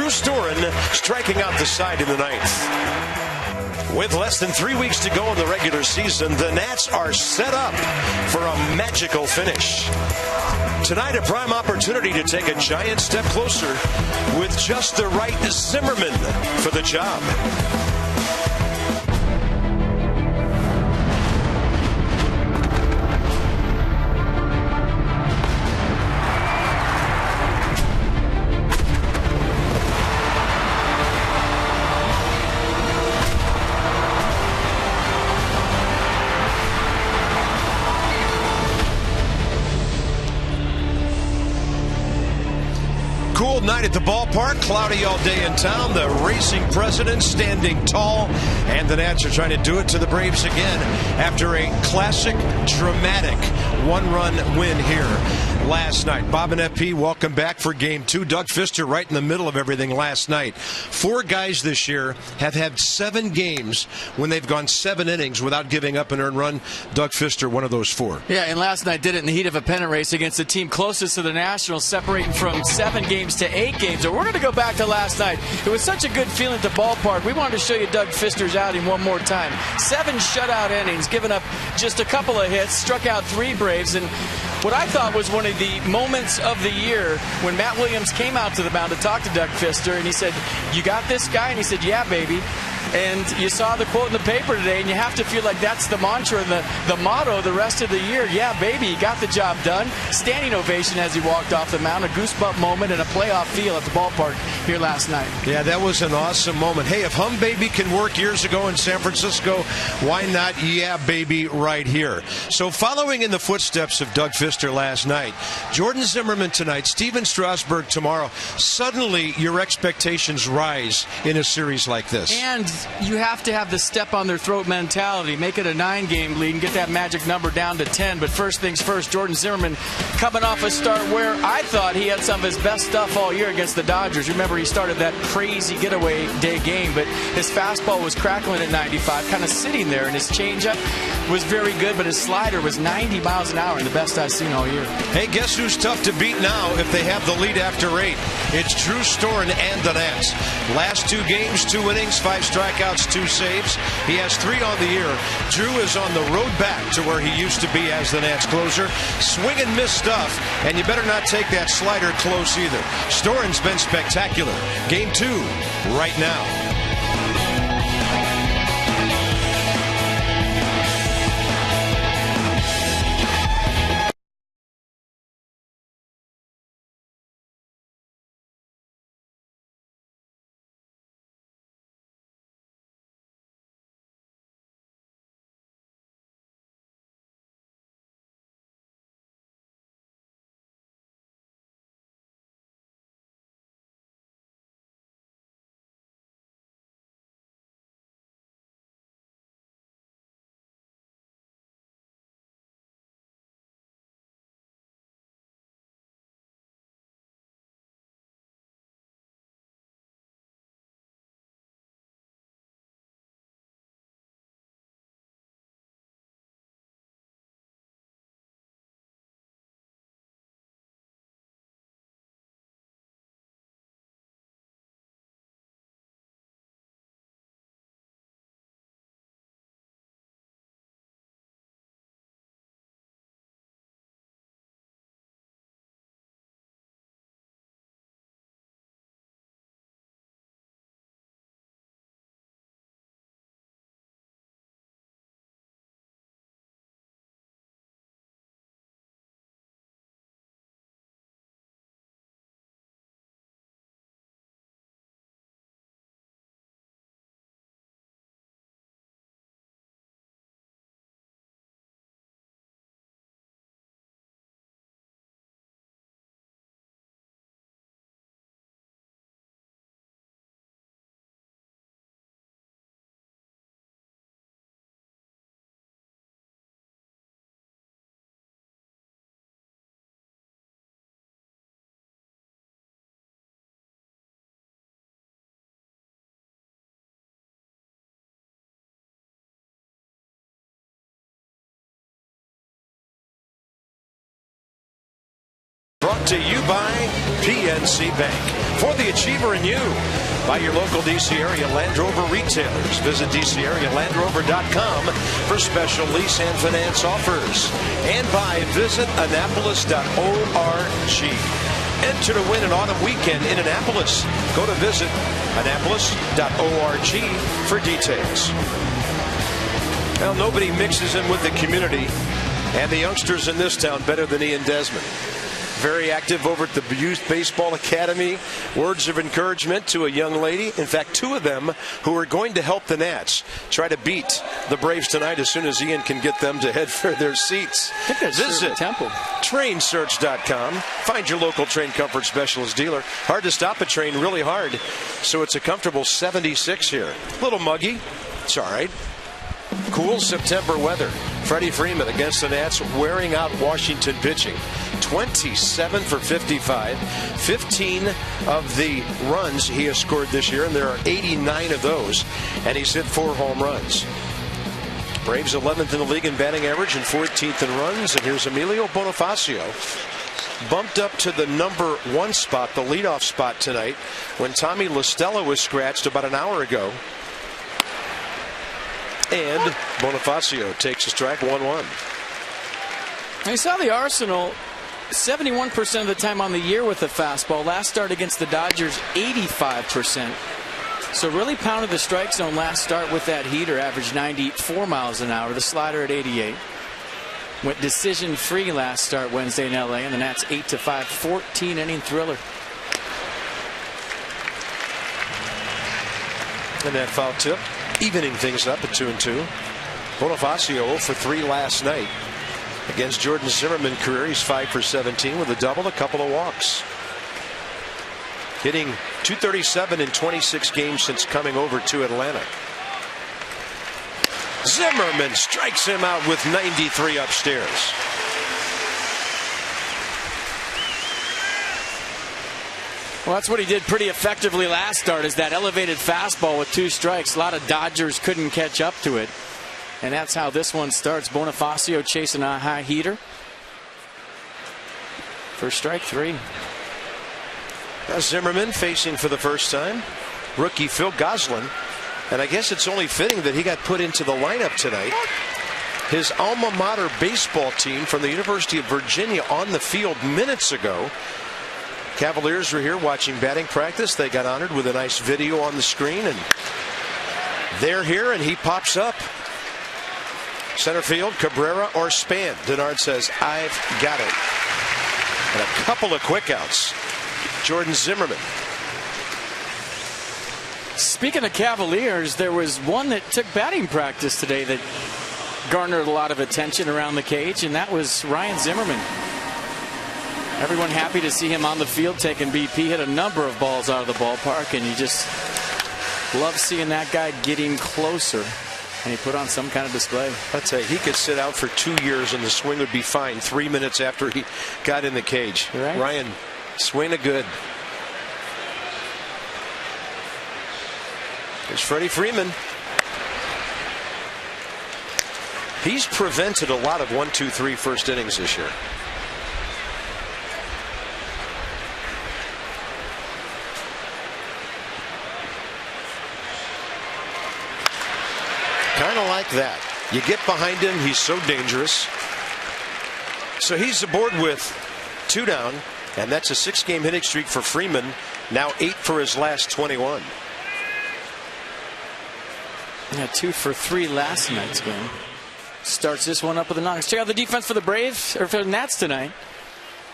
Drew Storen striking out the side in the ninth. With less than 3 weeks to go in the regular season, the Nats are set up for a magical finish. Tonight, a prime opportunity to take a giant step closer with just the right Zimmerman for the job. Cool night at the ballpark, cloudy all day in town. The racing president standing tall, and the Nats are trying to do it to the Braves again after a classic, dramatic one-run win here last night. Bob and FP, welcome back for Game 2. Doug Fister right in the middle of everything last night. 4 guys this year have had 7 games when they've gone 7 innings without giving up an earned run. Doug Fister, one of those 4. Yeah, and last night did it in the heat of a pennant race against the team closest to the Nationals, separating from 7 games to 8 games. So we're going to go back to last night. It was such a good feeling at the ballpark. We wanted to show you Doug Fister's outing one more time. 7 shutout innings, giving up just a couple of hits, struck out 3 Braves, and what I thought was one of the moments of the year when Matt Williams came out to the mound to talk to Doug Fister, and he said, "You got this guy?" And he said, "Yeah, baby." And you saw the quote in the paper today, and you have to feel like that's the mantra and the motto the rest of the year. Yeah, baby, he got the job done. Standing ovation as he walked off the mound, a goosebump moment and a playoff feel at the ballpark here last night. Yeah, that was an awesome moment. Hey, if Hum Baby can work years ago in San Francisco, why not Yeah, baby, right here? So following in the footsteps of Doug Fister last night, Jordan Zimmerman tonight, Steven Strasburg tomorrow, suddenly your expectations rise in a series like this. And you have to have the step on their throat mentality. Make it a 9-game lead and get that magic number down to 10. But first things first, Jordan Zimmerman coming off a start where I thought he had some of his best stuff all year against the Dodgers. Remember, he started that crazy getaway day game, but his fastball was crackling at 95, kind of sitting there, and his changeup was very good, but his slider was 90 miles an hour, and the best I've seen all year. Hey, guess who's tough to beat now if they have the lead after 8? It's Drew Storen and the Nats. Last 2 games, 2 innings, 5 strikeouts, 2 saves. He has 3 on the year. Drew is on the road back to where he used to be as the Nats closer. Swing and miss stuff, and you better not take that slider close either. Storen's been spectacular. Game 2, right now. Brought to you by PNC Bank. for the Achiever in you by your local D.C. area Land Rover retailers. Visit DCAreaLandRover.com for special lease and finance offers. And by visit Annapolis.org. Enter to win an autumn weekend in Annapolis. Go to visit Annapolis.org for details. Well, nobody mixes in with the community and the youngsters in this town better than Ian Desmond. Very active over at the Youth Baseball Academy. Words of encouragement to a young lady. In fact, two of them who are going to help the Nats try to beat the Braves tonight as soon as Ian can get them to head for their seats. I think that's Visit Temple. Trainsearch.com. Find your local Train Comfort Specialist dealer. Hard to stop a train, really hard. So it's a comfortable 76 here. A little muggy. It's all right. Cool September weather. Freddie Freeman against the Nats, wearing out Washington pitching. 27 for 55. 15 of the runs he has scored this year, and there are 89 of those. And he's hit 4 home runs. Braves 11th in the league in batting average and 14th in runs. And here's Emilio Bonifacio, bumped up to the number 1 spot, the leadoff spot tonight, when Tommy La Stella was scratched about an hour ago. And Bonifacio takes a strike, 1-1. I saw the Arsenal 71% of the time on the year with the fastball. Last start against the Dodgers, 85%. So really pounded the strike zone last start with that heater, averaged 94 miles an hour. The slider at 88. Went decision free last start Wednesday in LA, and the Nats 8-5, 14-inning thriller. And that foul tip, evening things up at 2-2. Bonifacio 0 for 3 last night against Jordan Zimmerman. Career, he's 5 for 17 with a double, a couple of walks. Hitting .237 in 26 games since coming over to Atlanta. Zimmerman strikes him out with 93 upstairs. Well, that's what he did pretty effectively last start, is that elevated fastball with 2 strikes. A lot of Dodgers couldn't catch up to it. And that's how this one starts. Bonifacio chasing a high heater for strike 3. Now Zimmerman facing for the first time rookie Phil Goslin. And I guess it's only fitting that he got put into the lineup tonight. His alma mater baseball team from the University of Virginia on the field minutes ago. Cavaliers were here watching batting practice. They got honored with a nice video on the screen, and they're here, and he pops up. Center field, Cabrera or Span. Denard says, I've got it. And a couple of quick outs. Jordan Zimmerman. Speaking of Cavaliers, there was one that took batting practice today that garnered a lot of attention around the cage, and that was Ryan Zimmerman. Everyone happy to see him on the field taking BP. Hit a number of balls out of the ballpark, and you just love seeing that guy getting closer. And he put on some kind of display. I'd say he could sit out for 2 years and the swing would be fine 3 minutes after he got in the cage. Right. Ryan, swing a good. There's Freddie Freeman. He's prevented a lot of 1-2-3 first innings this year. Kind of like that. You get behind him, he's so dangerous. So he's aboard with 2 down, and that's a 6-game hitting streak for Freeman. Now 8 for his last 21. Yeah, 2 for 3 last night's game. Starts this one up with a knock. Let's check out the defense for the Braves, or for the Nats tonight.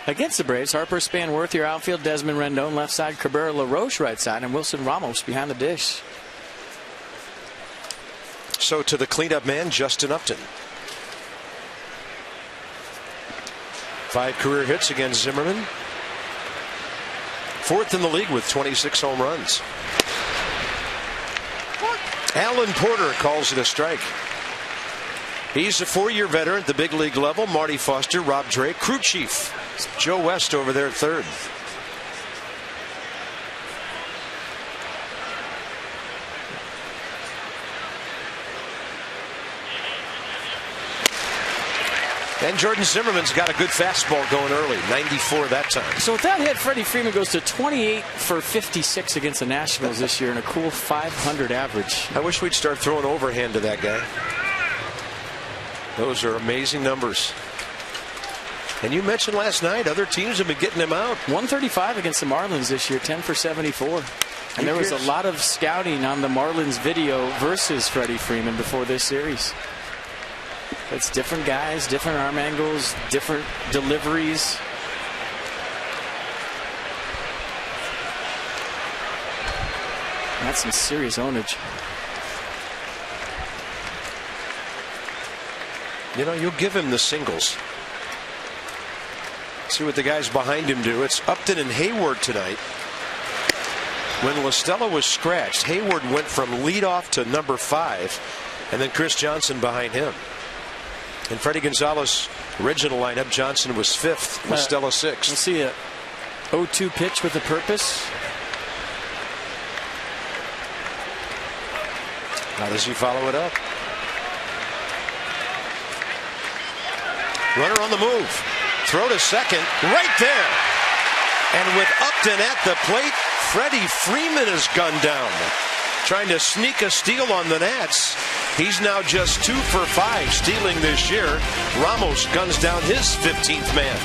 Against the Braves, Harper, Spanworth, your outfield, Desmond Rendon, left side, Cabrera, LaRoche, right side, and Wilson Ramos behind the dish. So to the cleanup man, Justin Upton. 5 career hits against Zimmerman. 4th in the league with 26 home runs. Alan Porter calls it a strike. He's a 4-year veteran at the big league level. Marty Foster, Rob Drake, crew chief Joe West over there at third. And Jordan Zimmerman's got a good fastball going early, 94 that time. So with that hit, Freddie Freeman goes to 28 for 56 against the Nationals this year and a cool 500 average. I wish we'd start throwing overhand to that guy. Those are amazing numbers. And you mentioned last night other teams have been getting him out. 135 against the Marlins this year, 10 for 74. And there was a lot of scouting on the Marlins video versus Freddie Freeman before this series. It's different guys, different arm angles, different deliveries. That's some serious ownage. You know, you'll give him the singles. See what the guys behind him do. It's Upton and Hayward tonight. When La Stella was scratched, Hayward went from leadoff to number 5, and then Chris Johnson behind him. In Freddie Gonzalez' original lineup, Johnson was 5th, La Stella 6th. We'll see a 0-2 pitch with a purpose. How does he follow it up? Runner on the move. Throw to second. Right there. And with Upton at the plate, Freddie Freeman is gunned down. Trying to sneak a steal on the Nats. He's now just 2 for 5 stealing this year. Ramos guns down his 15th man.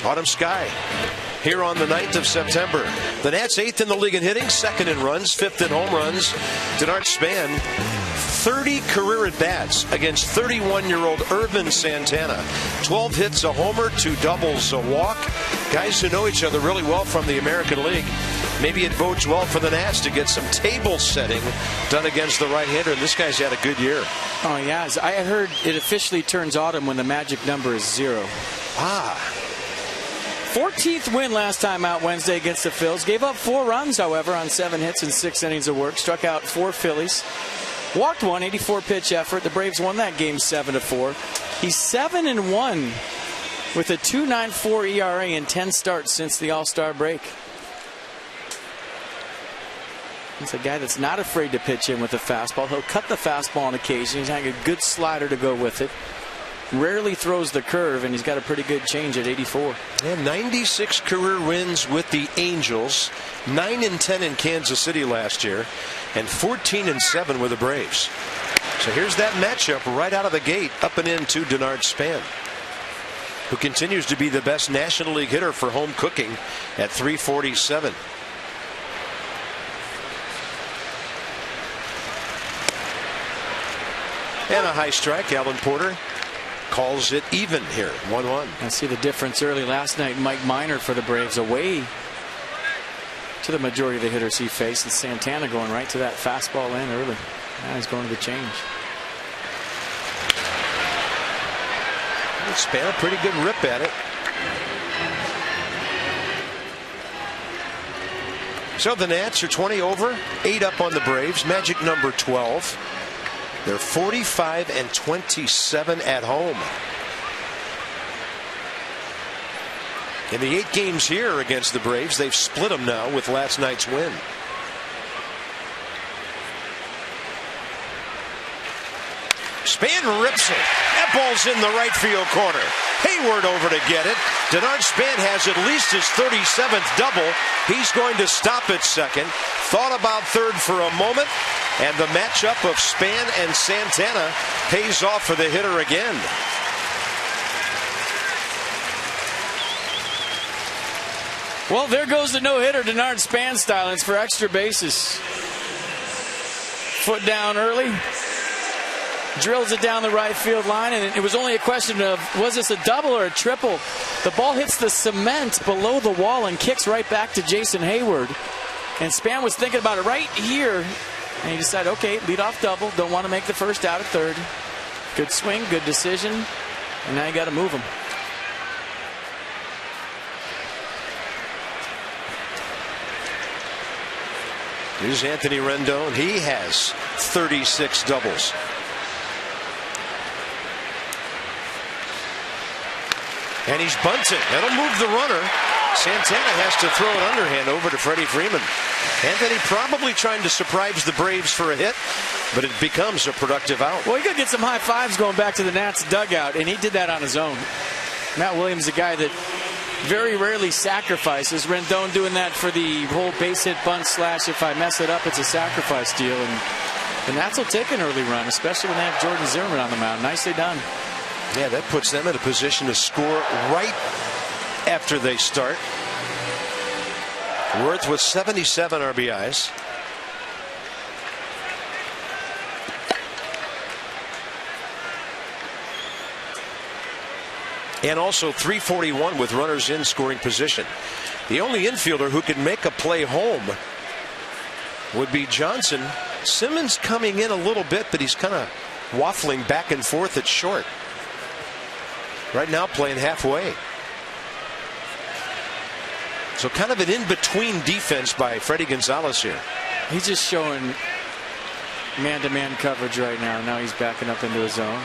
Autumn sky here on the 9th of September. The Nats 8th in the league in hitting, 2nd in runs, 5th in home runs. Denard Span, 30 career at-bats against 31-year-old Irvin Santana. 12 hits, a homer, 2 doubles, a walk. Guys who know each other really well from the American League. Maybe it bodes well for the Nats to get some table setting done against the right-hander. And this guy's had a good year. Oh, yeah. I heard it officially turns autumn when the magic number is 0. 14th win last time out Wednesday against the Phils. Gave up 4 runs, however, on 7 hits and 6 innings of work. Struck out 4 Phillies. Walked 1, 84-pitch effort. The Braves won that game 7-4. He's 7-1 with a 2.94 ERA in 10 starts since the All-Star break. He's a guy that's not afraid to pitch in with the fastball. He'll cut the fastball on occasion. He's having a good slider to go with it. Rarely throws the curve, and he's got a pretty good change at 84. And 96 career wins with the Angels, 9-10 in Kansas City last year, and 14-7 with the Braves. So here's that matchup right out of the gate, up and in to Denard Span, who continues to be the best National League hitter for home cooking at .347. And a high strike. Alan Porter calls it even here, 1-1. I see the difference early last night. Mike Minor for the Braves away to the majority of the hitters he faced, and Santana going right to that fastball in early. Now he's going to the change. Span a pretty good rip at it. So the Nats are 20 over, 8 up on the Braves. Magic number 12. They're 45-27 at home. In the 8 games here against the Braves, they've split them now with last night's win. Span rips it. That ball's in the right field corner. Hayward over to get it. Denard Span has at least his 37th double. He's going to stop at second. Thought about third for a moment. And the matchup of Span and Santana pays off for the hitter again. Well, there goes the no-hitter, Denard Span style. It's for extra bases. Foot down early. Drills it down the right field line, and it was only a question of, was this a double or a triple? The ball hits the cement below the wall and kicks right back to Jason Hayward. And Span was thinking about it right here, and he decided, okay, lead off double. Don't want to make the first out at third. Good swing, good decision, and now you got to move him. Here's Anthony Rendon. He has 36 doubles. And he's bunting. That'll move the runner. Santana has to throw an underhand over to Freddie Freeman. Anthony probably trying to surprise the Braves for a hit, but it becomes a productive out. Well, he could get some high fives going back to the Nats dugout, and he did that on his own. Matt Williams, a guy that very rarely sacrifices. Rendon doing that for the whole base hit bunt slash if I mess it up, it's a sacrifice deal. And the Nats will take an early run, especially when they have Jordan Zimmerman on the mound. Nicely done. Yeah, that puts them in a position to score right after they start. Worth with 77 RBIs. And also 341 with runners in scoring position. The only infielder who can make a play home would be Johnson. Simmons coming in a little bit, but he's kind of waffling back and forth at short. Right now playing halfway. So kind of an in-between defense by Freddie Gonzalez here. He's just showing man-to-man coverage right now. Now he's backing up into his zone.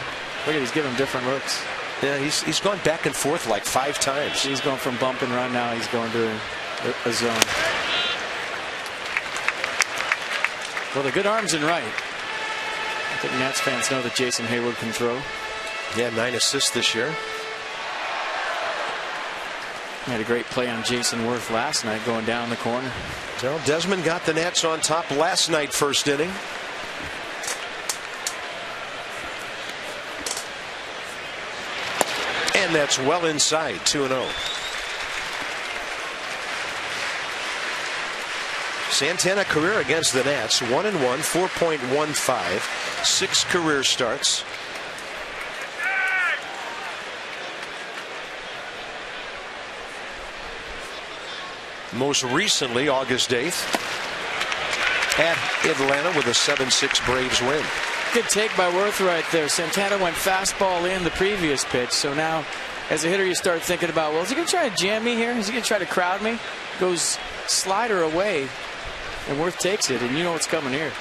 Look at, he's giving him different looks. Yeah, he's gone back and forth like 5 times. He's going from bump and run, now he's going to a zone. Well, the good arms and right. I think Nats fans know that Jason Hayward can throw. Yeah, 9 assists this year. Had a great play on Jason Worth last night going down the corner. Well, Desmond got the Nats on top last night, first inning. And that's well inside, 2-0. Santana career against the Nats, 1-1, 4.15, 6 career starts. Most recently, August 8th, at Atlanta with a 7-6 Braves win. Good take by Worth right there. Santana went fastball in the previous pitch. So now, as a hitter, you start thinking about, well, is he going to try to jam me here? Is he going to try to crowd me? Goes slider away, and Worth takes it, and you know what's coming here.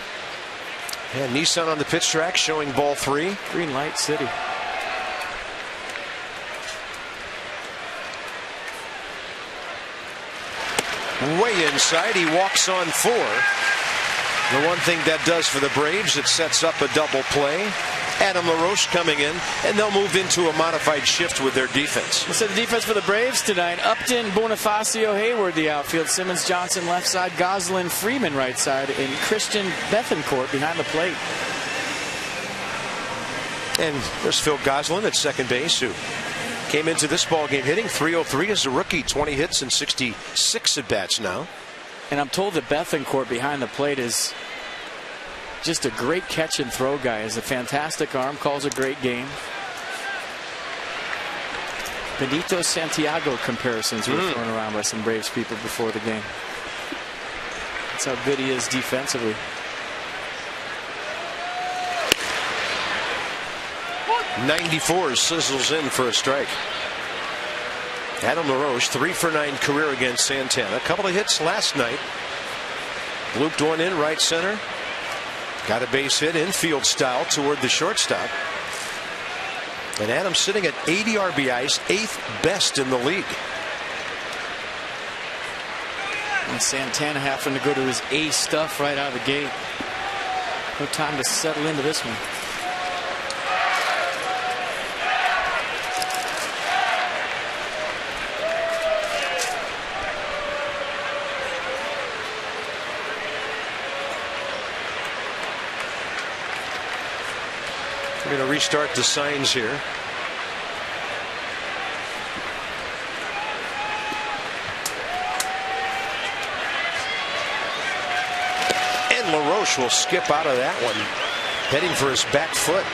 And Nissan on the pitch track showing ball 3. Green light city. Way inside, he walks on 4. The one thing that does for the Braves, it sets up a double play. Adam LaRoche coming in, and they'll move into a modified shift with their defense. So the defense for the Braves tonight: Upton, Bonifacio, Hayward the outfield, Simmons, Johnson left side, Goslin, Freeman right side, and Christian Bethancourt behind the plate. And there's Phil Goslin at second base, who came into this ball game hitting .303 as a rookie, 20 hits and 66 at bats now. And I'm told that Bethancourt behind the plate is just a great catch and throw guy. Has a fantastic arm, calls a great game. Benito Santiago comparisons were thrown around by some Braves people before the game. That's how good he is defensively. .94 sizzles in for a strike. Adam LaRoche, 3 for 9 career against Santana. A couple of hits last night Looped one in right center. Got a base hit infield style toward the shortstop. And Adams sitting at 80 RBIs, 8th best in the league. And Santana having to go to his ace stuff right out of the gate. No time to settle into this one. We're going to restart the signs here. And LaRoche will skip out of that one, heading for his back foot.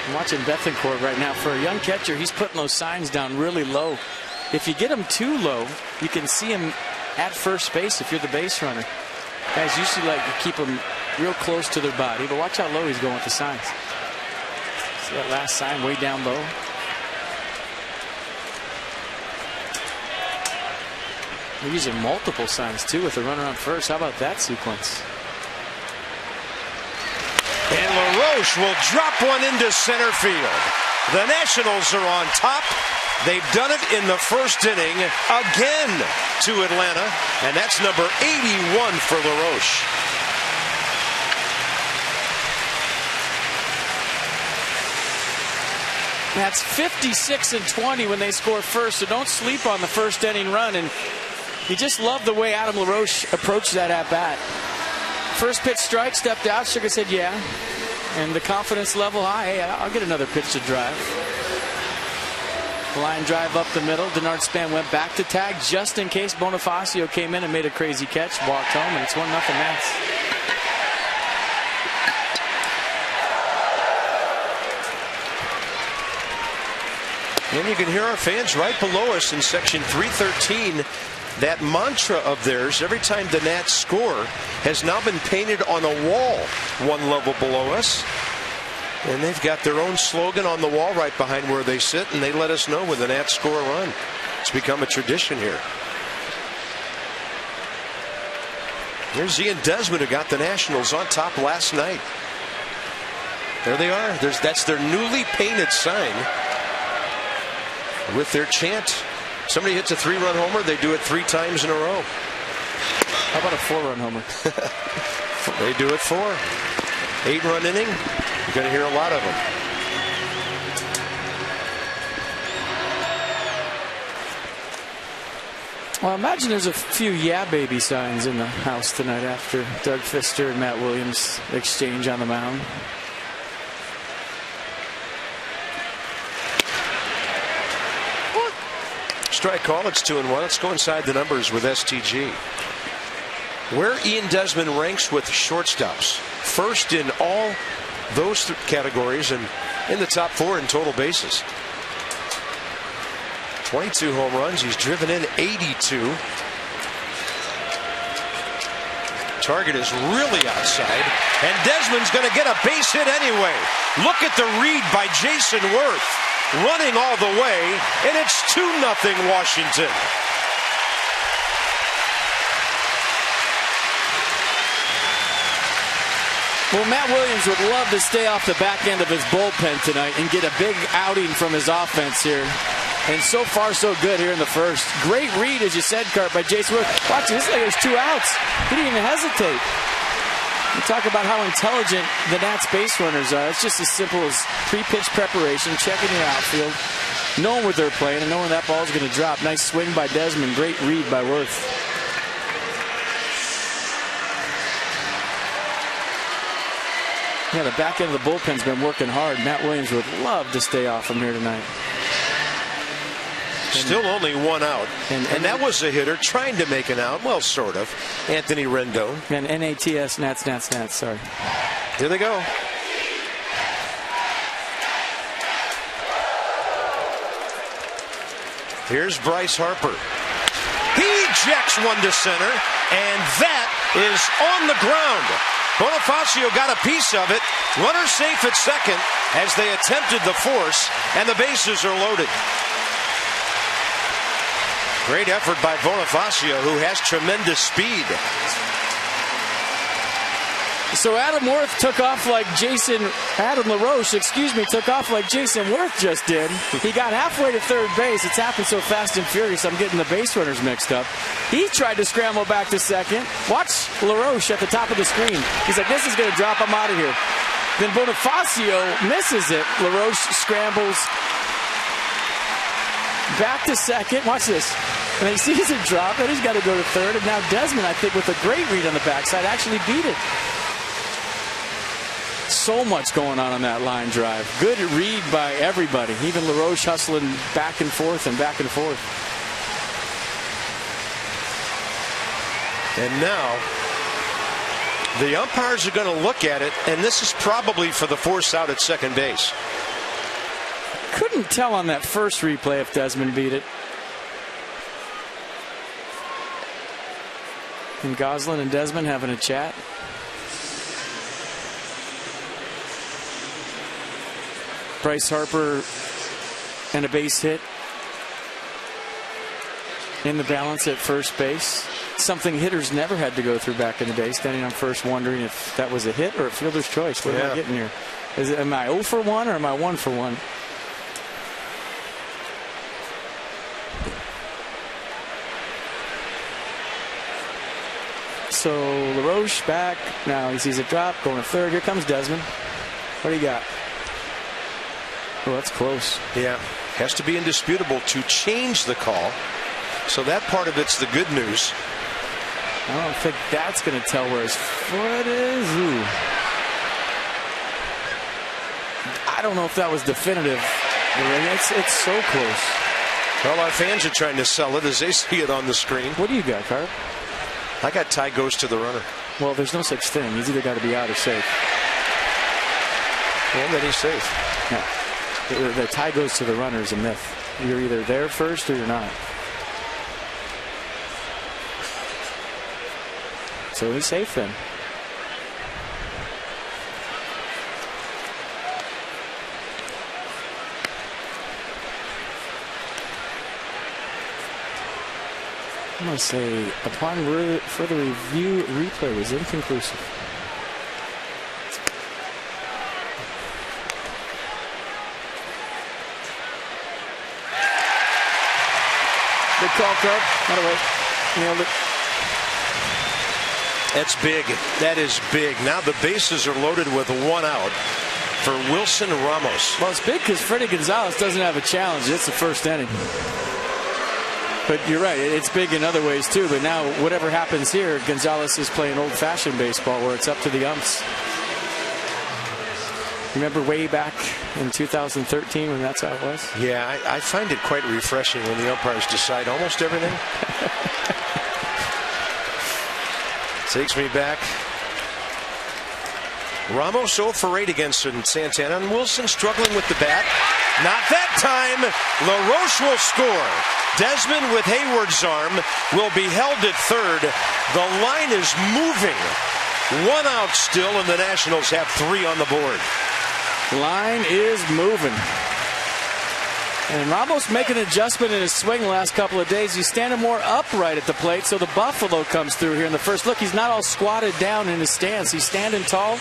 I'm watching Bethancourt right now. For a young catcher, he's putting those signs down really low. If you get him too low, you can see him at first base if you're the base runner. Guys usually like to keep them real close to their body, but watch how low he's going with the signs. See that last sign way down low? They're using multiple signs too with the runner on first. How about that sequence? And LaRoche will drop one into center field. The Nationals are on top. They've done it in the first inning again to Atlanta, and that's number 81 for LaRoche. That's 56-20 when they score first, so don't sleep on the first inning run. And you just love the way Adam LaRoche approached that at bat. First pitch strike, stepped out, shook his head, yeah. And the confidence level high, hey, I'll get another pitch to drive. Line drive up the middle. Denard Span went back to tag just in case Bonifacio came in and made a crazy catch, walked home, and it's 1-0 Nats. And you can hear our fans right below us in section 313. That mantra of theirs, every time the Nats score, has now been painted on a wall one level below us. And they've got their own slogan on the wall right behind where they sit, and they let us know when the Nats score a run. It's become a tradition here. There's Ian Desmond, who got the Nationals on top last night. There they are. That's their newly painted sign with their chant. Somebody hits a 3-run homer, they do it 3 times in a row. How about a 4-run homer? They do it 4. 8-run inning. You're going to hear a lot of them. Well, imagine there's a few "yeah, baby" signs in the house tonight after Doug Fister and Matt Williams exchange on the mound. Strike call. It's 2-1. Let's go inside the numbers with STG. Where Ian Desmond ranks with shortstops. First in all those categories and in the top 4 in total bases. 22 home runs. He's driven in 82. Target is really outside, and Desmond's going to get a base hit anyway. Look at the read by Jason Worth, running all the way, and it's 2-0 Washington. Well, Matt Williams would love to stay off the back end of his bullpen tonight and get a big outing from his offense here. And so far, so good here in the first. Great read, as you said, Cart, by Jason Worth. Watch this, there's 2 outs. He didn't even hesitate. You talk about how intelligent the Nats base runners are. It's just as simple as pre-pitch preparation, checking your outfield, knowing where they're playing, and knowing that ball's going to drop. Nice swing by Desmond. Great read by Worth. Yeah, the back end of the bullpen's been working hard. Matt Williams would love to stay off from here tonight. Still only 1 out. And that was a hitter trying to make an out. Well, sort of. Anthony Rendon. And NATS, Nats, sorry. Here they go. Here's Bryce Harper. He ejects one to center, and that is on the ground. Bonifacio got a piece of it. Runner safe at second as they attempted the force, and the bases are loaded. Great effort by Bonifacio, who has tremendous speed. So Adam LaRoche took off like Jason Worth just did. He got halfway to third base. It's happened so fast and furious, I'm getting the base runners mixed up. He tried to scramble back to second. Watch LaRoche at the top of the screen. He's like, this is going to drop. I'm out of here. Then Bonifacio misses it. LaRoche scrambles back to second. Watch this. And he sees it drop. Then he's got to go to third. And now Desmond, I think, with a great read on the backside, actually beat it. So much going on that line drive. Good read by everybody. Even LaRoche hustling back and forth and back and forth. And now the umpires are going to look at it, and this is probably for the force out at second base. Couldn't tell on that first replay if Desmond beat it. And Goslin and Desmond having a chat. Bryce Harper and a base hit in the balance at first base. Something hitters never had to go through back in the day, standing on first wondering if that was a hit or a fielder's choice. What am I getting here? Am I 0 for 1 or am I 1 for 1? So LaRoche back. Now he sees it drop, going to third. Here comes Desmond. What do you got? Oh, that's close. Yeah, has to be indisputable to change the call. So that part of it's the good news. I don't think that's going to tell where his foot is. Ooh. I don't know if that was definitive. It's so close. Well, our fans are trying to sell it as they see it on the screen. What do you got, Carp? I got tie goes to the runner. Well, there's no such thing. He's either got to be out or safe. And then he's safe. No. The tie goes to the runner is a myth. You're either there first or you're not. So he's safe then. I'm going to say, upon further review, replay was inconclusive. Good call, Carp. By the way, nailed it. That's big. That is big. Now the bases are loaded with 1 out for Wilson Ramos. Well, it's big because Freddie Gonzalez doesn't have a challenge. It's the first inning. But you're right. It's big in other ways, too. But now, whatever happens here, Gonzalez is playing old-fashioned baseball where it's up to the umps. Remember way back in 2013 when that's how it was? Yeah, I find it quite refreshing when the umpires decide almost everything. Takes me back. Ramos 0 for 8 against Santana, and Wilson struggling with the bat. Not that time. LaRoche will score. Desmond with Hayward's arm will be held at third. The line is moving. 1 out still, and the Nationals have 3 on the board. Line is moving. And Ramos making an adjustment in his swing the last couple of days. He's standing more upright at the plate, so the buffalo comes through here in the first. Look, he's not all squatted down in his stance. He's standing tall.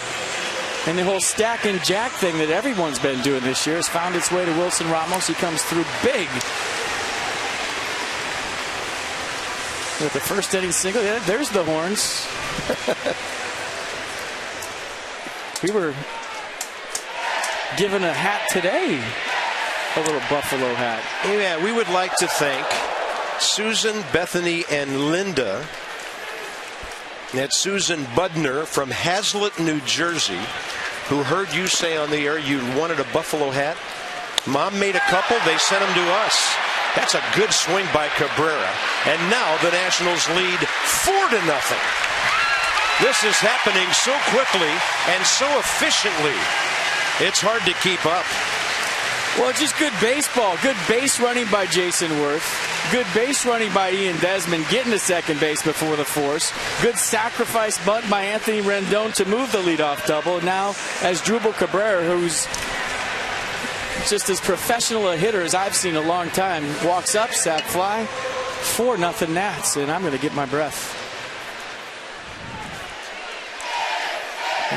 And the whole stack and jack thing that everyone's been doing this year has found its way to Wilson Ramos. He comes through big. With the first inning single. Yeah, there's the horns. We were given a hat today. A little buffalo hat. Yeah, we would like to thank Susan, Bethany, and Linda. That's Susan Budner from Hazlitt, New Jersey, who heard you say on the air you wanted a buffalo hat. Mom made a couple. They sent them to us. That's a good swing by Cabrera. And now the Nationals lead 4-0. This is happening so quickly and so efficiently. It's hard to keep up. Well, it's just good baseball. Good base running by Jason Worth. Good base running by Ian Desmond, getting to second base before the force. Good sacrifice bunt by Anthony Rendon to move the leadoff double. Now, as Drupal Cabrera, who's just as professional a hitter as I've seen in a long time, walks up, sac fly, 4-0 Nats, and I'm going to get my breath.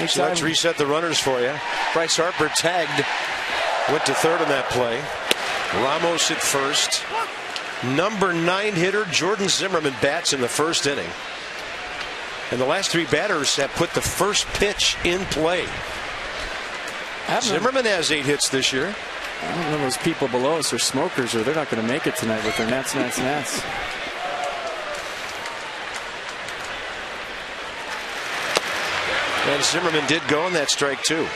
So let's reset the runners for you. Bryce Harper tagged, went to third on that play. Ramos at first. Number 9 hitter Jordan Zimmerman bats in the first inning. And the last 3 batters have put the first pitch in play. Zimmerman has 8 hits this year. I don't know, those people below us are smokers, or they're not going to make it tonight with their Nats. And Zimmerman did go on that strike 2.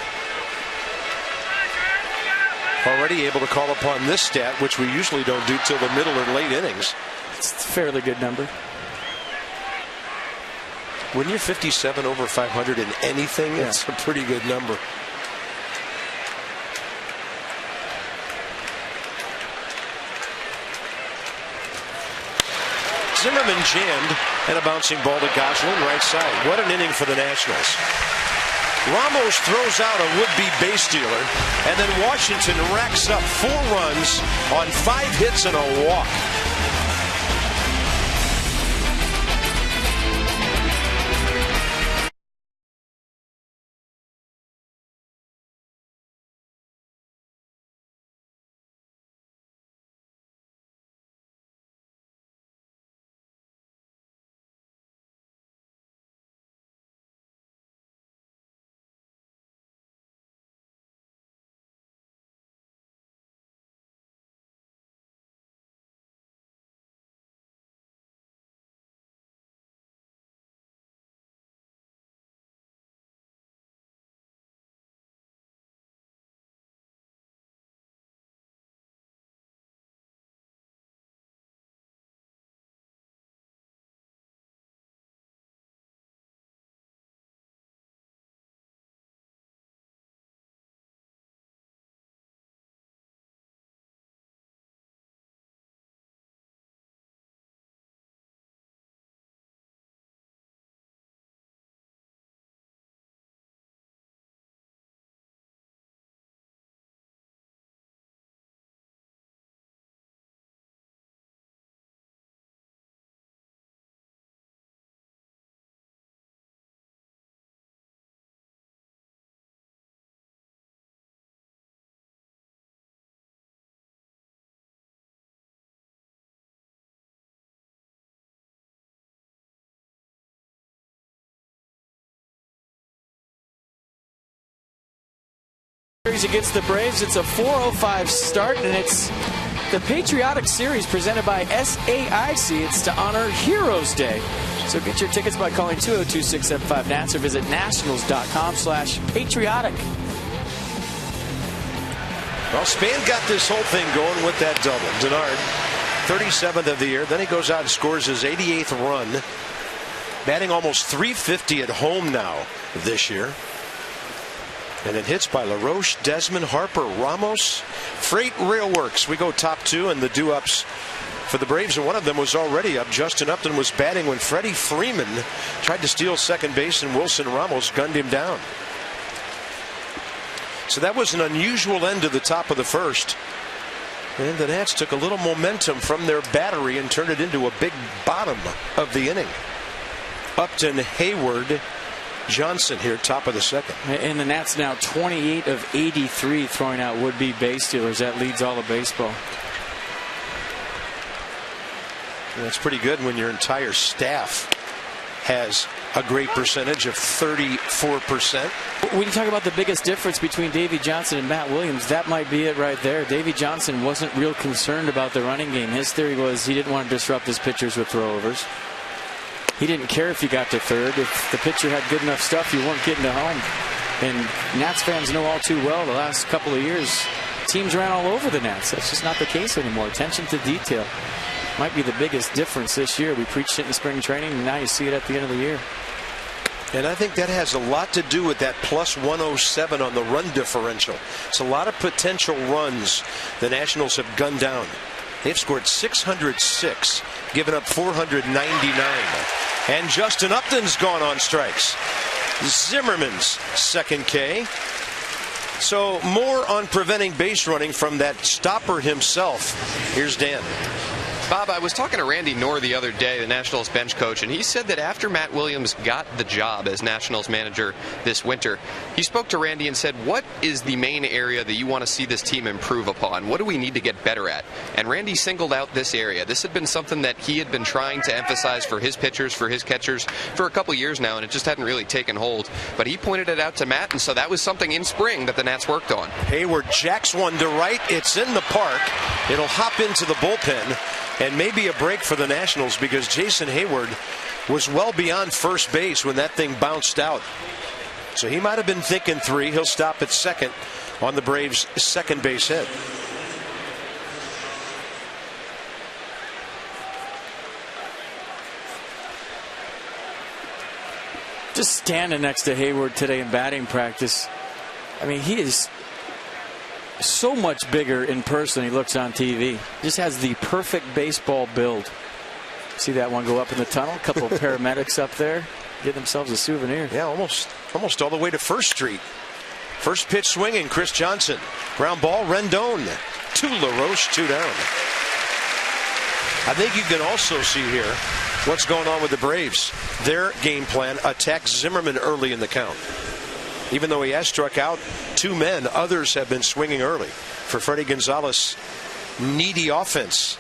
Already able to call upon this stat, which we usually don't do till the middle or late innings. It's a fairly good number. When you're 57 over 500 in anything, it's a pretty good number. Zimmerman jammed, and a bouncing ball to Gosselin, right side. What an inning for the Nationals. Ramos throws out a would-be base stealer, and then Washington racks up 4 runs on 5 hits and a walk. Against the Braves, it's a 4:05 start, and it's the Patriotic Series presented by SAIC. It's to honor Heroes Day. So get your tickets by calling 202-675-NATS or visit nationals.com/patriotic. Well, Span got this whole thing going with that double. Denard, 37th of the year. Then he goes out and scores his 88th run. Batting almost .350 at home now this year. And it hits by LaRoche, Desmond, Harper, Ramos. Freight Railworks. We go top 2, and the do-ups for the Braves, and one of them was already up. Justin Upton was batting when Freddie Freeman tried to steal second base, and Wilson Ramos gunned him down. So that was an unusual end to the top of the first. And the Nats took a little momentum from their battery and turned it into a big bottom of the inning. Upton, Hayward, Johnson here, top of the second. And the Nats now 28 of 83 throwing out would-be base stealers. That leads all of baseball. And that's pretty good when your entire staff has a great percentage of 34%. When you talk about the biggest difference between Davey Johnson and Matt Williams, that might be it right there. Davey Johnson wasn't real concerned about the running game. His theory was he didn't want to disrupt his pitchers with throwovers. He didn't care if you got to third. If the pitcher had good enough stuff, you weren't getting to home. And Nats fans know all too well the last couple of years, teams ran all over the Nats. That's just not the case anymore. Attention to detail might be the biggest difference this year. We preached it in spring training, and now you see it at the end of the year. And I think that has a lot to do with that plus 107 on the run differential. It's a lot of potential runs the Nationals have gunned down. They've scored 606, given up 499. And Justin Upton's gone on strikes. Zimmerman's second K. So more on preventing base running from that stopper himself. Here's Dan. Bob, I was talking to Randy Knorr the other day, the Nationals bench coach, and he said that after Matt Williams got the job as Nationals manager this winter, he spoke to Randy and said, what is the main area that you want to see this team improve upon? What do we need to get better at? And Randy singled out this area. This had been something that he had been trying to emphasize for his pitchers, for his catchers, for a couple years now, and it just hadn't really taken hold. But he pointed it out to Matt, and so that was something in spring that the Nats worked on. Hayward jacks one to right. It's in the park. It'll hop into the bullpen. And maybe a break for the Nationals because Jason Hayward was well beyond first base when that thing bounced out. So he might have been thinking three. He'll stop at second on the Braves' second base hit. Just standing next to Hayward today in batting practice. I mean, he is so much bigger in person than he looks on TV. Just has the perfect baseball build. See that one go up in the tunnel? A couple of paramedics up there get themselves a souvenir. Yeah, almost all the way to First Street. First pitch swinging, Chris Johnson. Ground ball, Rendon. To LaRoche, 2 down. I think you can also see here what's going on with the Braves. Their game plan, attack Zimmerman early in the count. Even though he has struck out 2 men, others have been swinging early. For Freddie Gonzalez, needy offense.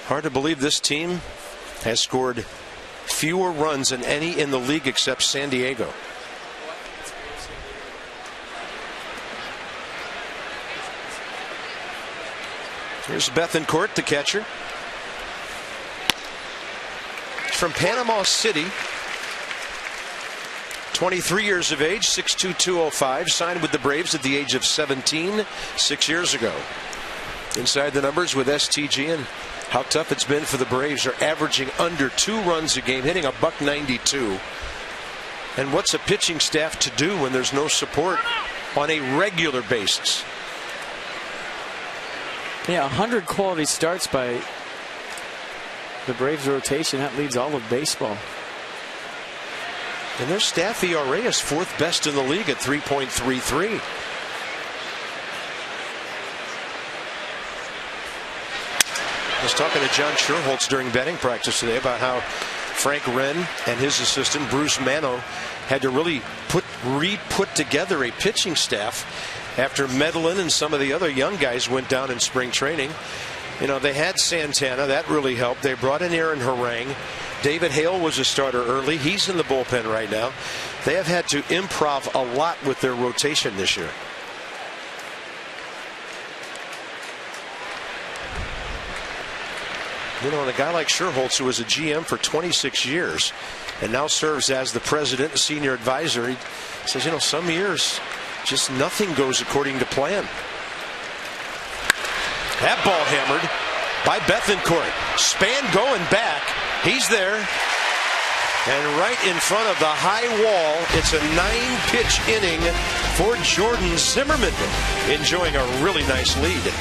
Hard to believe this team has scored fewer runs than any in the league except San Diego. Here's Bethancourt, the catcher. From Panama City. 23 years of age, 6'2", 205, signed with the Braves at the age of 17 6 years ago. Inside the numbers with STG and how tough it's been for the Braves. Are averaging under 2 runs a game, hitting a .192. And what's a pitching staff to do when there's no support on a regular basis? Yeah, 100 quality starts by the Braves rotation. That leads all of baseball. And their staff ERA is 4th best in the league at 3.33. I was talking to John Sherholtz during batting practice today about how Frank Wren and his assistant Bruce Mano had to really put together a pitching staff after Medellin and some of the other young guys went down in spring training. You know, they had Santana. That really helped. They brought in Aaron Harang. David Hale was a starter early. He's in the bullpen right now. They have had to improv a lot with their rotation this year. You know, and a guy like Sherholtz, who was a GM for 26 years and now serves as the president and senior advisor, he says, you know, some years just nothing goes according to plan. That ball hammered by Bethancourt. Span going back. He's there. And right in front of the high wall, it's a 9-pitch inning for Jordan Zimmerman, enjoying a really nice lead.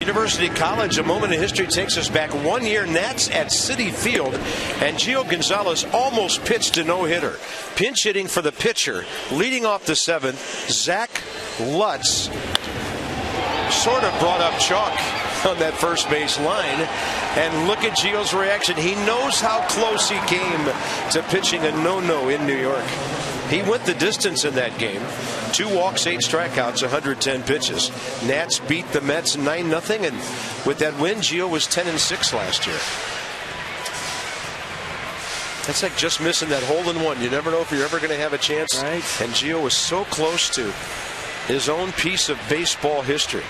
University College, a moment in history takes us back 1 year. Nats at Citi Field, and Gio Gonzalez almost pitched a no-hitter. Pinch hitting for the pitcher, leading off the 7th, Zach Lutz sort of brought up chalk on that first base line, and look at Gio's reaction. He knows how close he came to pitching a no-no in New York. He went the distance in that game. 2 walks, 8 strikeouts, 110 pitches. Nats beat the Mets 9-0, and with that win, Gio was 10-6 last year. That's like just missing that hole-in-one. You never know if you're ever going to have a chance. Right. And Gio was so close to his own piece of baseball history.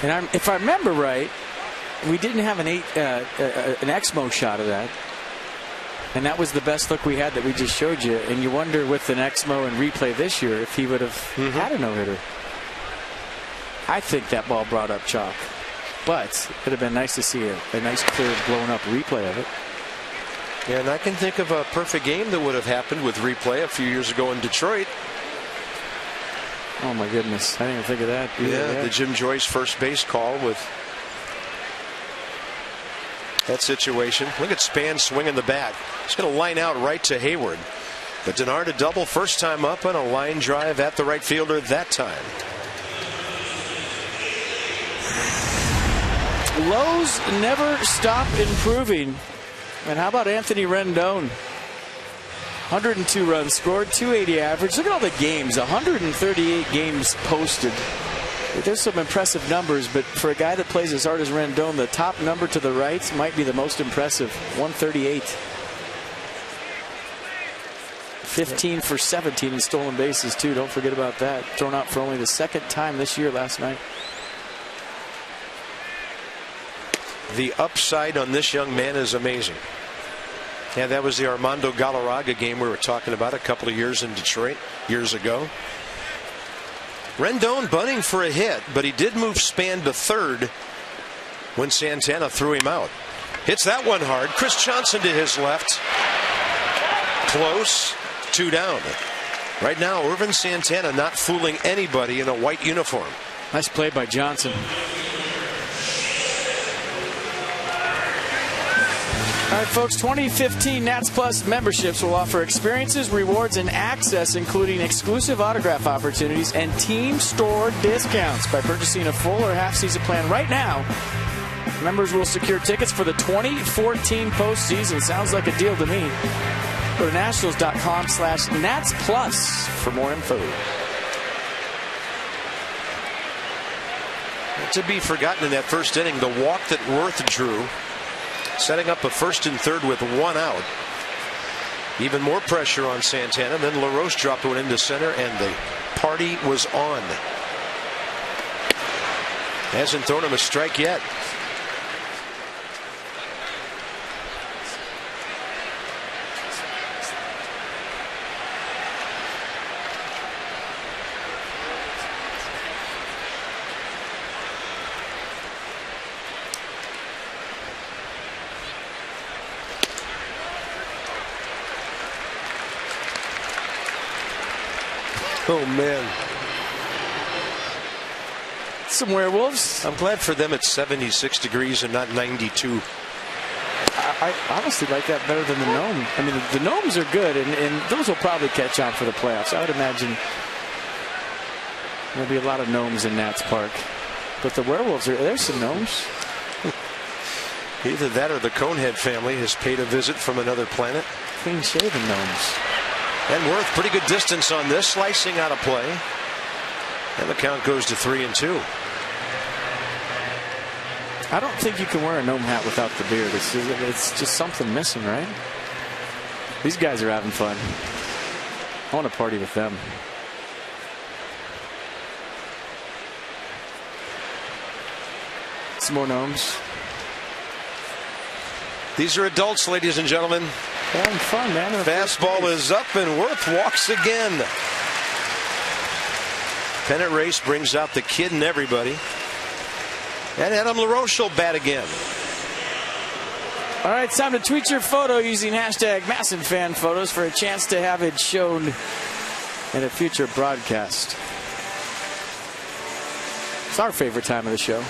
And if I remember right, we didn't have an Exmo shot of that. And that was the best look we had that we just showed you. And you wonder with an Exmo and replay this year if he would have had a no-hitter. I think that ball brought up chalk. But it would have been nice to see a nice, clear, blown-up replay of it. Yeah, and I can think of a perfect game that would have happened with replay a few years ago in Detroit. Oh, my goodness. I didn't even think of that. Yeah, the Jim Joyce first base call with that situation. Look at Span swinging the bat. He's going to line out right to Hayward. But Denard a double first time up on a line drive at the right fielder that time. Lows never stop improving. And how about Anthony Rendon? 102 runs scored, 280 average. Look at all the games, 138 games posted. There's some impressive numbers, but for a guy that plays as hard as Rendon, the top number to the right might be the most impressive, 138. 15 for 17 in stolen bases, too. Don't forget about that. Thrown out for only the 2nd time this year last night. The upside on this young man is amazing. Yeah, that was the Armando Galarraga game we were talking about a couple of years in Detroit years ago. Rendon bunting for a hit, but he did move Span to third when Santana threw him out. Hits that one hard. Chris Johnson to his left. Close. 2 down. Right now, Irvin Santana not fooling anybody in a white uniform. Nice play by Johnson. All right, folks, 2015 Nats Plus memberships will offer experiences, rewards, and access, including exclusive autograph opportunities and team store discounts. By purchasing a full or half-season plan right now, members will secure tickets for the 2014 postseason. Sounds like a deal to me. Go to Nationals.com/Nats Plus for more info. To be forgotten in that first inning, the walk that Worth drew, setting up a 1st and 3rd with 1 out. Even more pressure on Santana. Then LaRoche dropped one into center, and the party was on. Hasn't thrown him a strike yet. Oh, man. Some werewolves. I'm glad for them it's 76 degrees and not 92. I honestly like that better than the gnome. I mean, the gnomes are good, and those will probably catch on for the playoffs. I would imagine there'll be a lot of gnomes in Nats Park. But the werewolves, there's some gnomes. Either that or the Conehead family has paid a visit from another planet. Clean-shaven gnomes. And Worth pretty good distance on this, slicing out of play. And the count goes to 3-2. I don't think you can wear a gnome hat without the beard. It's just something missing, right? These guys are having fun. I want to party with them. Some more gnomes. These are adults, ladies and gentlemen. They're having fun, man. Fastball is up, and Worth walks again. Pennant race brings out the kid and everybody. And Adam LaRoche will bat again. All right, it's time to tweet your photo using hashtag MASSonFanPhotos for a chance to have it shown in a future broadcast. It's our favorite time of the show.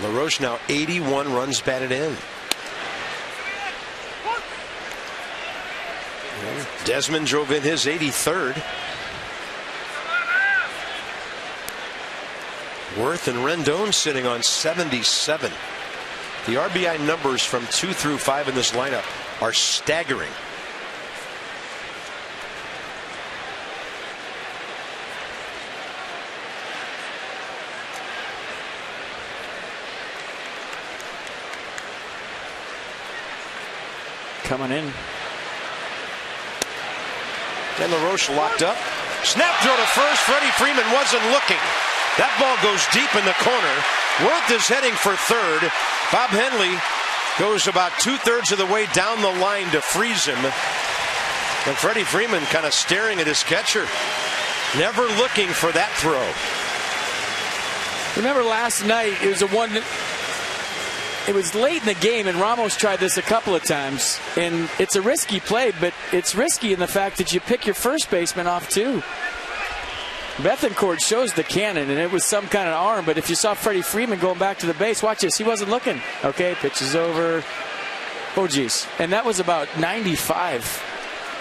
LaRoche now 81 runs batted in. Desmond drove in his 83rd. Worth and Rendon sitting on 77. The RBI numbers from 2 through 5 in this lineup are staggering. Coming in. And LaRoche locked up. Snap throw to first. Freddie Freeman wasn't looking. That ball goes deep in the corner. Worth is heading for third. Bob Henley goes about 2/3 of the way down the line to freeze him. And Freddie Freeman kind of staring at his catcher, never looking for that throw. Remember last night, it was it was late in the game, and Ramos tried this a couple of times. And it's a risky play, but it's risky in the fact that you pick your first baseman off too. Bethancourt shows the cannon, and it was some kind of arm, but if you saw Freddie Freeman going back to the base, watch this, he wasn't looking. Okay, pitch is over. Oh, geez. And that was about 95.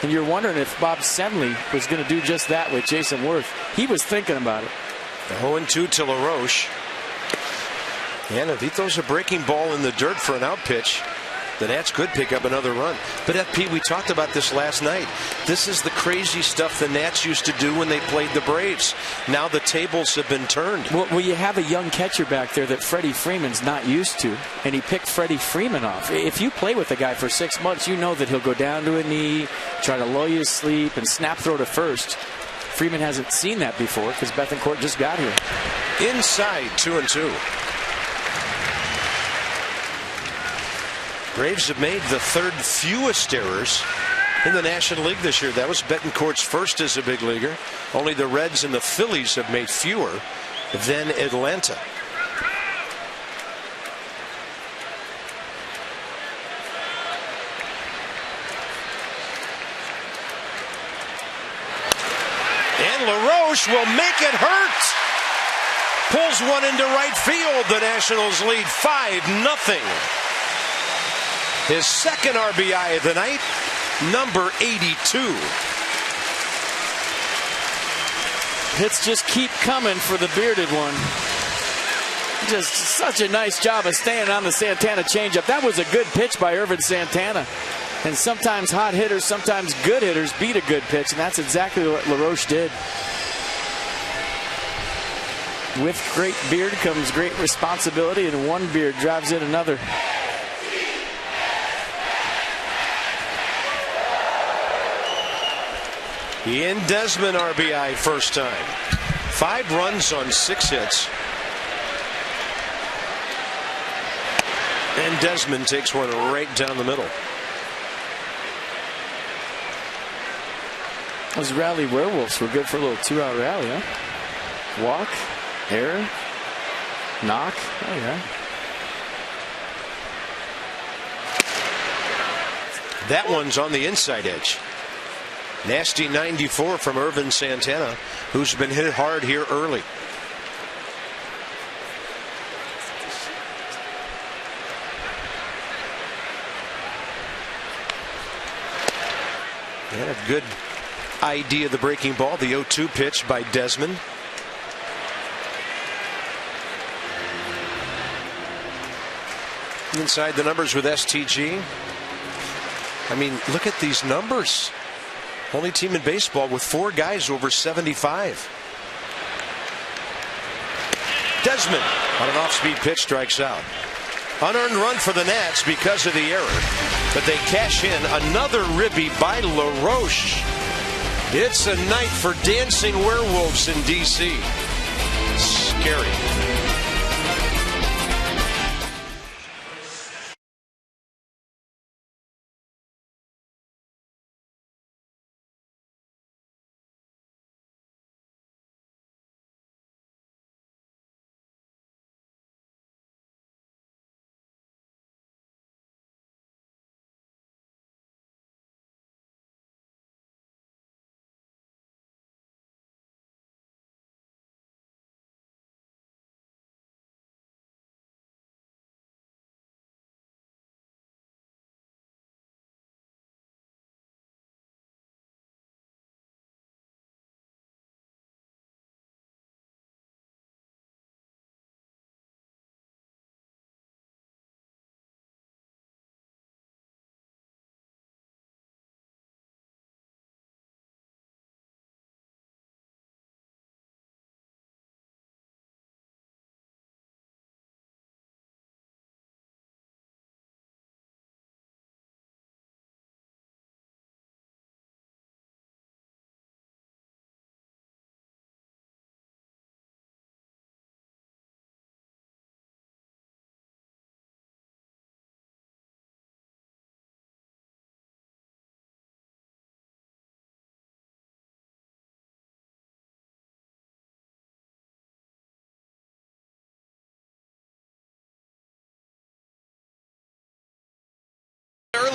And you're wondering if Bob Senley was going to do just that with Jason Worth. He was thinking about it. 0-2 to LaRoche. And if he throws a breaking ball in the dirt for an out pitch, the Nats could pick up another run. But FP, we talked about this last night. This is the crazy stuff the Nats used to do when they played the Braves. Now the tables have been turned. Well, you have a young catcher back there that Freddie Freeman's not used to, and he picked Freddie Freeman off. If you play with a guy for 6 months, you know that he'll go down to a knee, try to lull you to sleep, and snap throw to first. Freeman hasn't seen that before because Bethancourt just got here. Inside, 2-2. Braves have made the third fewest errors in the National League this year. That was Bettencourt's first as a big leaguer. Only the Reds and the Phillies have made fewer than Atlanta. And LaRoche will make it hurt. Pulls one into right field. The Nationals lead 5-0. His second RBI of the night, number 82. Hits just keep coming for the bearded one. Just such a nice job of staying on the Santana changeup. That was a good pitch by Irvin Santana. And sometimes hot hitters, sometimes good hitters beat a good pitch, and that's exactly what LaRoche did. With great beard comes great responsibility, and one beard drives in another. Ian Desmond RBI first time. 5 runs on 6 hits. And Desmond takes one right down the middle. Those rally werewolves were good for a little 2-out rally, huh? Walk, error, knock. Oh, yeah. That one's on the inside edge. Nasty 94 from Irvin Santana, who's been hit hard here early. And a good idea of the breaking ball, the 0-2 pitch by Desmond. Inside the numbers with STG. I mean, look at these numbers. Only team in baseball with 4 guys over 75. Desmond on an off-speed pitch strikes out. Unearned run for the Nats because of the error, but they cash in another ribby by LaRoche. It's a night for dancing werewolves in D.C. Scary.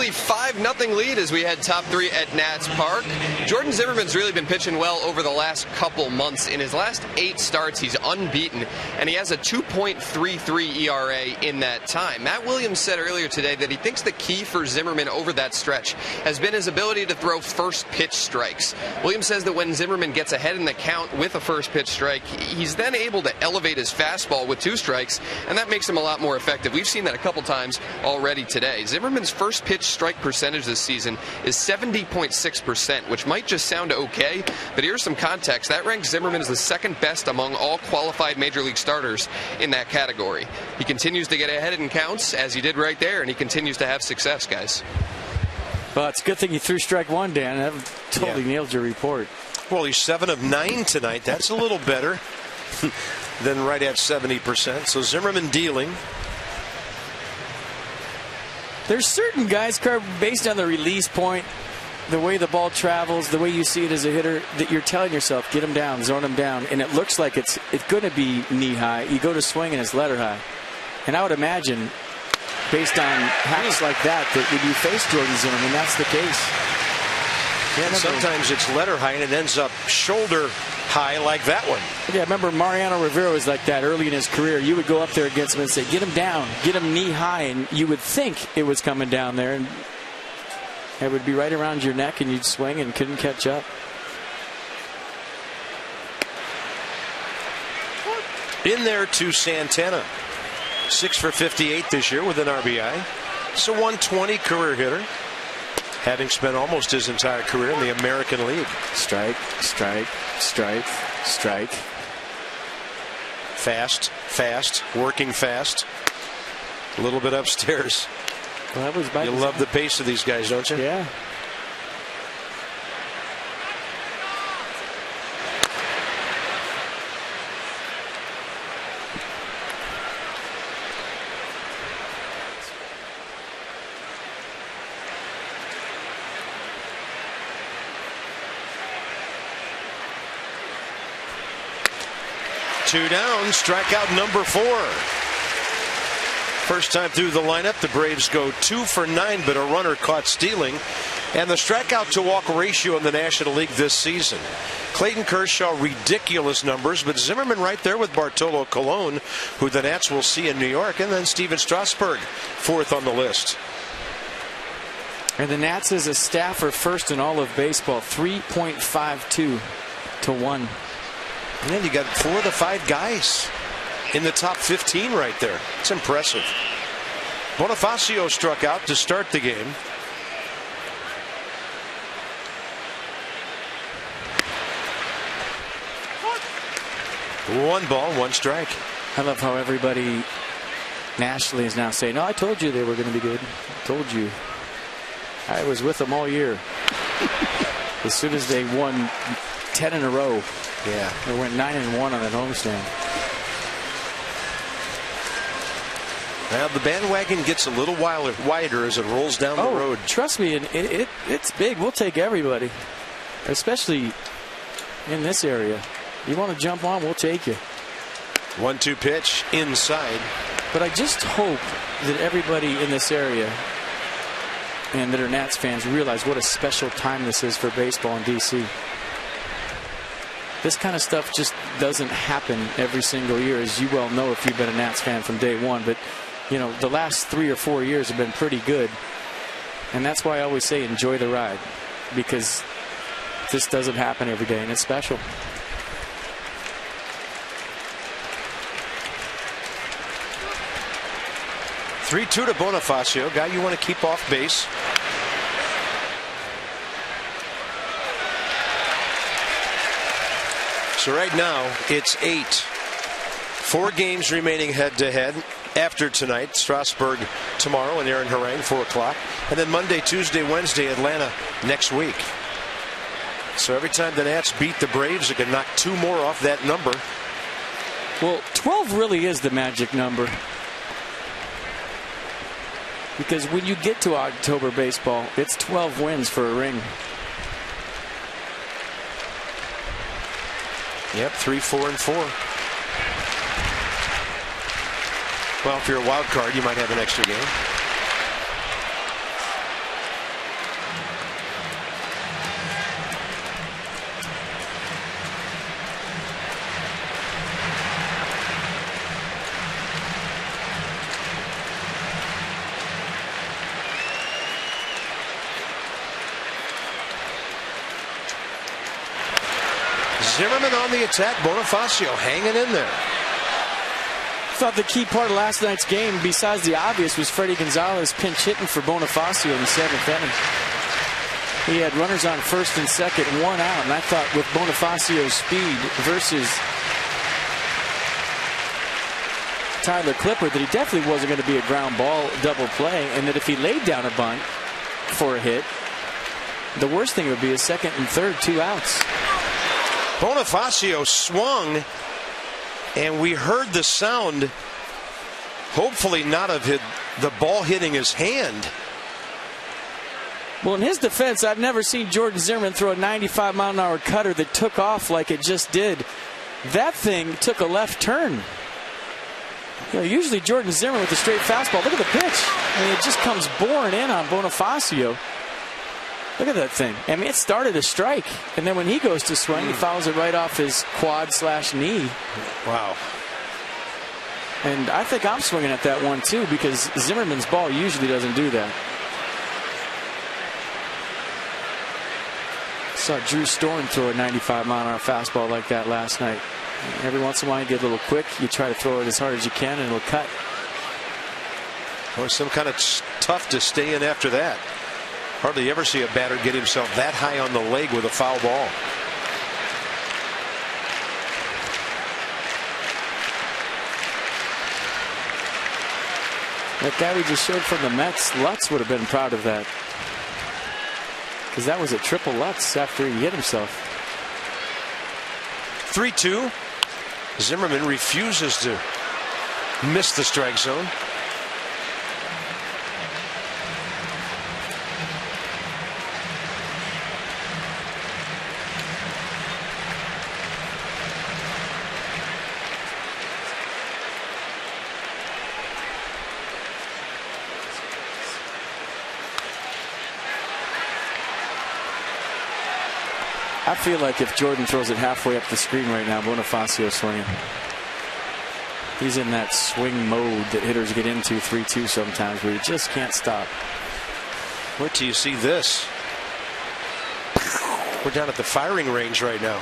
early 5-0 lead as we head top 3 at Nats Park. Jordan Zimmerman's really been pitching well over the last couple months. In his last 8 starts, he's unbeaten, and he has a 2.33 ERA in that time. Matt Williams said earlier today that he thinks the key for Zimmerman over that stretch has been his ability to throw first pitch strikes. Williams says that when Zimmerman gets ahead in the count with a first pitch strike, he's then able to elevate his fastball with 2 strikes, and that makes him a lot more effective. We've seen that a couple times already today. Zimmerman's first pitch strike percentage this season is 70.6%, which might just sound okay, but here's some context. That ranks Zimmerman as the 2nd best among all qualified major league starters in that category. He continues to get ahead in counts, as he did right there, and he continues to have success, guys. Well, it's a good thing you threw strike 1, Dan. That totally nailed your report. Well, he's 7 of 9 tonight. That's a little better than right at 70%. So Zimmerman dealing. There's certain guys, Carb, based on the release point, the way the ball travels, the way you see it as a hitter, that you're telling yourself, get him down, zone him down, and it looks like it's going to be knee high. You go to swing and it's letter high. And I would imagine, based on hacks like that when you face Jordan Zimmerman, that's the case. Yeah, sometimes it's letter high and it ends up shoulder high like that one. Yeah, I remember Mariano Rivera was like that early in his career. You would go up there against him and say, get him down, get him knee high, and you would think it was coming down there, and it would be right around your neck, and you'd swing and couldn't catch up. In there to Santana. 6 for 58 this year with an RBI. It's a 120 career hitter, having spent almost his entire career in the American League. Strike, strike, strike, strike. Fast, fast, working fast. A little bit upstairs. Well, that was you love the pace of these guys, don't you? Yeah. Two down, strikeout number 4. First time through the lineup, the Braves go 2 for 9, but a runner caught stealing. And the strikeout to walk ratio in the National League this season. Clayton Kershaw, ridiculous numbers, but Zimmerman right there with Bartolo Colon, who the Nats will see in New York, and then Steven Strasburg, 4th on the list. And the Nats as a staff are first in all of baseball, 3.52 to 1. And then you got 4 of the 5 guys in the top 15 right there. It's impressive. Bonifacio struck out to start the game. One ball, 1 strike. I love how everybody nationally is now saying, no, I told you they were going to be good. I told you. I was with them all year. As soon as they won 10 in a row. Yeah. They went 9-1 on that homestand. Now the bandwagon gets a little wider as it rolls down the road. Trust me, it's big. We'll take everybody, especially in this area. You want to jump on, we'll take you. 1-2 pitch inside. But I just hope that everybody in this area and that are Nats fans realize what a special time this is for baseball in D.C. This kind of stuff just doesn't happen every single year, as you well know if you've been a Nats fan from day one. But, you know, the last 3 or 4 years have been pretty good. And that's why I always say enjoy the ride, because this doesn't happen every day, and it's special. (3-2) to Bonifacio, guy you want to keep off base. So right now it's 8. 4 games remaining head-to-head after tonight. Strasburg tomorrow and Aaron Harang 4 o'clock, and then Monday, Tuesday, Wednesday Atlanta next week. So every time the Nats beat the Braves, it can knock 2 more off that number. Well, 12 really is the magic number, because when you get to October baseball, it's 12 wins for a ring. Yep, 3, 4, and 4. Well, if you're a wild card, you might have an extra game. Zimmerman on the attack. Bonifacio hanging in there. I thought the key part of last night's game, besides the obvious, was Freddie Gonzalez pinch hitting for Bonifacio in the 7th inning. He had runners on first and second, 1 out, and I thought with Bonifacio's speed versus Tyler Clippard that he definitely wasn't going to be a ground ball double play, and that if he laid down a bunt for a hit, the worst thing would be a second and third, 2 outs. Bonifacio swung, and we heard the sound, hopefully not of the ball hitting his hand. Well, in his defense, I've never seen Jordan Zimmerman throw a 95-mile-an-hour cutter that took off like it just did. That thing took a left turn. You know, usually Jordan Zimmerman with a straight fastball. Look at the pitch. I mean, it just comes boring in on Bonifacio. Look at that thing. I mean, it started a strike, and then when he goes to swing, he fouls it right off his quad/knee. Wow. And I think I'm swinging at that one, too, because Zimmerman's ball usually doesn't do that. Saw Drew Storm throw a 95-mile-an-hour fastball like that last night. Every once in a while, you get a little quick. You try to throw it as hard as you can, and it'll cut. Or some kind of tough to stay in after that. Hardly ever see a batter get himself that high on the leg with a foul ball. That guy we just showed from the Mets, Lutz, would have been proud of that. Because that was a triple Lutz after he hit himself. 3-2. Zimmerman refuses to miss the strike zone. I feel like if Jordan throws it halfway up the screen right now, Bonifacio's swinging. He's in that swing mode that hitters get into 3-2 sometimes, where you just can't stop. Wait till you see this. We're down at the firing range right now.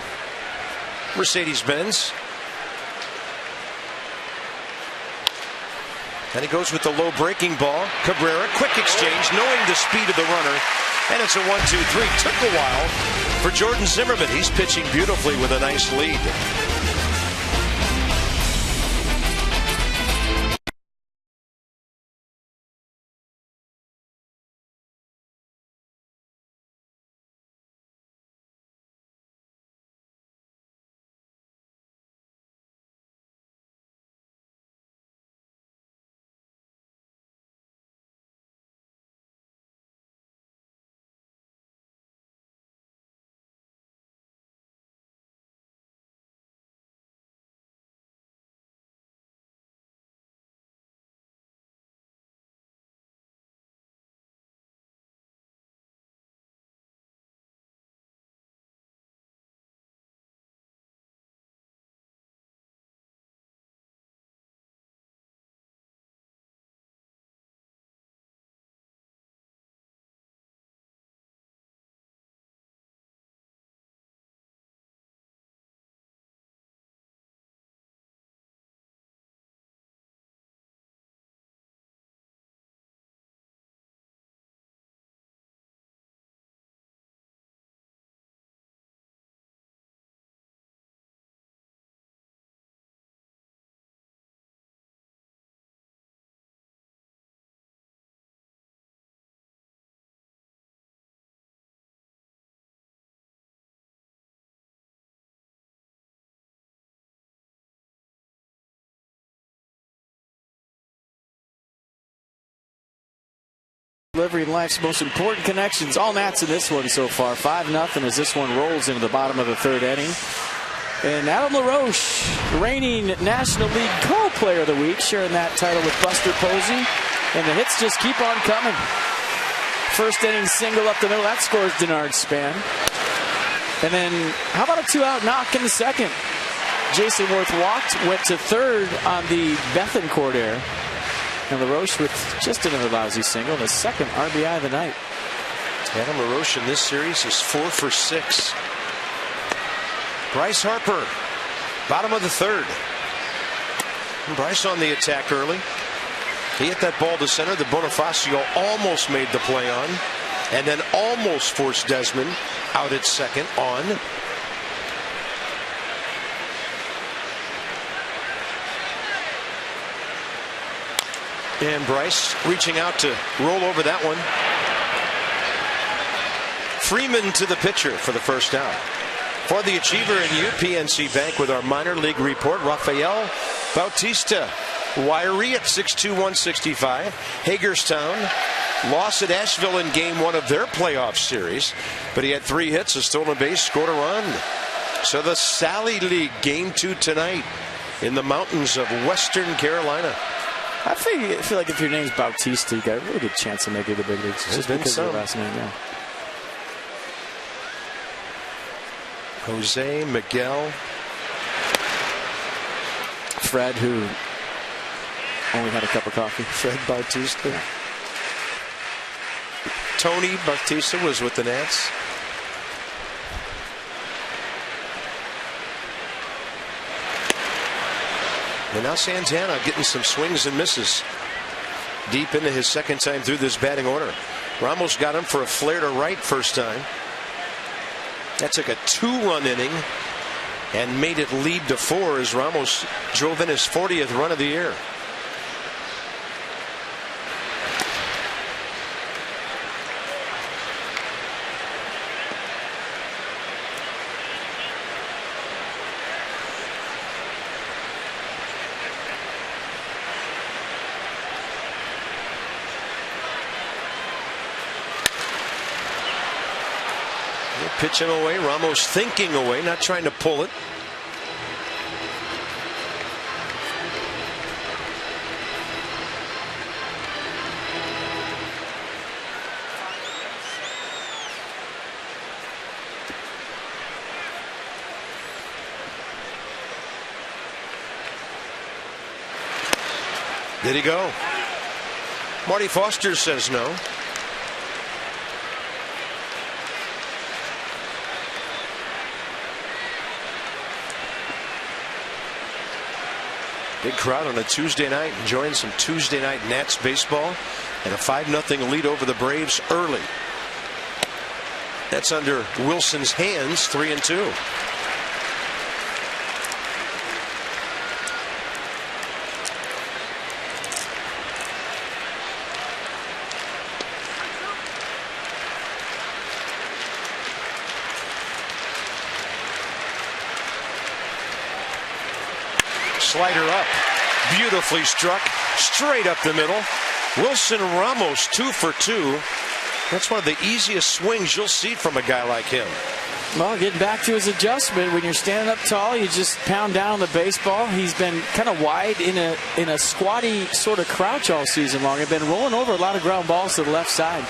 Mercedes-Benz. And he goes with the low breaking ball. Cabrera, quick exchange, knowing the speed of the runner. And it's a 1-2-3. Took a while for Jordan Zimmerman. He's pitching beautifully with a nice lead. Delivering life's most important connections. All Nats in this one so far. 5-0 as this one rolls into the bottom of the 3rd inning. And Adam LaRoche, reigning National League Co-Player of the Week, sharing that title with Buster Posey. And the hits just keep on coming. 1st inning single up the middle. That scores Denard Span. And then how about a 2-out knock in the 2nd? Jason Worth walked, went to 3rd on the Bethancourt error. And LaRoche with just another lousy single, the 2nd RBI of the night. Adam LaRoche in this series is 4 for 6. Bryce Harper, bottom of the third. Bryce on the attack early. He hit that ball to center that Bonifacio almost made the play on, and then almost forced Desmond out at second on. And Bryce reaching out to roll over that one. Freeman to the pitcher for the first out. For the Achiever and you, PNC Bank with our minor league report. Rafael Bautista, wiry at 6'2", 165. Hagerstown lost at Asheville in game 1 of their playoff series, but he had 3 hits, a stolen base, scored a run. So the Sally League game 2 tonight in the mountains of Western Carolina. I feel like if your name's Bautista, you got a really good chance of making the big leagues. Just because of your last name, yeah. Jose Miguel. Fred, who only had a cup of coffee. Fred Bautista. Yeah. Tony Bautista was with the Nats. And now Santana getting some swings and misses deep into his second time through this batting order. Ramos got him for a flare to right first time. That took a 2-run inning and made it lead to 4 as Ramos drove in his 40th run of the year. Pitching away, Ramos thinking away, not trying to pull it. Did he go? Marty Foster says no. Big crowd on a Tuesday night, enjoying some Tuesday night Nats baseball, and a 5-0 lead over the Braves early. That's under Wilson's hands, 3-2. Slider up, beautifully struck, straight up the middle. Wilson Ramos 2 for 2. That's one of the easiest swings you'll see from a guy like him. Well, getting back to his adjustment, when you're standing up tall, you just pound down on the baseball. He's been kind of wide in a squatty sort of crouch all season long. He's been rolling over a lot of ground balls to the left side.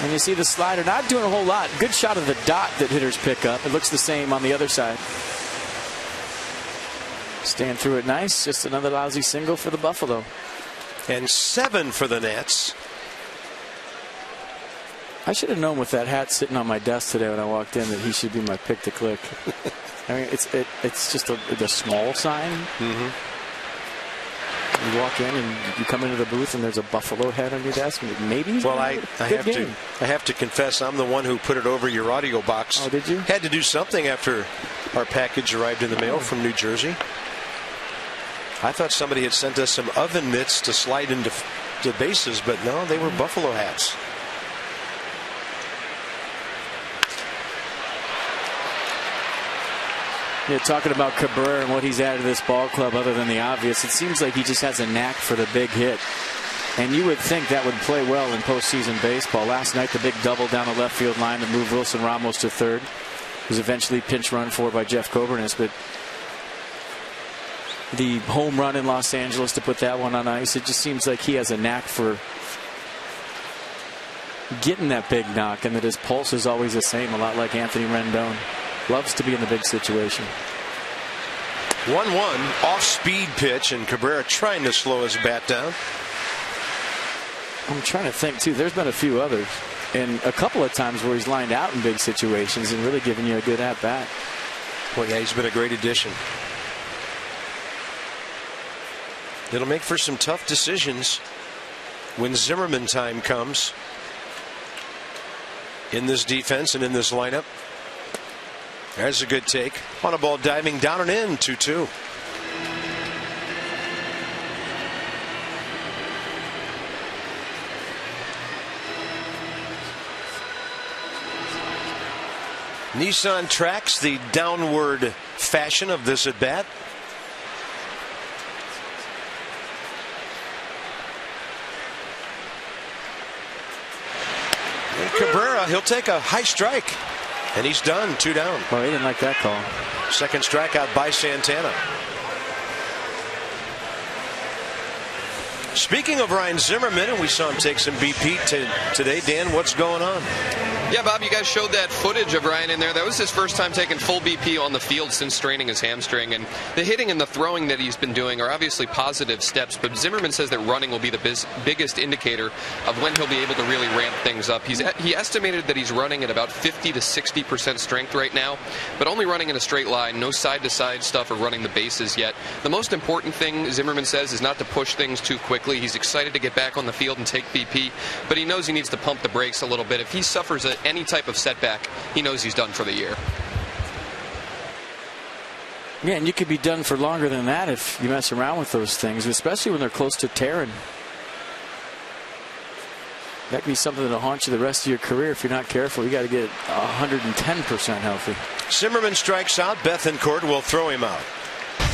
And you see the slider not doing a whole lot. Good shot of the dot that hitters pick up. It looks the same on the other side. Stand through it nice. Just another lousy single for the Buffalo. And 7 for the Nats. I should have known with that hat sitting on my desk today when I walked in that he should be my pick to click. I mean, it's just the small sign. Mm-hmm. You walk in and you come into the booth and there's a Buffalo hat on your desk. Maybe. Well, I have to confess, I'm the one who put it over your audio box. Oh, did you? Had to do something after our package arrived in the mail from New Jersey. I thought somebody had sent us some oven mitts to slide into the bases, but no, they were Buffalo hats. Yeah, talking about Cabrera and what he's added to this ball club, other than the obvious, it seems like he just has a knack for the big hit. And you would think that would play well in postseason baseball. Last night, the big double down the left field line that moved Wilson Ramos to third was eventually pinch run for by Jeff Coburnis, but the home run in Los Angeles to put that one on ice, it just seems like he has a knack for getting that big knock, and that his pulse is always the same, a lot like Anthony Rendon. Loves to be in the big situation. 1-1 off speed pitch, and Cabrera trying to slow his bat down. I'm trying to think too. There's been a few others, and a couple of times where he's lined out in big situations and really giving you a good at bat. Well, yeah, he's been a great addition. It'll make for some tough decisions when Zimmerman time comes in this defense and in this lineup. There's a good take on a ball diving down and in. 2-2. Nissan tracks the downward fashion of this at bat. And Cabrera, he'll take a high strike. And he's done. 2 down. Well, he didn't like that call. Second strikeout by Santana. Speaking of Ryan Zimmerman, and we saw him take some BP today. Dan, what's going on? Yeah, Bob, you guys showed that footage of Ryan in there. That was his first time taking full BP on the field since straining his hamstring. And the hitting and the throwing that he's been doing are obviously positive steps. But Zimmerman says that running will be the biggest indicator of when he'll be able to really ramp things up. He estimated that he's running at about 50 to 60% strength right now, but only running in a straight line, no side-to-side stuff or running the bases yet. The most important thing, Zimmerman says, is not to push things too quickly. He's excited to get back on the field and take BP, but he knows he needs to pump the brakes a little bit. If he suffers any type of setback, he knows he's done for the year. Yeah, and you could be done for longer than that if you mess around with those things, especially when they're close to tearing. That could be something that'll haunt you the rest of your career if you're not careful. You got to get 110% healthy. Zimmerman strikes out. Bethancourt will throw him out.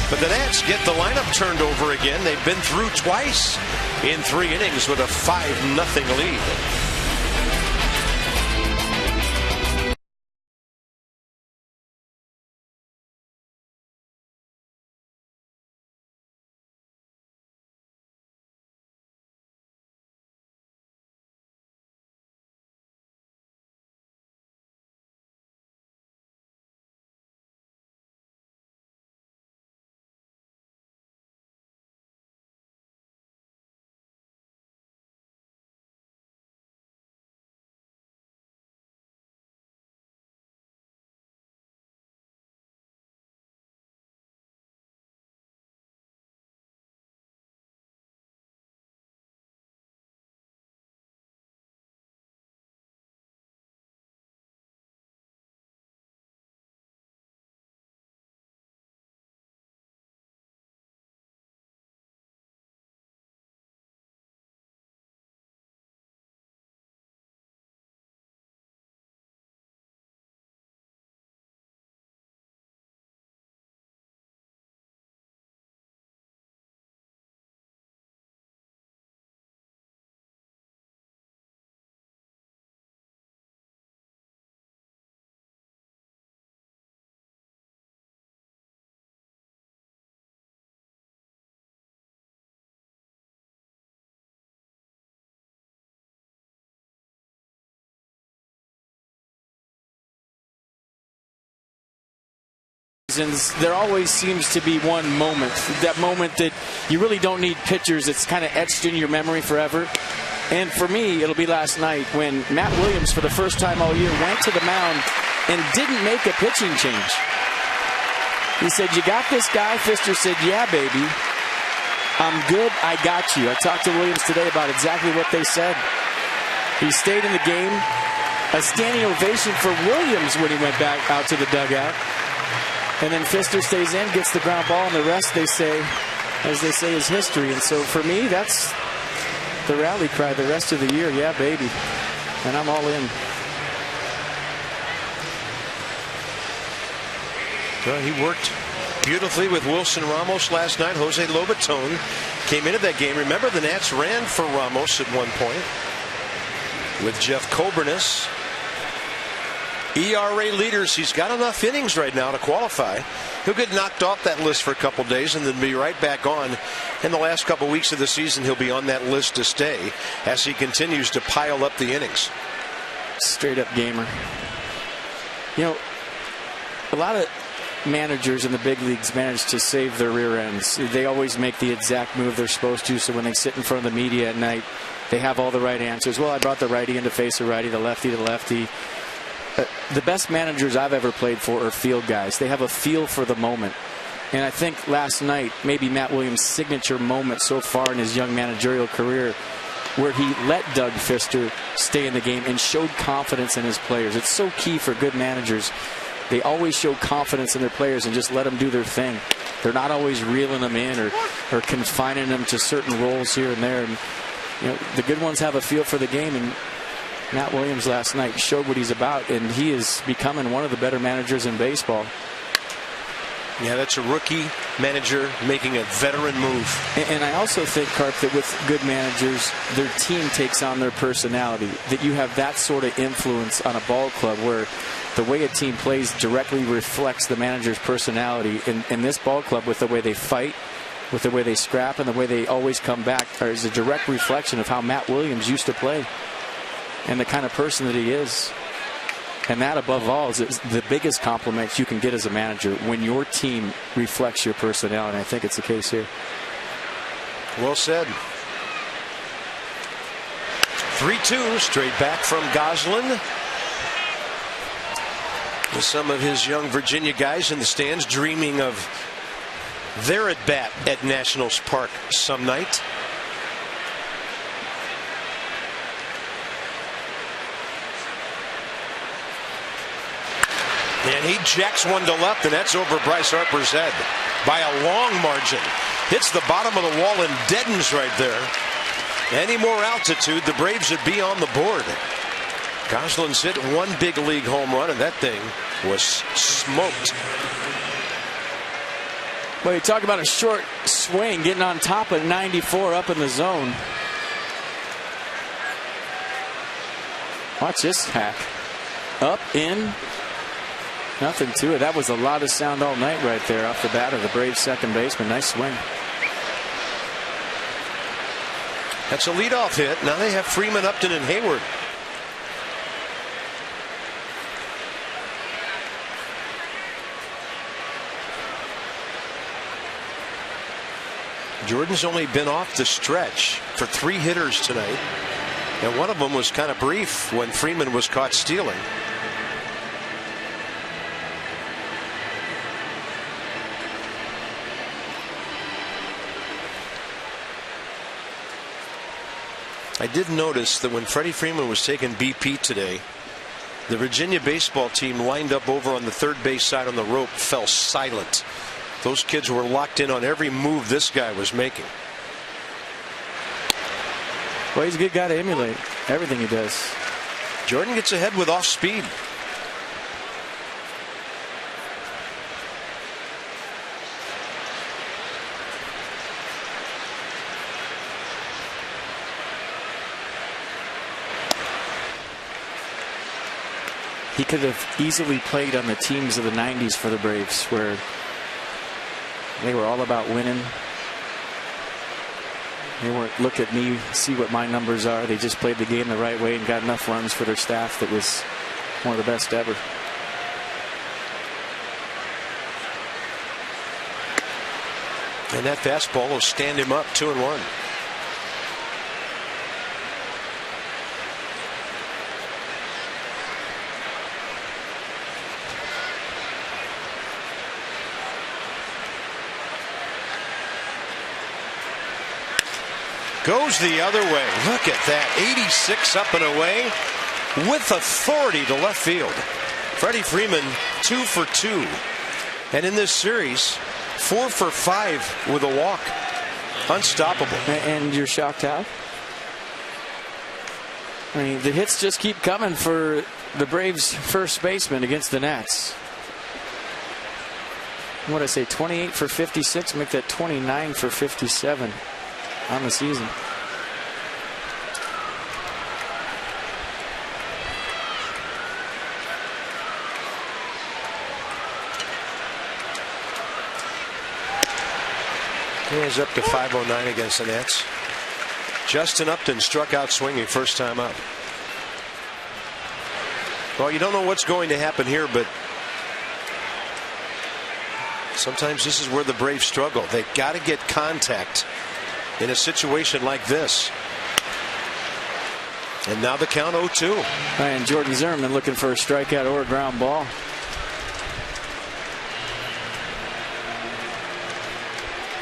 But the Nats get the lineup turned over again. They've been through twice in 3 innings with a 5-0 lead. There always seems to be one moment, that moment that you really don't need pictures. It's kind of etched in your memory forever. And for me, it'll be last night when Matt Williams, for the first time all year, went to the mound and didn't make a pitching change. He said, "You got this guy?" Fister said, "Yeah, baby. I'm good. I got you." I talked to Williams today about exactly what they said. He stayed in the game. A standing ovation for Williams when he went back out to the dugout. And then Fister stays in, gets the ground ball, and the rest, they say, as they say, is history. And so for me, that's the rally cry the rest of the year. Yeah, baby. And I'm all in. Well, he worked beautifully with Wilson Ramos last night. Jose Lobaton came into that game. Remember, the Nats ran for Ramos at one point with Jeff Coburnus. ERA leaders, he's got enough innings right now to qualify. He'll get knocked off that list for a couple days and then be right back on. In the last couple weeks of the season, he'll be on that list to stay as he continues to pile up the innings. Straight up gamer. You know, a lot of managers in the big leagues manage to save their rear ends. They always make the exact move they're supposed to, so when they sit in front of the media at night, they have all the right answers. Well, I brought the righty in to face the righty, the lefty to lefty. the best managers I've ever played for are field guys. They have a feel for the moment. And I think last night, maybe Matt Williams' signature moment so far in his young managerial career, where he let Doug Fister stay in the game and showed confidence in his players. It's so key for good managers. They always show confidence in their players and just let them do their thing. They're not always reeling them in or confining them to certain roles here and there. And, you know, the good ones have a feel for the game, and Matt Williams last night showed what he's about, and he is becoming one of the better managers in baseball. Yeah, that's a rookie manager making a veteran move. And I also think, Carp, that with good managers, their team takes on their personality. That you have that sort of influence on a ball club where the way a team plays directly reflects the manager's personality. In this ball club, with the way they fight, with the way they scrap, and the way they always come back, is a direct reflection of how Matt Williams used to play and the kind of person that he is. And that, above all, is the biggest compliment you can get as a manager, when your team reflects your personality. I think it's the case here. Well said. 3-2 straight back from Goslin. With some of his young Virginia guys in the stands dreaming of their at-bat at Nationals Park some night. And he jacks one to left, and that's over Bryce Harper's head by a long margin. Hits the bottom of the wall and deadens right there. Any more altitude, the Braves would be on the board. Goslin's hit one big league home run, and that thing was smoked. Well, you talk about a short swing, getting on top of 94 up in the zone. Watch this hack. Up, in. Nothing to it. That was the loudest sound all night right there off the bat of the Braves second baseman. Nice swing. That's a leadoff hit. Now they have Freeman, Upton, and Hayward. Jordan's only been off the stretch for 3 hitters tonight. And one of them was kind of brief when Freeman was caught stealing. I did notice that when Freddie Freeman was taking BP today, the Virginia baseball team lined up over on the third base side on the rope fell silent. Those kids were locked in on every move this guy was making. Well, he's a good guy to emulate everything he does. Jordan gets ahead with off speed. He could have easily played on the teams of the 90s for the Braves, where they were all about winning. They weren't, look at me, see what my numbers are. They just played the game the right way and got enough runs for their staff that was one of the best ever. And that fastball will stand him up 2-1. Goes the other way. Look at that. 86 up and away with authority to left field. Freddie Freeman 2 for 2. And in this series, 4 for 5 with a walk. Unstoppable. And you're shocked how? I mean, the hits just keep coming for the Braves first baseman against the Nats. What did I say? 28 for 56. Make that 29 for 57. On the season. He is up to 509 against the Nats. Justin Upton struck out swinging first time up. Well, you don't know what's going to happen here, but sometimes this is where the Braves struggle. They got to get contact in a situation like this. And now the count 0-2. And Jordan Zimmerman looking for a strikeout or a ground ball.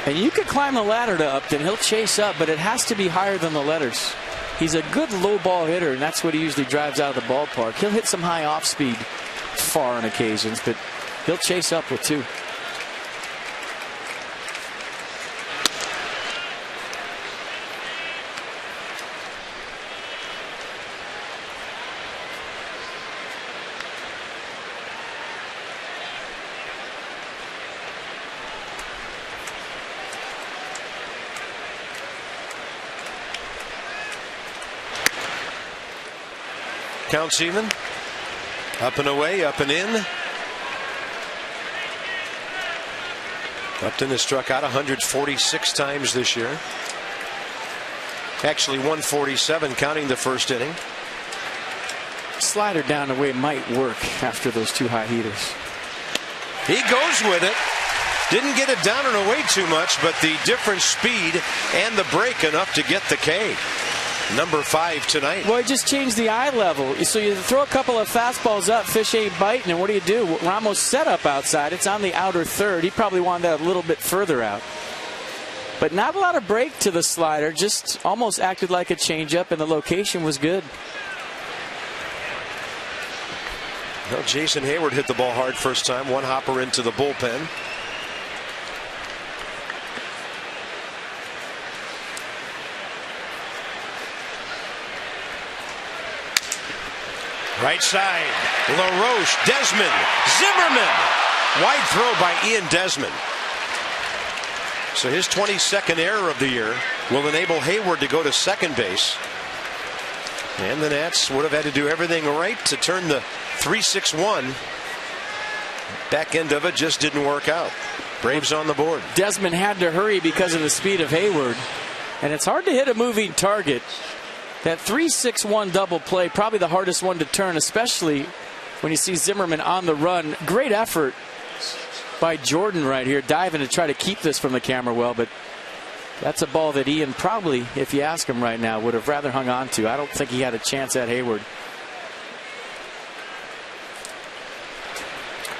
And you could climb the ladder to Upton. He'll chase up, but it has to be higher than the letters. He's a good low ball hitter, and that's what he usually drives out of the ballpark. He'll hit some high off speed far on occasions, but he'll chase up with 2. Counts even. Up and away, up and in. Upton has struck out 146 times this year. Actually 147 counting the first inning. Slider down the way might work after those 2 high heaters. He goes with it. Didn't get it down and away too much, but the different speed and the break enough to get the K. Number 5 tonight. Well, he just changed the eye level. So you throw a couple of fastballs up, fish ain't biting, and what do? Ramos set up outside. It's on the outer third. He probably wanted that a little bit further out. But not a lot of break to the slider. Just almost acted like a changeup, and the location was good. Well, Jason Hayward hit the ball hard first time. 1 hopper into the bullpen. Right side, LaRoche, Desmond, Zimmerman. Wide throw by Ian Desmond. So his 22nd error of the year will enable Hayward to go to second base. And the Nats would have had to do everything right to turn the 3-6-1. Back end of it just didn't work out. Braves on the board. Desmond had to hurry because of the speed of Hayward. And it's hard to hit a moving target. That 3-6-1 double play, probably the hardest one to turn, especially when you see Zimmerman on the run. Great effort by Jordan right here, diving to try to keep this from the camera well, but that's a ball that Ian probably, if you ask him right now, would have rather hung on to. I don't think he had a chance at Hayward.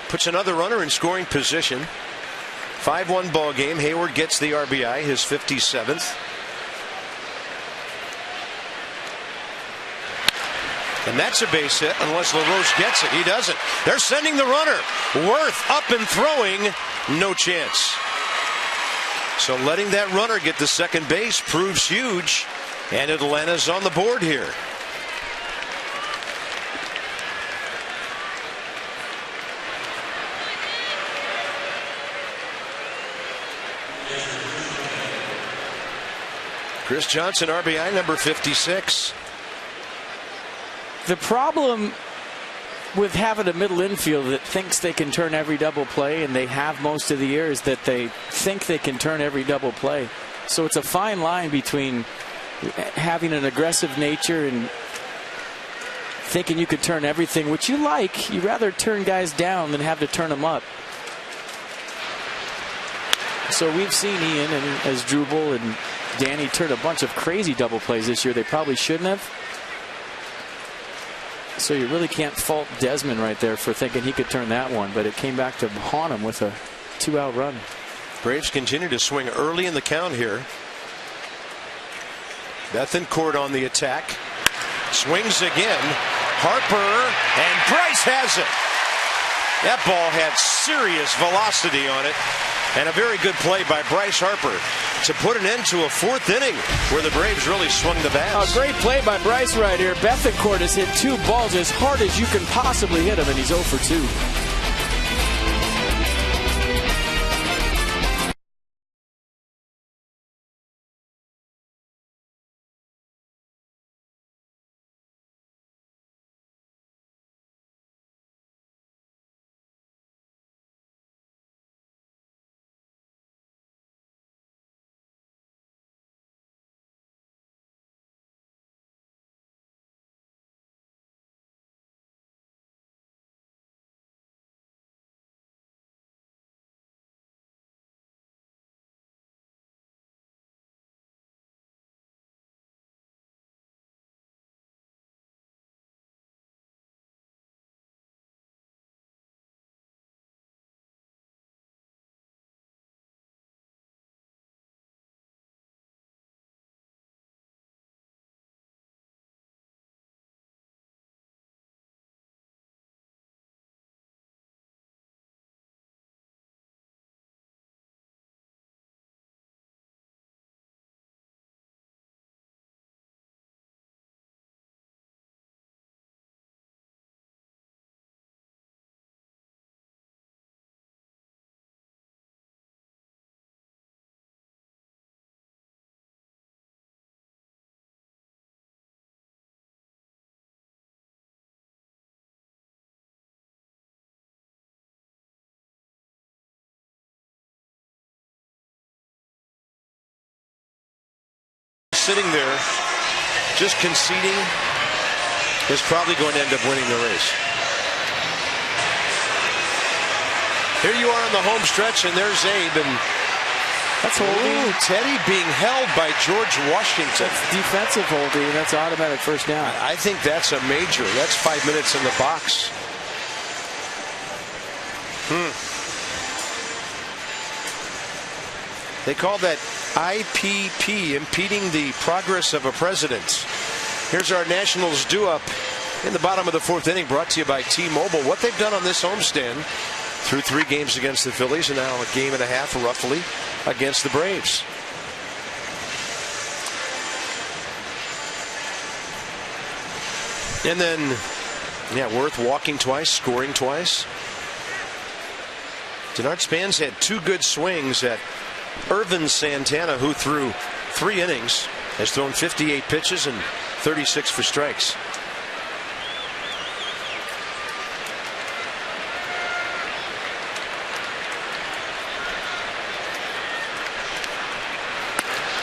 Puts another runner in scoring position. 5-1 ball game. Hayward gets the RBI, his 57th. And that's a base hit unless LaRoche gets it. He doesn't. They're sending the runner. Worth up and throwing. No chance. So letting that runner get to second base proves huge. And Atlanta's on the board here. Chris Johnson, RBI number 56. The problem with having a middle infield that thinks they can turn every double play, and they have most of the year, is that they think they can turn every double play. So it's a fine line between having an aggressive nature and thinking you could turn everything, which you like. You rather turn guys down than have to turn them up. So we've seen Ian and Asdrubal and Danny turn a bunch of crazy double plays this year they probably shouldn't have. So you really can't fault Desmond right there for thinking he could turn that one, but it came back to haunt him with a 2-out run. Braves continue to swing early in the count here. Bethancourt on the attack. Swings again. Harper, and Bryce has it. That ball had serious velocity on it. And a very good play by Bryce Harper to put an end to a 4th inning where the Braves really swung the bats. A great play by Bryce right here. Bethancourt has hit 2 balls as hard as you can possibly hit them, and he's 0 for 2. sitting there just conceding is probably going to end up winning the race. Here you are on the home stretch, and there's Abe, and that's holding. Teddy being held by George Washington. That's defensive holding. That's automatic first down. I think that's a major. That's 5 minutes in the box. They call that IPP, impeding the progress of a president. Here's our Nationals due-up in the bottom of the fourth inning, brought to you by T-Mobile. What they've done on this homestand through 3 games against the Phillies and now a game and a half roughly against the Braves. And then, Worth walking twice, scoring twice. Denard Spans had 2 good swings at Irvin Santana, who threw 3 innings, has thrown 58 pitches and 36 for strikes.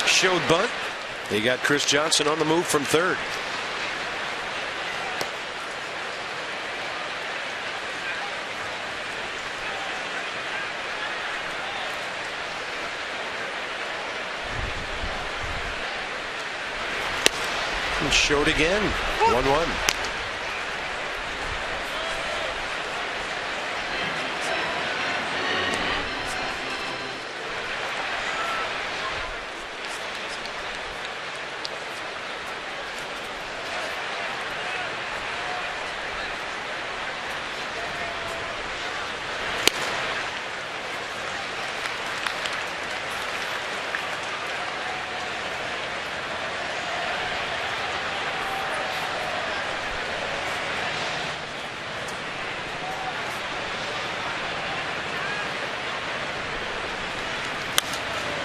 Showed bunt. They got Chris Johnson on the move from third. And showed again. 1-1.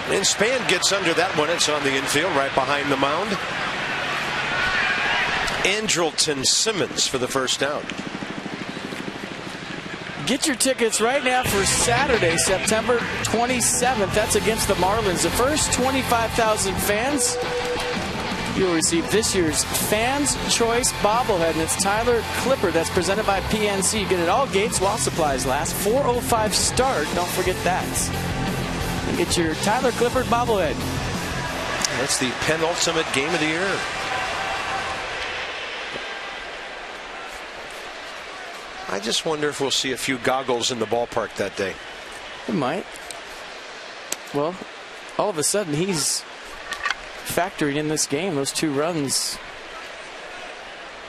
And Span gets under that one. It's on the infield right behind the mound. Andrelton Simmons for the first down. Get your tickets right now for Saturday, September 27th. That's against the Marlins. The first 25,000 fans, you'll receive this year's Fans Choice bobblehead, and it's Tyler Clippard. That's presented by PNC. Get it all gates while supplies last. 4:05 start. Don't forget that. And get your Tyler Clippard bobblehead. That's the penultimate game of the year. I just wonder if we'll see a few goggles in the ballpark that day. We might. Well, all of a sudden he's factoring in this game. Those 2 runs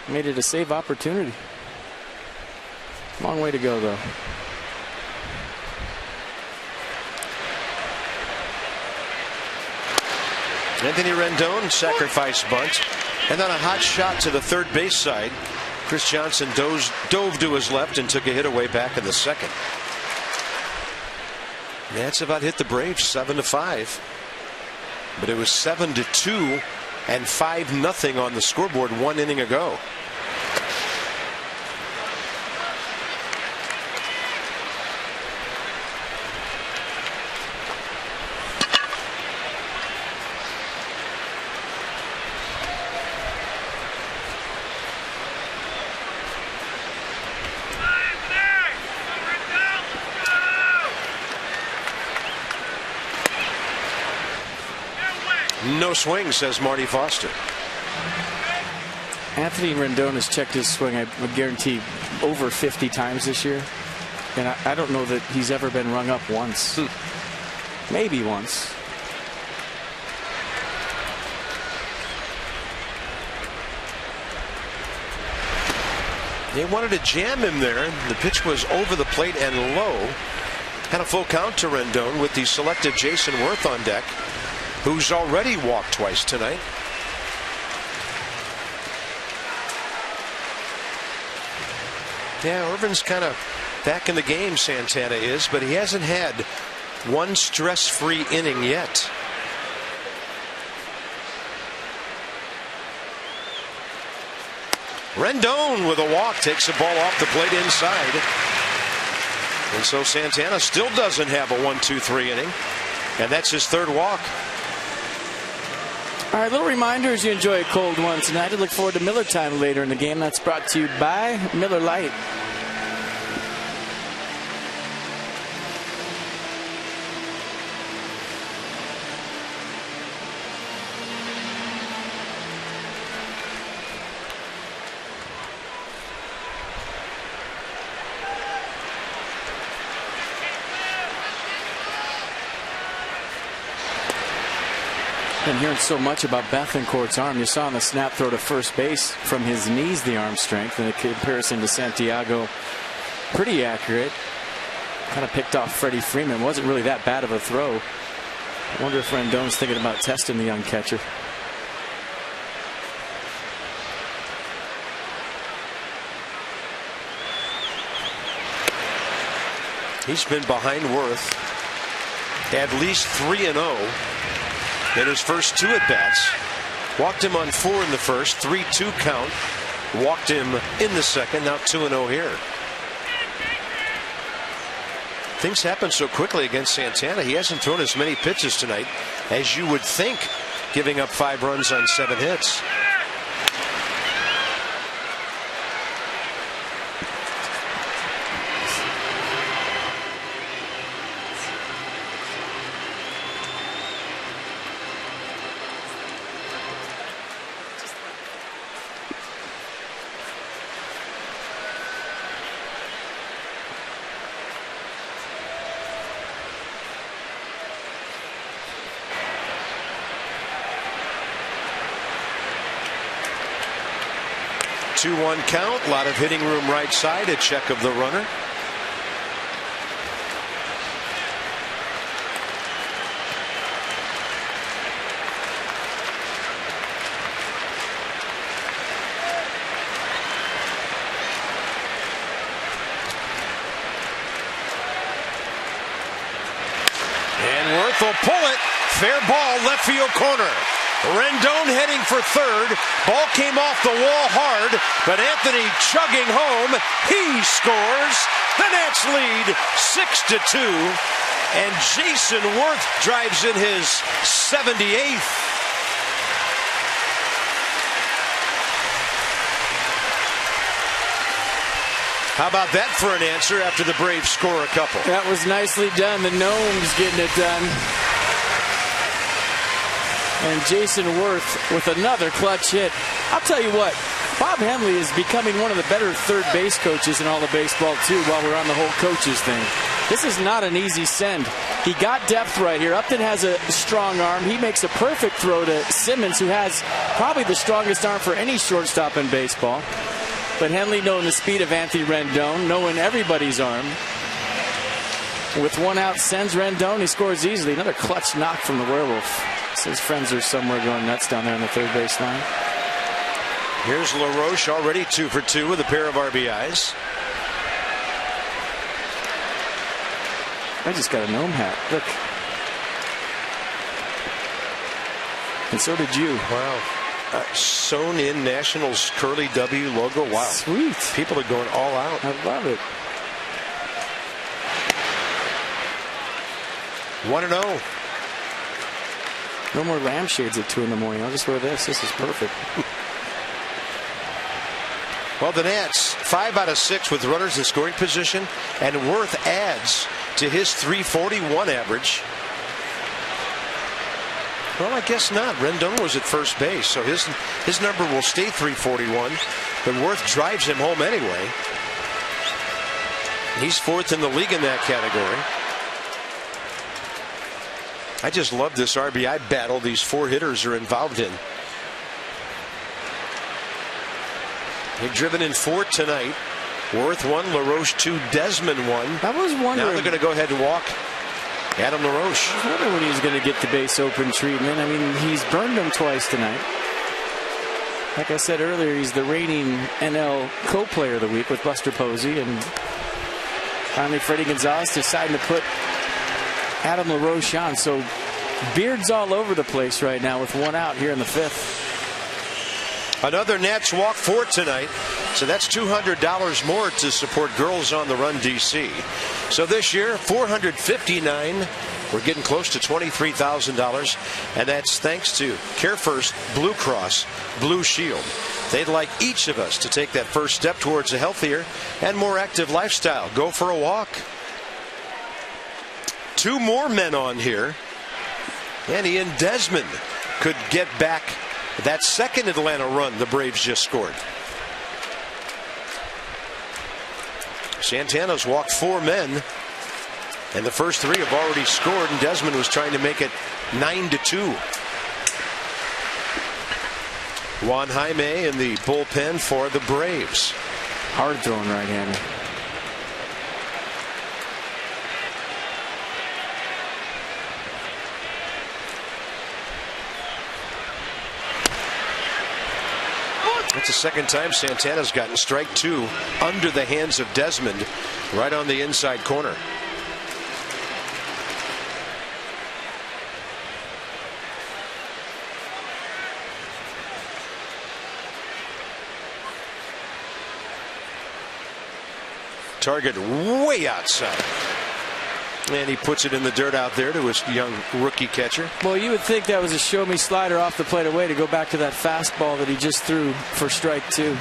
made it a save opportunity. Long way to go, though. Anthony Rendon, sacrifice bunt. And then a hot shot to the third base side. Chris Johnson dove to his left and took a hit away back in the second. That's about hit the Braves 7-5. But it was 7-2 and 5-0 on the scoreboard 1 inning ago. No swing, says Marty Foster. Anthony Rendon has checked his swing, I would guarantee, over 50 times this year. And I don't know that he's ever been rung up once. Maybe once. They wanted to jam him there. The pitch was over the plate and low. Had a full count to Rendon with the selected Jason Worth on deck, who's already walked twice tonight. Yeah, Irvin's kind of back in the game, Santana is, but he hasn't had one stress-free inning yet. Rendon with a walk takes the ball off the plate inside. And so Santana still doesn't have a 1-2-3 inning, and that's his third walk. All right, little reminder as you enjoy a cold one tonight to look forward to Miller time later in the game. That's brought to you by Miller Lite. Been hearing so much about Bethancourt's arm. You saw on the snap throw to first base from his knees the arm strength, and in comparison to Santiago, pretty accurate. Kind of picked off Freddie Freeman. Wasn't really that bad of a throw. I wonder if Rendon's thinking about testing the young catcher. He's been behind Worth at least 3-0 in his first 2 at-bats. Walked him on 4 in the first, 3-2 count. Walked him in the second, now 2-0 here. Things happen so quickly against Santana. He hasn't thrown as many pitches tonight as you would think, giving up 5 runs on 7 hits. Two-one count. A lot of hitting room right side. A check of the runner. And Worth will pull it. Fair ball, left field corner. Rendon heading for third. Ball came off the wall hard, but Anthony chugging home. He scores. The Nats lead 6-2. And Jason Worth drives in his 78th. How about that for an answer after the Braves score a couple? That was nicely done. The Gnomes getting it done. And Jason Worth with another clutch hit. I'll tell you what, Bob Henley is becoming one of the better third base coaches in all of baseball, too, while we're on the whole coaches thing. This is not an easy send. He got depth right here. Upton has a strong arm. He makes a perfect throw to Simmons, who has probably the strongest arm for any shortstop in baseball. But Henley, knowing the speed of Anthony Rendon, knowing everybody's arm, with 1 out, sends Rendon. He scores easily. Another clutch knock from the Werewolf. His friends are somewhere going nuts down there on the third base line. Here's LaRoche already 2 for 2 with a pair of RBIs. I just got a gnome hat. Look. And so did you. Wow. Sewn in Nationals curly W logo. Wow. Sweet. People are going all out. I love it. 1-0. No more lampshades at 2 in the morning. I'll just wear this. This is perfect. Well, the Nats 5 out of 6 with runners in scoring position, and Worth adds to his 341 average. Well, I guess not. Rendon was at first base, so his number will stay 341, but Worth drives him home anyway. He's 4th in the league in that category. I just love this RBI battle these 4 hitters are involved in. They've driven in 4 tonight. Worth 1, LaRoche 2, Desmond 1. I was wondering. Now they're going to go ahead and walk Adam LaRoche. I was wondering when he was going to get the base open treatment. I mean, he's burned them twice tonight. Like I said earlier, he's the reigning NL co-player of the week with Buster Posey. And finally, Freddie Gonzalez deciding to put Adam LaRoche on. So Beard's all over the place right now with 1 out here in the 5th. Another Nats walk 4 tonight. So that's $200 more to support Girls on the Run DC. So this year, $459 We're getting close to $23,000, and that's thanks to Care First Blue Cross Blue Shield. They'd like each of us to take that first step towards a healthier and more active lifestyle. Go for a walk. 2 more men on here, and Ian Desmond could get back that second Atlanta run the Braves just scored. Santana's walked 4 men, and the first 3 have already scored, and Desmond was trying to make it 9-2. Juan Jaime in the bullpen for the Braves. Hard throwing right-hander. That's the second time Santana's gotten strike 2 under the hands of Desmond, right on the inside corner. Target way outside. And he puts it in the dirt out there to his young rookie catcher. Well, you would think that was a show me slider off the plate away to go back to that fastball that he just threw for strike 2.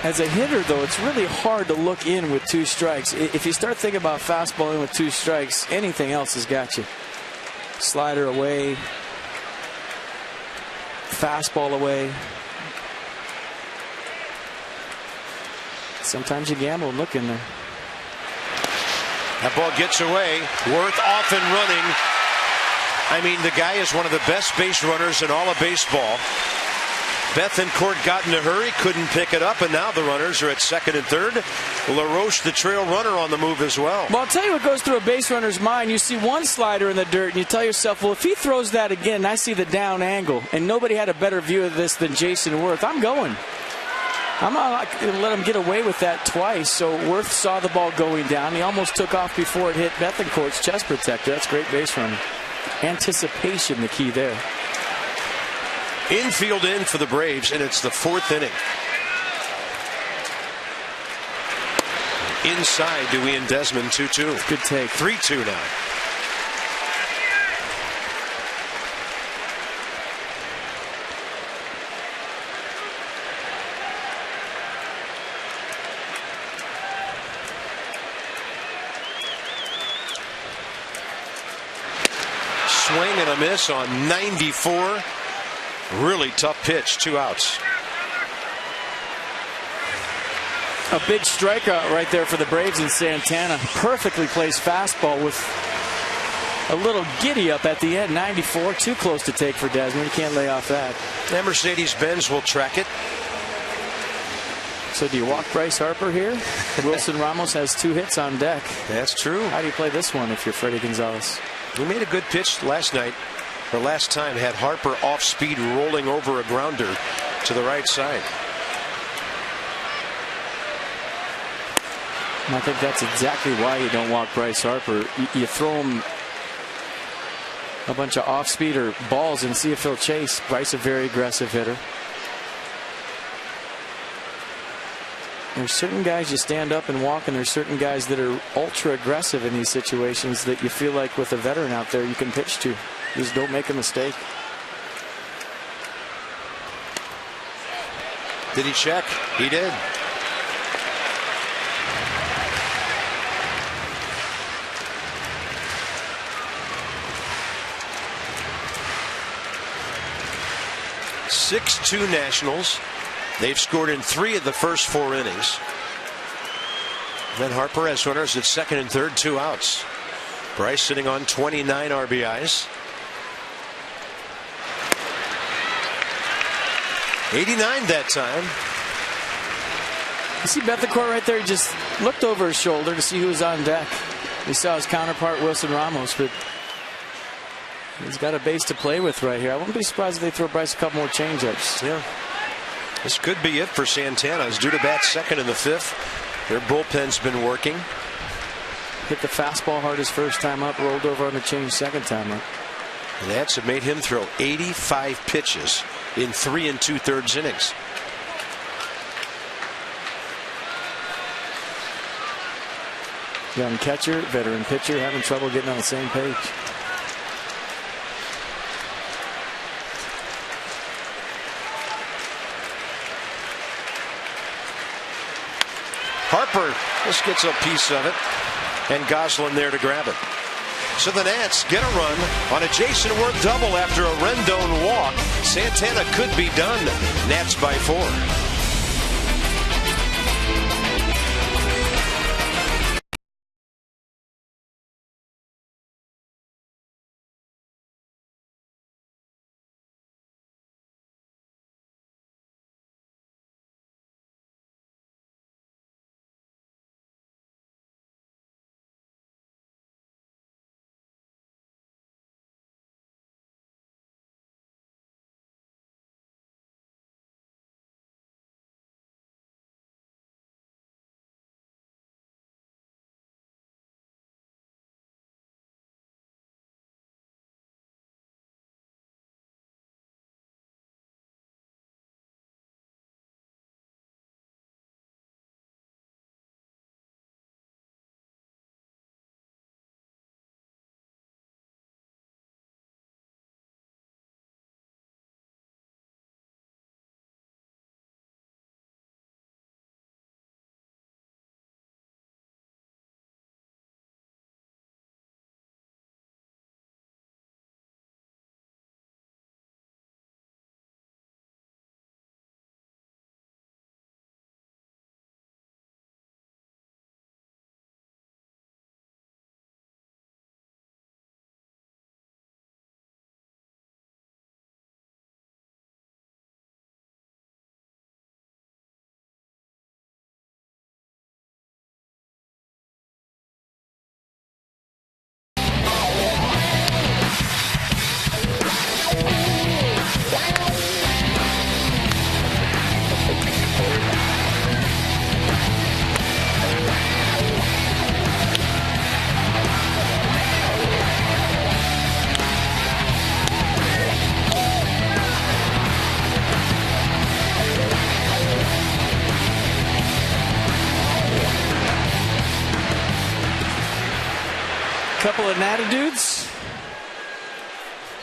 As a hitter, though, it's really hard to look in with 2 strikes. If you start thinking about fastball in with 2 strikes, anything else has got you. Slider away, fastball away. Sometimes you gamble and look in there. That ball gets away. Worth off and running. I mean, the guy is one of the best base runners in all of baseball. Bethancourt got in a hurry, couldn't pick it up, and now the runners are at second and third. LaRoche, the trail runner, on the move as well. Well, I'll tell you what goes through a base runner's mind. You see one slider in the dirt, and you tell yourself, well, if he throws that again, I see the down angle, and nobody had a better view of this than Jason Worth. I'm going. I'm not going to let him get away with that twice. So Worth saw the ball going down. He almost took off before it hit Bethancourt's chest protector. That's great base running. Anticipation, the key there. Infield in for the Braves, and it's the 4th inning. Inside to Ian Desmond, 2-2. Good take. 3-2 now. Swing and a miss on 94. Really tough pitch, 2 outs. A big strikeout right there for the Braves and Santana. Perfectly placed fastball with a little giddy up at the end. 94, too close to take for Desmond. You can't lay off that. And Mercedes-Benz will track it. So do you walk Bryce Harper here? Wilson Ramos has 2 hits on deck. That's true. How do you play this one if you're Freddie Gonzalez? He made a good pitch last night, or last time, had Harper off speed rolling over a grounder to the right side. And I think that's exactly why you don't walk Bryce Harper. You throw him a bunch of off speed or balls and see if he'll chase. Bryce, a very aggressive hitter. There's certain guys you stand up and walk, and there's certain guys that are ultra aggressive in these situations that you feel like with a veteran out there you can pitch to. Just don't make a mistake. Did he check? He did. (6-2) Nationals. They've scored in 3 of the first 4 innings. Then Harper has runners at second and third, 2 outs. Bryce sitting on 29 RBIs. 89 that time. You see Bethancourt right there? He just looked over his shoulder to see who was on deck. He saw his counterpart Wilson Ramos, but he's got a base to play with right here. I wouldn't be surprised if they throw Bryce a couple more changeups. Yeah. This could be it for Santana. He's due to bat second in the 5th. Their bullpen's been working. Hit the fastball hard his first time up, rolled over on the change second time up. And that's made him throw 85 pitches in 3 2/3 innings. Young catcher, veteran pitcher, having trouble getting on the same page. Harper just gets a piece of it, and Goslin there to grab it. So the Nats get a run on a Jason Worth double after a Rendon walk. Santana could be done. Nats by 4. Couple of natty dudes.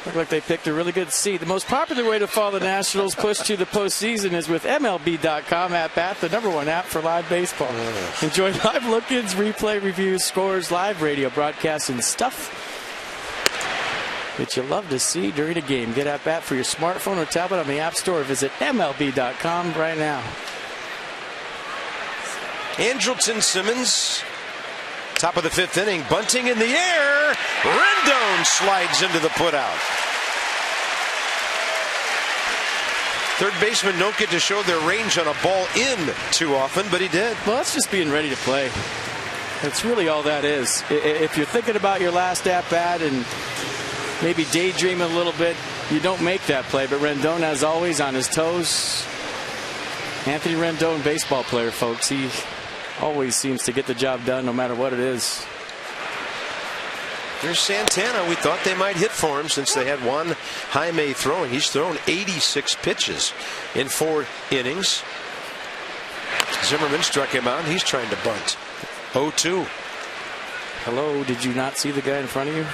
Look like they picked a really good seat. The most popular way to follow the Nationals' push to the postseason is with MLB.com at the #1 app for live baseball. Enjoy live look-ins, replay reviews, scores, live radio broadcasts, and stuff that you love to see during a game. Get at bat for your smartphone or tablet on the App Store. Visit MLB.com right now. Andrelton Simmons, top of the 5th inning, bunting in the air. Rendon slides into the putout. Third basemen don't get to show their range on a ball in too often, but he did. Well, that's just being ready to play. That's really all that is. If you're thinking about your last at-bat and maybe daydreaming a little bit, you don't make that play. But Rendon, as always, on his toes. Anthony Rendon, baseball player, folks. He always seems to get the job done no matter what it is. There's Santana. We thought they might hit for him since they had Juan Jaime throwing. He's thrown 86 pitches in 4 innings. Zimmerman struck him out. He's trying to bunt. 0-2. Hello, did you not see the guy in front of you?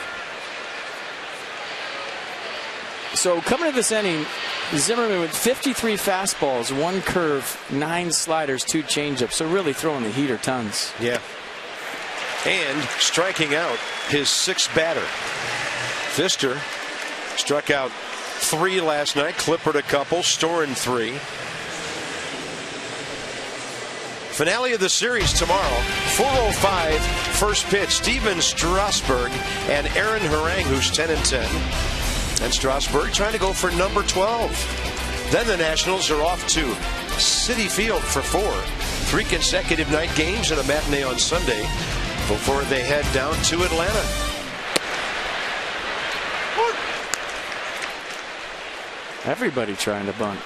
So coming to this inning, Zimmerman with 53 fastballs, 1 curve, 9 sliders, 2 changeups. So really throwing the heater tons. Yeah. And striking out his 6th batter. Pfister struck out 3 last night, Clippard a couple, Storin 3. Finale of the series tomorrow, 4:05 first pitch. Steven Strasburg and Aaron Harang, who's 10-10. And Strasburg trying to go for number 12. Then the Nationals are off to Citi Field for 4. 3 consecutive night games and a matinee on Sunday before they head down to Atlanta. Everybody trying to bunt.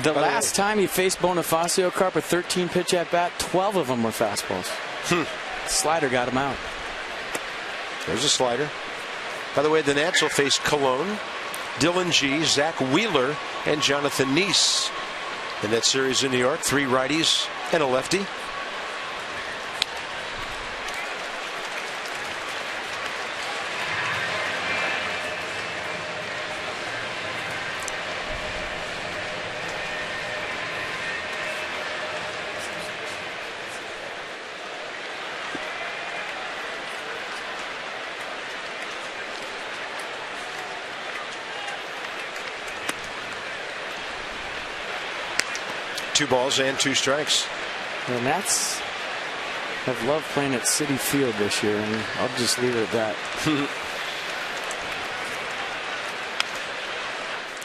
The last time he faced Bonifacio, Carper, 13 pitch at bat, 12 of them were fastballs. Slider got him out. There's a slider. By the way, the Nats will face Cologne, Dylan G, Zach Wheeler, and Jonathan Neese in that series in New York. 3 righties and a lefty. 2 balls and 2 strikes. The Nats have loved playing at Citi Field this year, and I'll just leave it at that.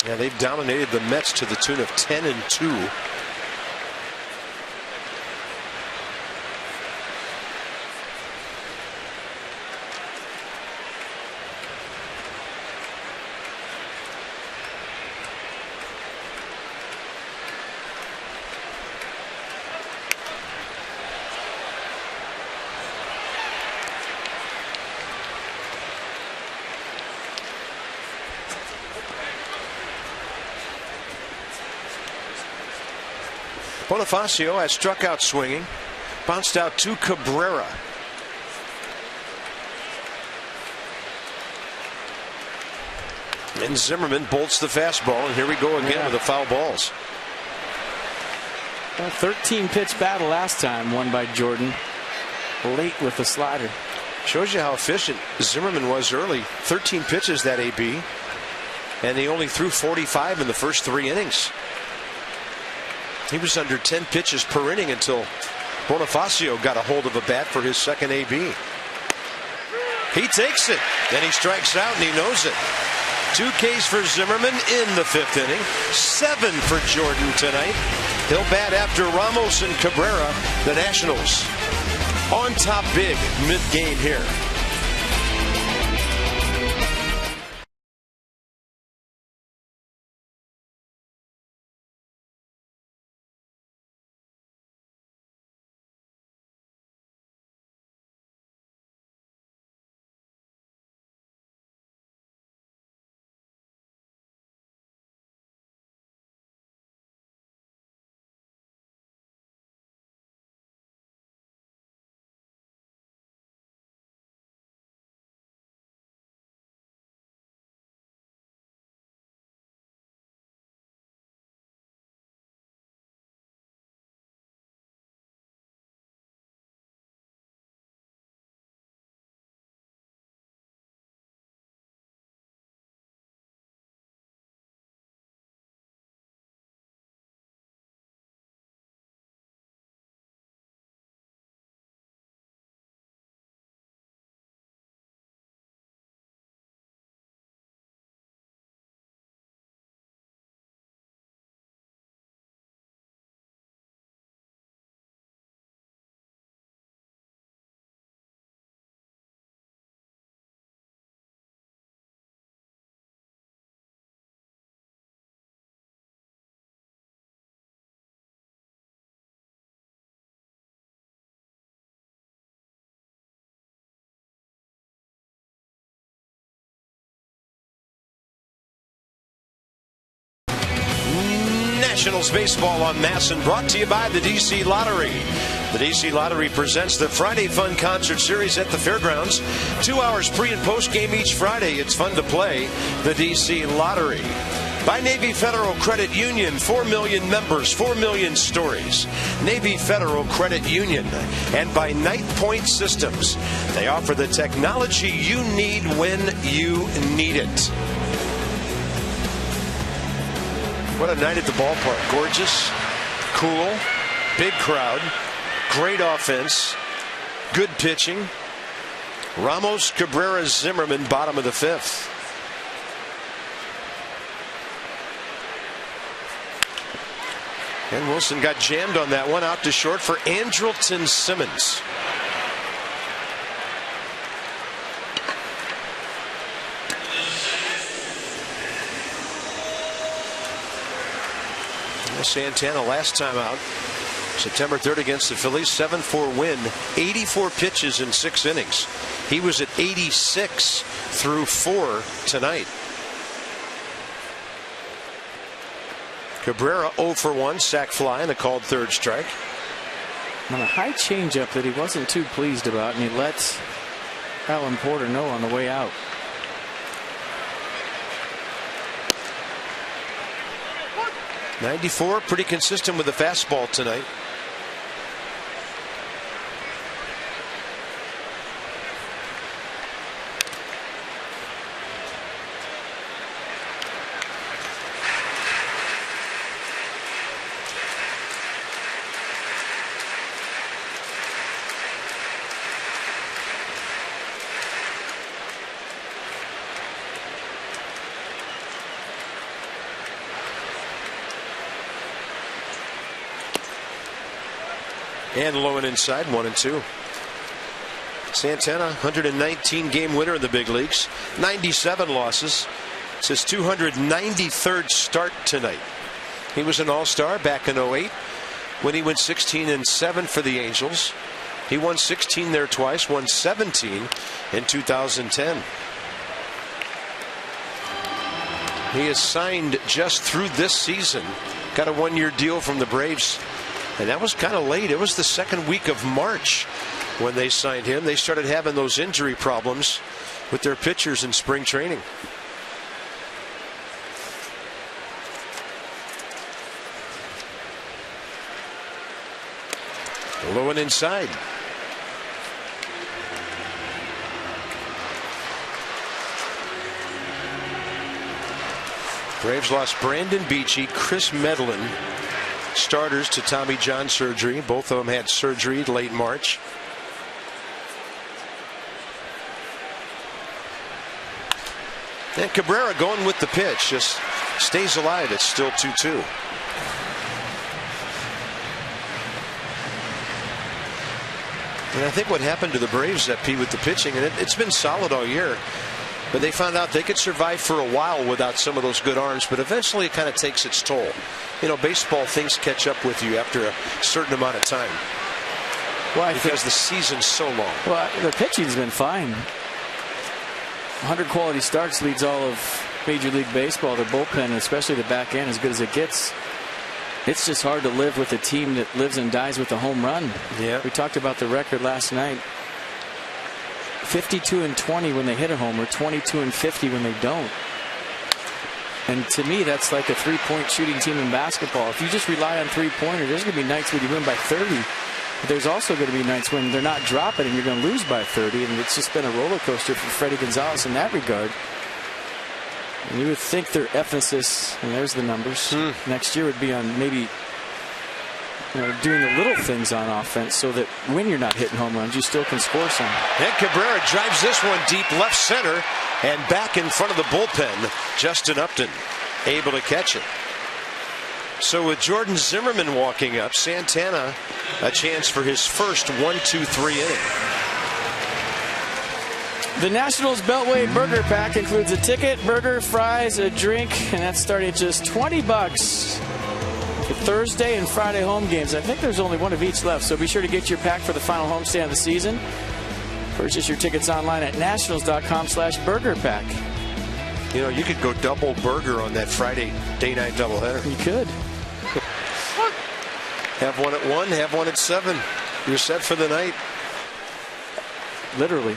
Yeah, they've dominated the Mets to the tune of 10-2. Bonifacio has struck out swinging, bounced out to Cabrera. And Zimmerman bolts the fastball, and here we go again with the foul balls. A 13-pitch battle last time, won by Jordan, late with the slider. Shows you how efficient Zimmerman was early. 13 pitches, that AB, and he only threw 45 in the first 3 innings. He was under 10 pitches per inning until Bonifacio got a hold of a bat for his second AB. He takes it, then he strikes out, and he knows it. 2 Ks for Zimmerman in the 5th inning. 7 for Jordan tonight. He'll bat after Ramos and Cabrera. The Nationals on top big mid-game here. Nationals baseball on MASN, brought to you by the DC Lottery. The DC Lottery presents the Friday Fun Concert Series at the Fairgrounds. 2 hours pre and post game each Friday. It's fun to play the DC Lottery. By Navy Federal Credit Union, 4 million members, 4 million stories. Navy Federal Credit Union. And by Night Point Systems. They offer the technology you need when you need it. What a night at the ballpark. Gorgeous, cool, big crowd, great offense, good pitching. Ramos, Cabrera, Zimmerman, bottom of the 5th. And Wilson got jammed on that one, out to short for Andrelton Simmons. Santana last time out, September 3rd against the Phillies, 7-4 win, 84 pitches in 6 innings. He was at 86 through 4 tonight. Cabrera 0 for 1, sac fly and a called 3rd strike. On a high changeup that he wasn't too pleased about, and he lets Alan Porter know on the way out. .94, pretty consistent with the fastball tonight. And low and inside, 1-2. Santana, 119 game winner in the big leagues, 97 losses. It's his 293rd start tonight. He was an all-star back in 08 when he went 16-7 for the Angels. He won 16 there twice, won 17 in 2010. He is signed just through this season. Got a one-year deal from the Braves. And that was kind of late. It was the second week of March when they signed him. They started having those injury problems with their pitchers in spring training. Low and inside. Braves lost Brandon Beachy, Chris Medlin, starters to Tommy John surgery. Both of them had surgery late March. And Cabrera going with the pitch, just stays alive. It's still 2-2. And I think what happened to the Braves, that P, with the pitching, and it's been solid all year, but they found out they could survive for a while without some of those good arms, but eventually it kind of takes its toll. You know, baseball, things catch up with you after a certain amount of time. Why? Because the season's so long. Well, the pitching's been fine. 100 quality starts leads all of Major League Baseball. Their bullpen, especially the back end, as good as it gets. It's just hard to live with a team that lives and dies with a home run. Yeah. We talked about the record last night. 52-20 when they hit a homer, 22-50 when they don't. And to me, that's like a three-point shooting team in basketball. If you just rely on three-pointers, there's going to be nights when you win by 30. But there's also going to be nights when they're not dropping and you're going to lose by 30. And it's just been a roller coaster for Freddie Gonzalez in that regard. And you would think their emphasis, and there's the numbers, next year would be on maybe doing the little things on offense so that when you're not hitting home runs, you still can score some. And Cabrera drives this one deep left center and back in front of the bullpen. Justin Upton able to catch it. So with Jordan Zimmerman walking up, Santana a chance for his first 1-2-3 inning. The Nationals Beltway Burger Pack includes a ticket, burger, fries, a drink, and that's starting at just $20 for Thursday and Friday home games. I think there's only one of each left, so be sure to get your pack for the final homestand of the season. Purchase your tickets online at nationals.com/burger pack. You know, you could go double burger on that Friday day-night doubleheader. You could. Have one at 1, have one at 7. You're set for the night. Literally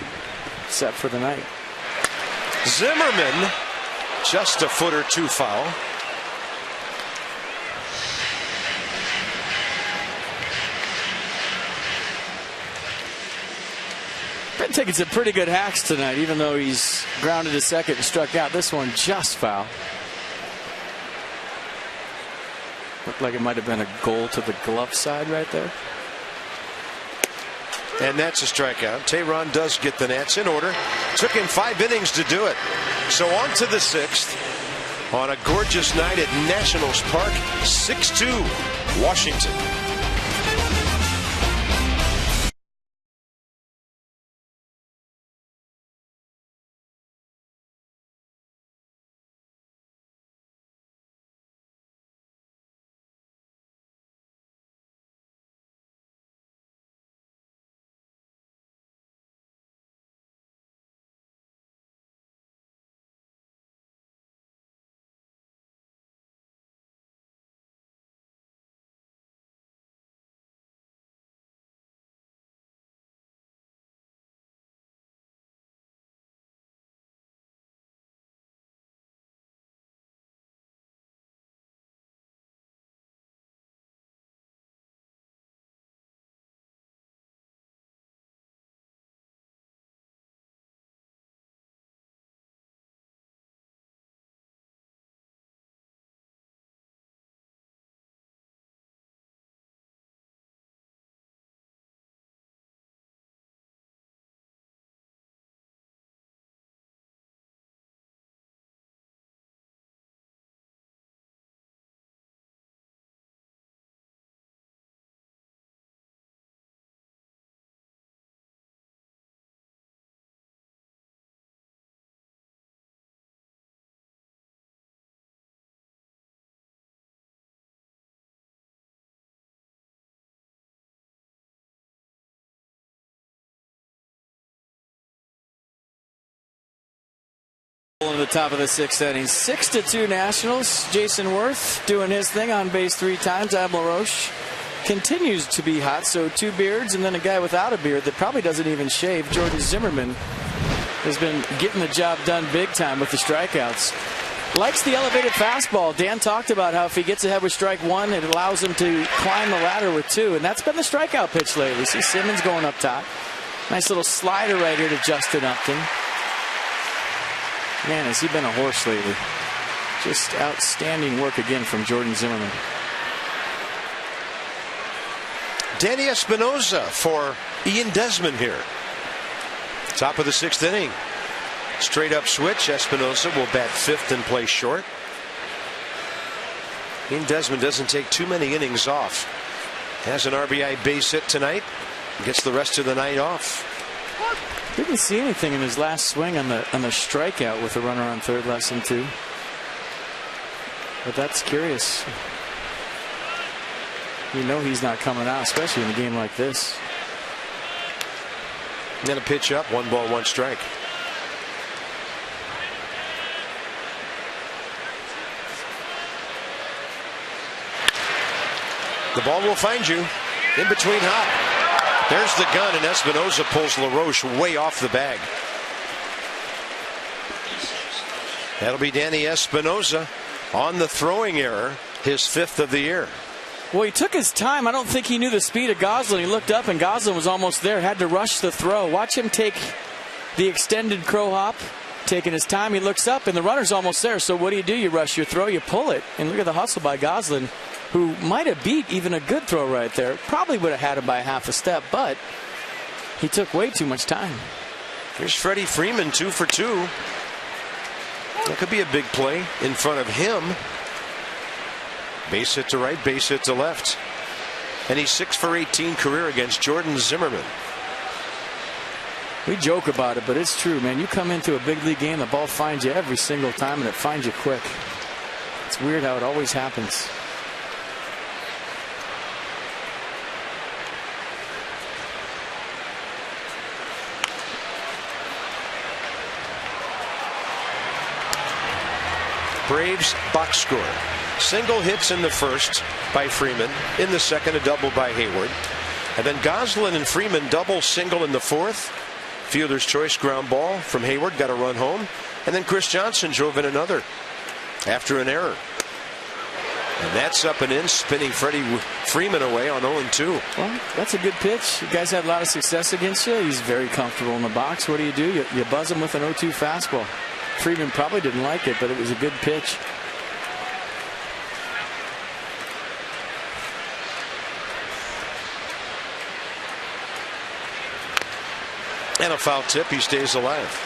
set for the night. Zimmerman, just a foot or two foul. Been taking some pretty good hacks tonight, even though he's grounded to second and struck out. This one just foul. Looked like it might have been a goal to the glove side right there. And that's a strikeout. Tehran does get the Nats in order. Took him 5 innings to do it. So on to the 6th on a gorgeous night at Nationals Park. 6-2 Washington. In the top of the 6th inning, 6-2 Nationals. Jason Worth doing his thing on base 3 times. Adam LaRoche continues to be hot, so 2 beards and then a guy without a beard that probably doesn't even shave. Jordan Zimmerman has been getting the job done big time with the strikeouts. Likes the elevated fastball. Dan talked about how if he gets ahead with strike 1, it allows him to climb the ladder with 2, and that's been the strikeout pitch lately. See Simmons going up top. Nice little slider right here to Justin Upton. Man, has he been a horse lately. Just outstanding work again from Jordan Zimmerman. Danny Espinosa for Ian Desmond here. Top of the 6th inning. Straight up switch. Espinosa will bat 5th and play short. Ian Desmond doesn't take too many innings off. Has an RBI base hit tonight. Gets the rest of the night off. Didn't see anything in his last swing on the strikeout with a runner on third, less than 2. But that's curious. You know he's not coming out, especially in a game like this. And then a pitch up, 1 ball, 1 strike. The ball will find you in between hop. There's the gun, and Espinosa pulls LaRoche way off the bag. That'll be Danny Espinosa on the throwing error, his 5th of the year. Well, he took his time. I don't think he knew the speed of Goslin. He looked up, and Goslin was almost there. Had to rush the throw. Watch him take the extended crow hop, taking his time. He looks up, and the runner's almost there. So what do? You rush your throw, you pull it. And look at the hustle by Goslin, who might have beat even a good throw right there. Probably would have had him by half a step, but he took way too much time. Here's Freddie Freeman, 2 for 2. That could be a big play in front of him. Base hit to right, base hit to left. And he's 6 for 18 career against Jordan Zimmerman. We joke about it, but it's true, man. You come into a big league game, the ball finds you every single time, and it finds you quick. It's weird how it always happens. Braves box score. Single hits in the first by Freeman. In the second, a double by Hayward. And then Goslin and Freeman double single in the 4th. Fielder's choice ground ball from Hayward, got a run home. And then Chris Johnson drove in another after an error. And that's up and in, spinning Freddie Freeman away on 0-2. Well, that's a good pitch. You guys had a lot of success against you. He's very comfortable in the box. What do? You buzz him with an 0-2 fastball. Freeman probably didn't like it, but it was a good pitch. And a foul tip. He stays alive.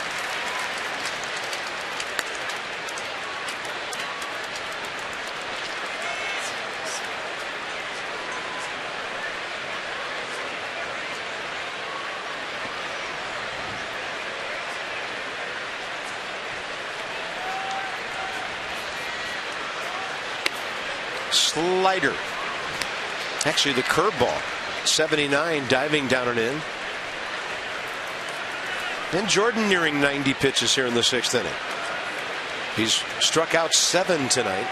Slider. Actually, the curveball. 79 diving down and in. And Jordan nearing 90 pitches here in the 6th inning. He's struck out 7 tonight.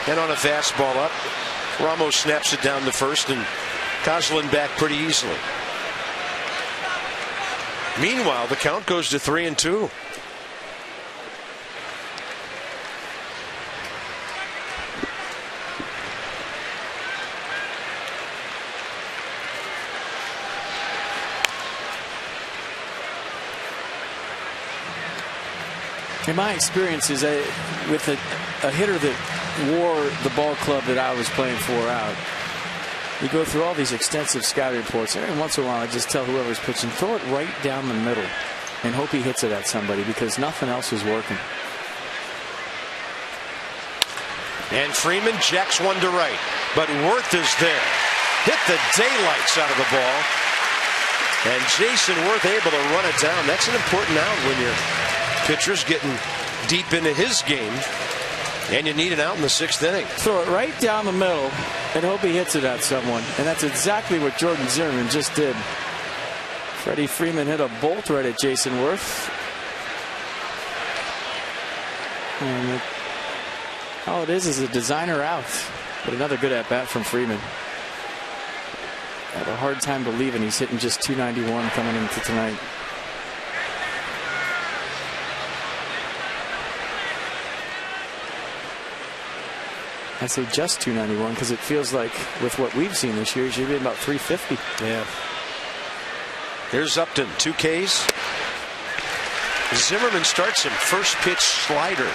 And on a fastball up, Ramos snaps it down to first, and Goslin back pretty easily. Meanwhile, the count goes to 3-2. In my experience is with a hitter that wore the ball club that I was playing for out, you go through all these extensive scouting reports. Every once in a while, I just tell whoever's pitching, throw it right down the middle and hope he hits it at somebody, because nothing else is working. And Freeman jacks one to right, but Worth is there. Hit the daylights out of the ball. And Jason Worth able to run it down. That's an important out when your pitcher's getting deep into his game and you need an out in the 6th inning. Throw it right down the middle. and hope he hits it at someone. And that's exactly what Jordan Zimmerman just did. Freddie Freeman hit a bolt right at Jason Worth. And all it is a designer out. But another good at-bat from Freeman. I have a hard time believing he's hitting just .291 coming into tonight. I say just .291 because it feels like with what we've seen this year, he should be about .350. Yeah. Here's Upton, 2 Ks. Zimmerman starts him, first pitch slider.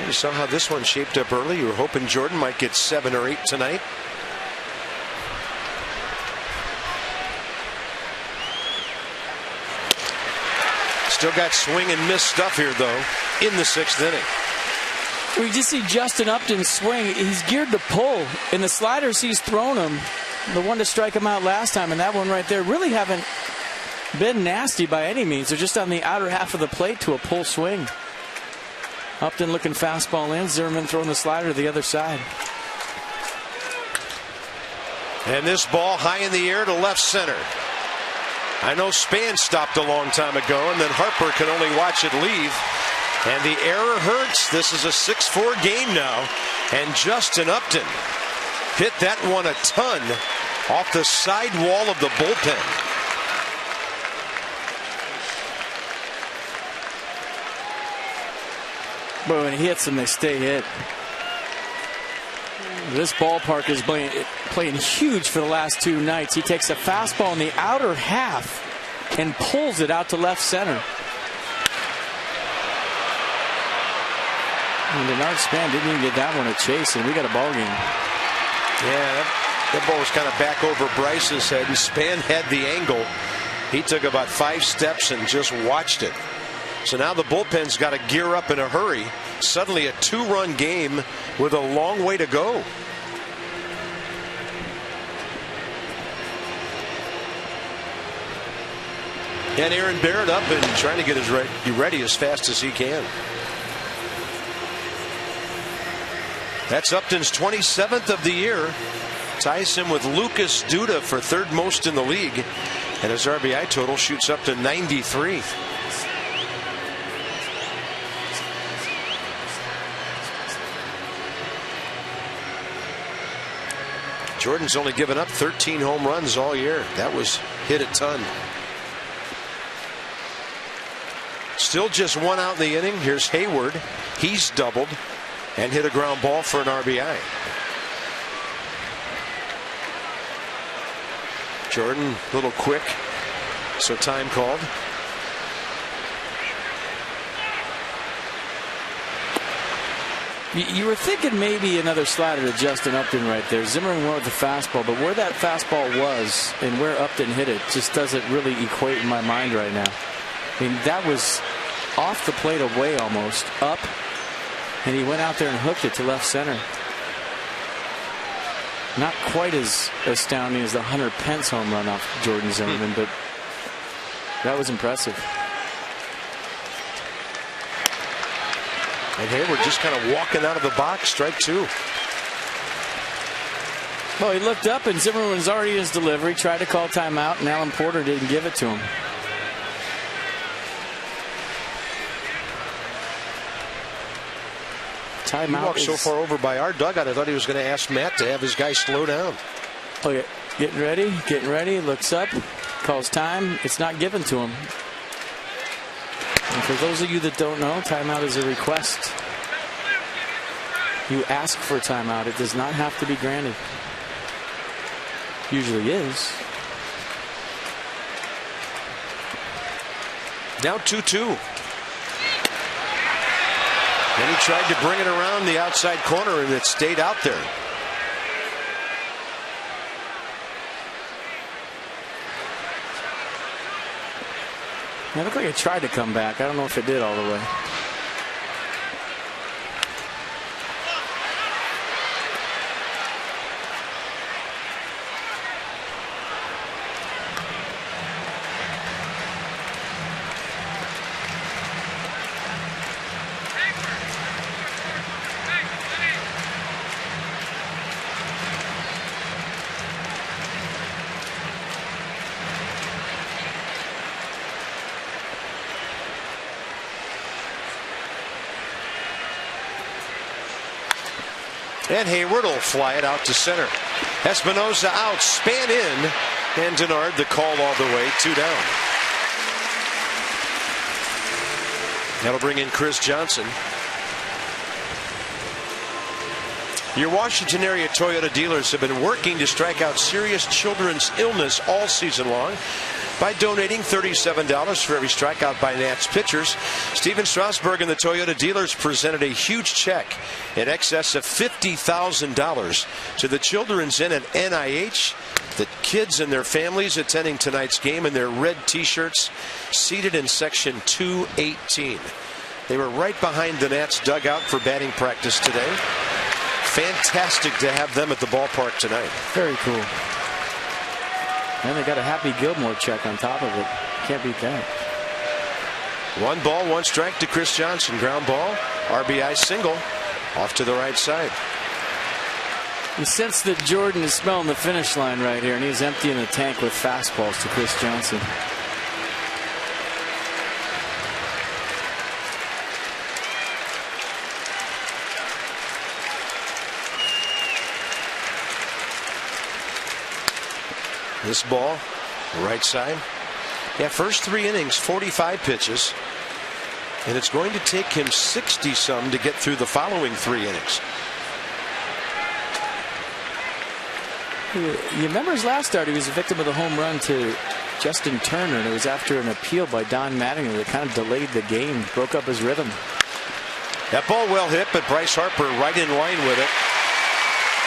You saw how this one shaped up early. You were hoping Jordan might get 7 or 8 tonight. Still got swing and miss stuff here, though, in the 6th inning. We just see Justin Upton swing. He's geared to pull. In the sliders he's thrown him, the one to strike him out last time, and that one right there really haven't been nasty by any means. They're just on the outer half of the plate to a pull swing. Upton looking fastball in. Zimmerman throwing the slider to the other side. And this ball high in the air to left center. I know Span stopped a long time ago, and then Harper can only watch it leave. And the error hurts. This is a 6-4 game now. And Justin Upton hit that one a ton off the side wall of the bullpen. But when he hits them, they stay hit. This ballpark is playing huge for the last 2 nights. He takes a fastball in the outer half and pulls it out to left center. And Denard Span didn't even get that one a chase, and we got a ball game. Yeah, that ball was kind of back over Bryce's head, and Span had the angle. He took about 5 steps and just watched it. So now the bullpen's got to gear up in a hurry. Suddenly a 2-run game with a long way to go. And Aaron Barrett up and trying to get his ready as fast as he can. That's Upton's 27th of the year. Ties him with Lucas Duda for 3rd most in the league. And his RBI total shoots up to 93. Jordan's only given up 13 home runs all year. That was hit a ton. Still just 1 out in the inning. Here's Hayward. He's doubled and hit a ground ball for an RBI. Jordan a little quick, so time called. You were thinking maybe another slider to Justin Upton right there. Zimmerman went with the fastball, but where that fastball was and where Upton hit it just doesn't really equate in my mind right now. I mean, that was off the plate away almost, up, and he went out there and hooked it to left center. Not quite as astounding as the Hunter Pence home run off Jordan Zimmerman, but that was impressive. And Hayward just kind of walking out of the box, strike 2. Well, he looked up and Zimmerman was already in his delivery, tried to call timeout, and Alan Porter didn't give it to him. Timeout. He walked so far over by our dugout, I thought he was going to ask Matt to have his guy slow down. Oh, yeah. Getting ready, looks up, calls time. It's not given to him. And for those of you that don't know, timeout is a request. You ask for timeout. It does not have to be granted. Usually is. Now 2-2. Then he tried to bring it around the outside corner, and it stayed out there. It looked like it tried to come back. I don't know if it did all the way. And Hayward will fly it out to center. Espinosa out, span in, and Denard the call all the way, 2 down. That'll bring in Chris Johnson. Your Washington area Toyota dealers have been working to strike out serious children's illness all season long by donating $37 for every strikeout by Nats pitchers. Steven Strasburg and the Toyota dealers presented a huge check in excess of $50,000 to the Children's Inn at NIH. The kids and their families attending tonight's game in their red T-shirts, seated in section 218. They were right behind the Nats dugout for batting practice today. Fantastic to have them at the ballpark tonight. Very cool. And they got a Happy Gilmore check on top of it. Can't beat that. 1 ball, 1 strike to Chris Johnson. Ground ball, RBI single, off to the right side. You sense that Jordan is smelling the finish line right here, and he's emptying the tank with fastballs to Chris Johnson. This ball, right side. Yeah, first 3 innings, 45 pitches. And it's going to take him 60-some to get through the following 3 innings. You remember his last start? He was a victim of the home run to Justin Turner, and it was after an appeal by Don Mattingly that kind of delayed the game, broke up his rhythm. That ball well hit, but Bryce Harper right in line with it.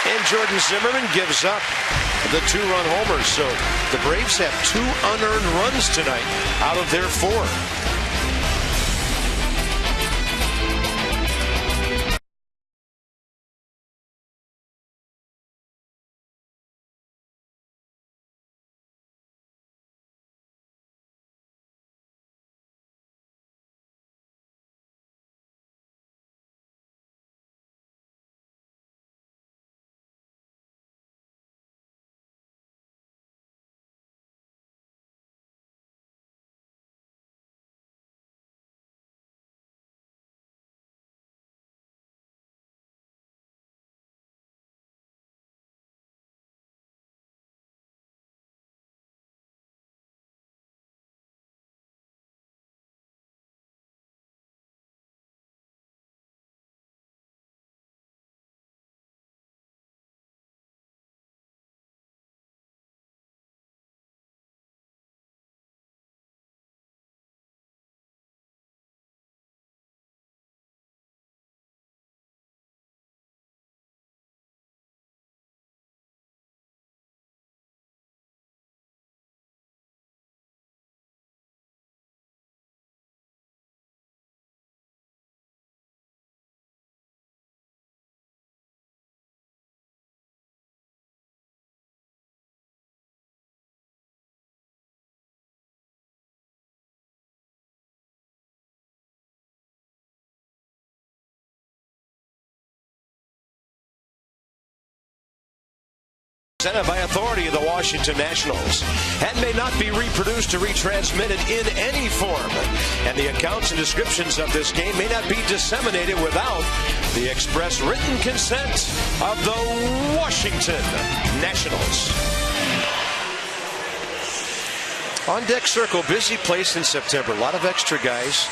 And Jordan Zimmerman gives up the 2-run homer. So the Braves have 2 unearned runs tonight out of their 4. Presented by authority of the Washington Nationals and may not be reproduced or retransmitted in any form. And the accounts and descriptions of this game may not be disseminated without the express written consent of the Washington Nationals. On deck circle, busy place in September. A lot of extra guys.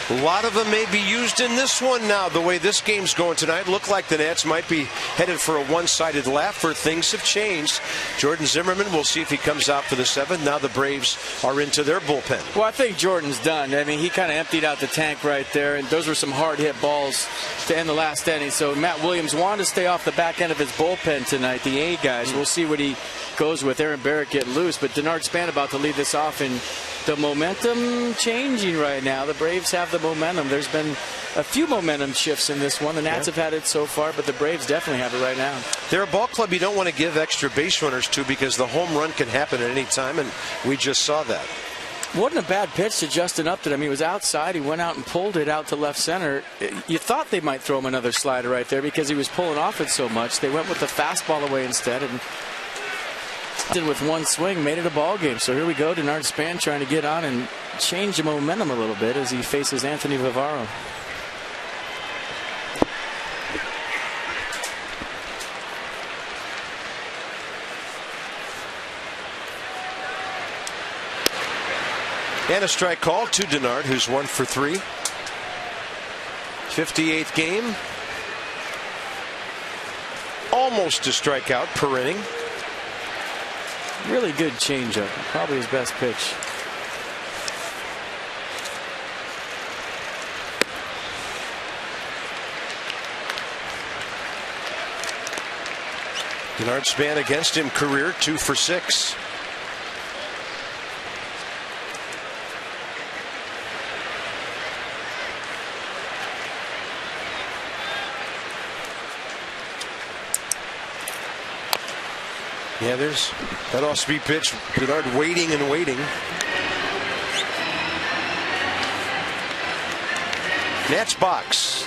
A lot of them may be used in this one now. The way this game's going tonight, look like the Nats might be headed for a one-sided laugh, for things have changed. Jordan Zimmerman, we'll see if he comes out for the 7th. Now the Braves are into their bullpen. Well, I think Jordan's done. I mean, he kind of emptied out the tank right there, and those were some hard-hit balls to end the last inning. So Matt Williams wanted to stay off the back end of his bullpen tonight, the A guys. We'll see what he goes with. Aaron Barrett getting loose, but Denard Span about to lead this off, and The momentum changing right now. The Braves have the momentum. There's been a few momentum shifts in this one. The Nats have had it so far, but the Braves definitely have it right now. They're a ball club you don't want to give extra base runners to because the home run can happen at any time, and we just saw that. Wasn't a bad pitch to Justin Upton. I mean, it was outside. He went out and pulled it out to left center. You thought they might throw him another slider right there because he was pulling off it so much. They went with the fastball away instead, and with one swing made it a ball game. So here we go. Denard Span trying to get on and change the momentum a little bit as he faces Anthony Vivaro. And a strike call to Denard, who's 1 for 3. 58th game. Almost a strikeout per inning. Really good changeup. Probably his best pitch. Denard Span against him, career 2 for 6. Yeah, there's that off-speed pitch. Denard waiting and waiting. Nats box.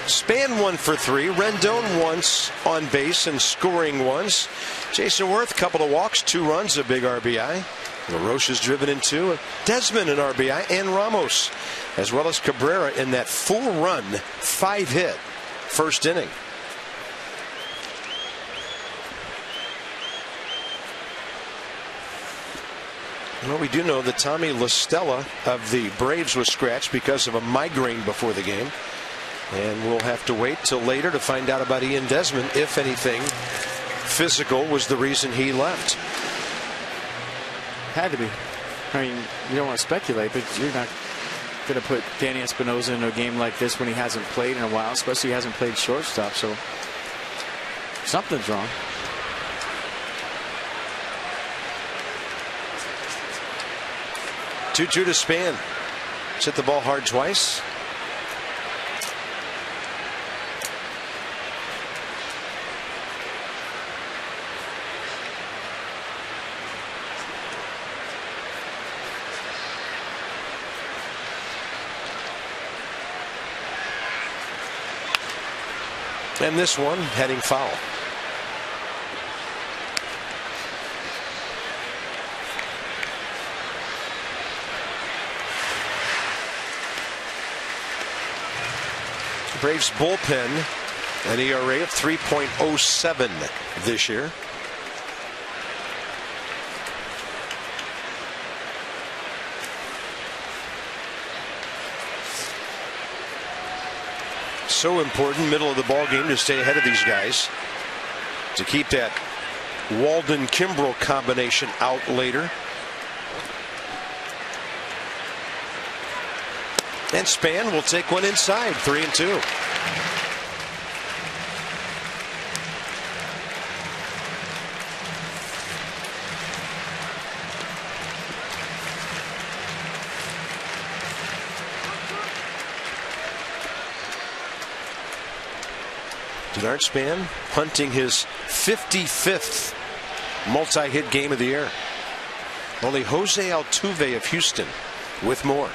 Span 1 for 3. Rendon once on base and scoring once. Jason Worth, couple of walks, 2 runs, a big RBI. LaRoche is driven in 2. Desmond an RBI, and Ramos, as well as Cabrera in that full run, 5-hit first inning. Well, we do know that Tommy La Stella of the Braves was scratched because of a migraine before the game. And we'll have to wait till later to find out about Ian Desmond, if anything physical was the reason he left. Had to be. I mean, you don't want to speculate, but you're not going to put Danny Espinosa into a game like this when he hasn't played in a while, especially he hasn't played shortstop, so something's wrong. Two to Span. Hit the ball hard twice. And this one heading foul. Braves bullpen, an ERA of 3.07 this year. So important, middle of the ball game, to stay ahead of these guys, to keep that Walden Kimbrel combination out later. And Span will take one inside, 3-2. Denard Span hunting his 55th multi-hit game of the year. Only Jose Altuve of Houston with more.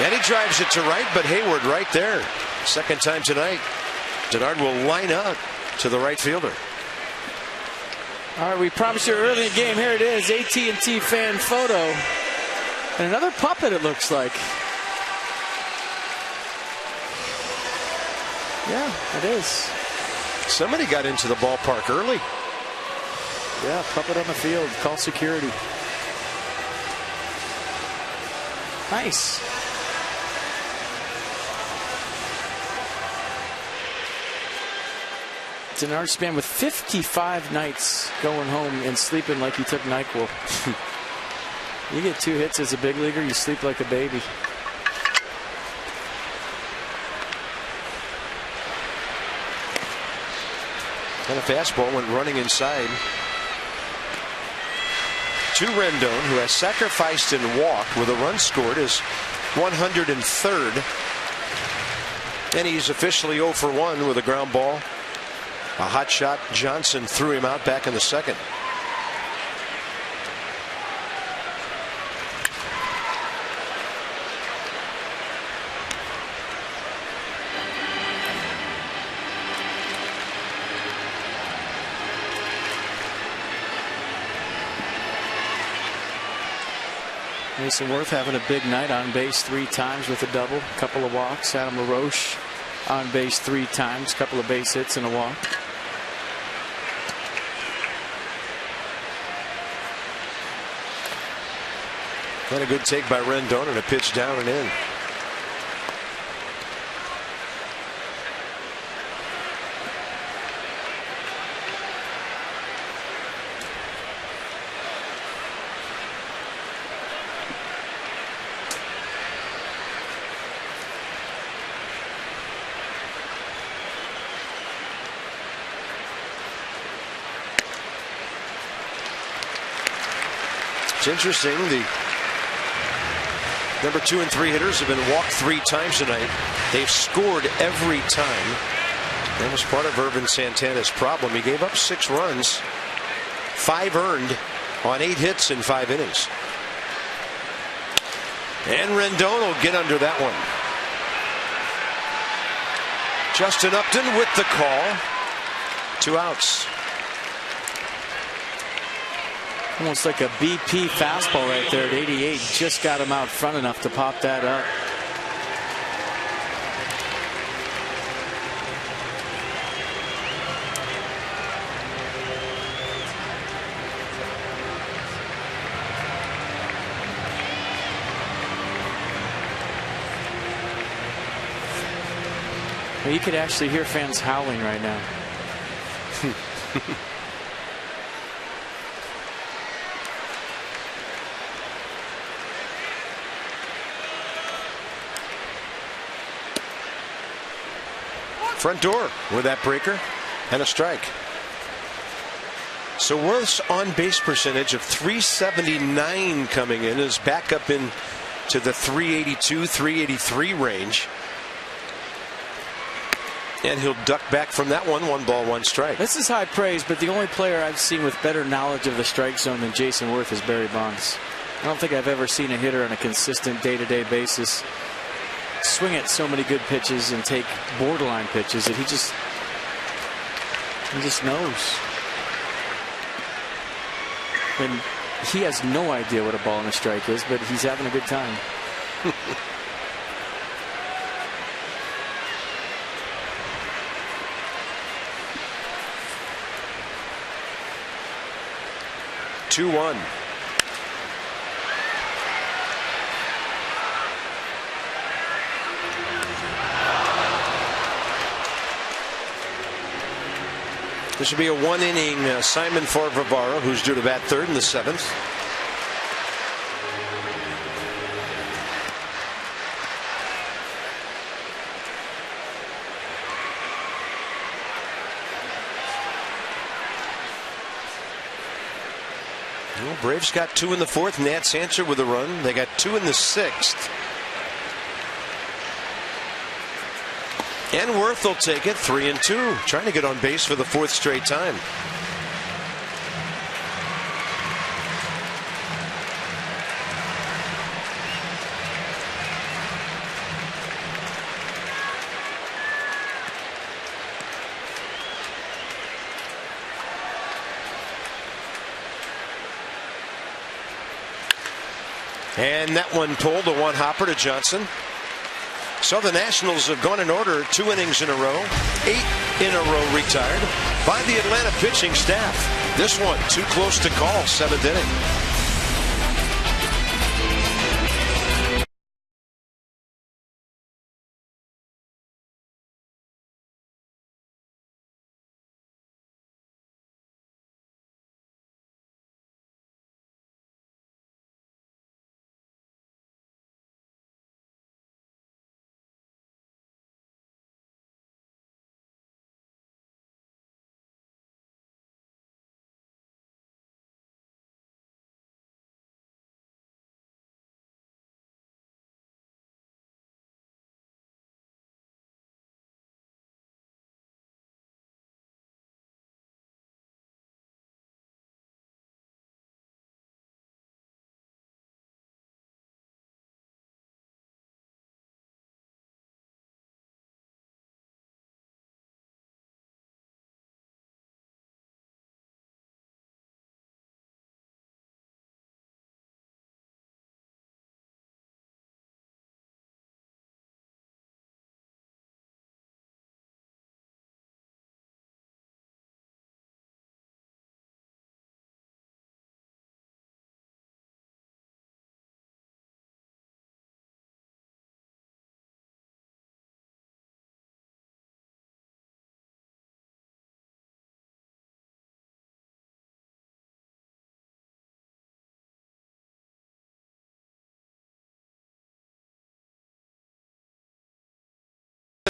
And he drives it to right, but Hayward right there. Second time tonight. Denard will line up to the right fielder. All right, we promised you early in the game. Here it is, AT&T fan photo. And another puppet, it looks like. Yeah, it is. Somebody got into the ballpark early. Yeah, puppet on the field. Call security. Nice. Denard Span with 55 nights going home and sleeping like he took NyQuil. You get 2 hits as a big leaguer, you sleep like a baby. And a fastball went running inside to Rendon, who has sacrificed and walked with a run scored his 103rd. And he's officially 0 for 1 with a ground ball. A hot shot. Johnson threw him out back in the second. Jason Worth having a big night, on base 3 times with a double, a couple of walks. Adam LaRoche on base 3 times, a couple of base hits and a walk. What a good take by Rendon, and a pitch down and in. It's interesting, the number 2 and 3 hitters have been walked 3 times tonight. They've scored every time. That was part of Irvin Santana's problem. He gave up 6 runs, 5 earned on 8 hits in 5 innings. And Rendon will get under that one. Justin Upton with the call. 2 outs. Almost like a BP fastball right there at 88. Just got him out front enough to pop that up. Well, you could actually hear fans howling right now. Front door with that breaker and a strike. So Worth's on base percentage of .379 coming in is back up into the .382, .383 range. And he'll duck back from that one. 1 ball, 1 strike. This is high praise, but the only player I've seen with better knowledge of the strike zone than Jason Worth is Barry Bonds. I don't think I've ever seen a hitter on a consistent day-to-day basis swing at so many good pitches and take borderline pitches that he just knows. And he has no idea what a ball and a strike is, but he's having a good time. Two one. This should be a 1-inning assignment for Vivara, who's due to bat 3rd in the 7th. Well, Braves got 2 in the 4th. Nats answered with a run. They got 2 in the 6th. And Worth will take it, 3-2, trying to get on base for the 4th straight time. And that one pulled, a 1 hopper to Johnson. So the Nationals have gone in order, 2 innings in a row, 8 in a row retired by the Atlanta pitching staff. This one too close to call, 7th inning.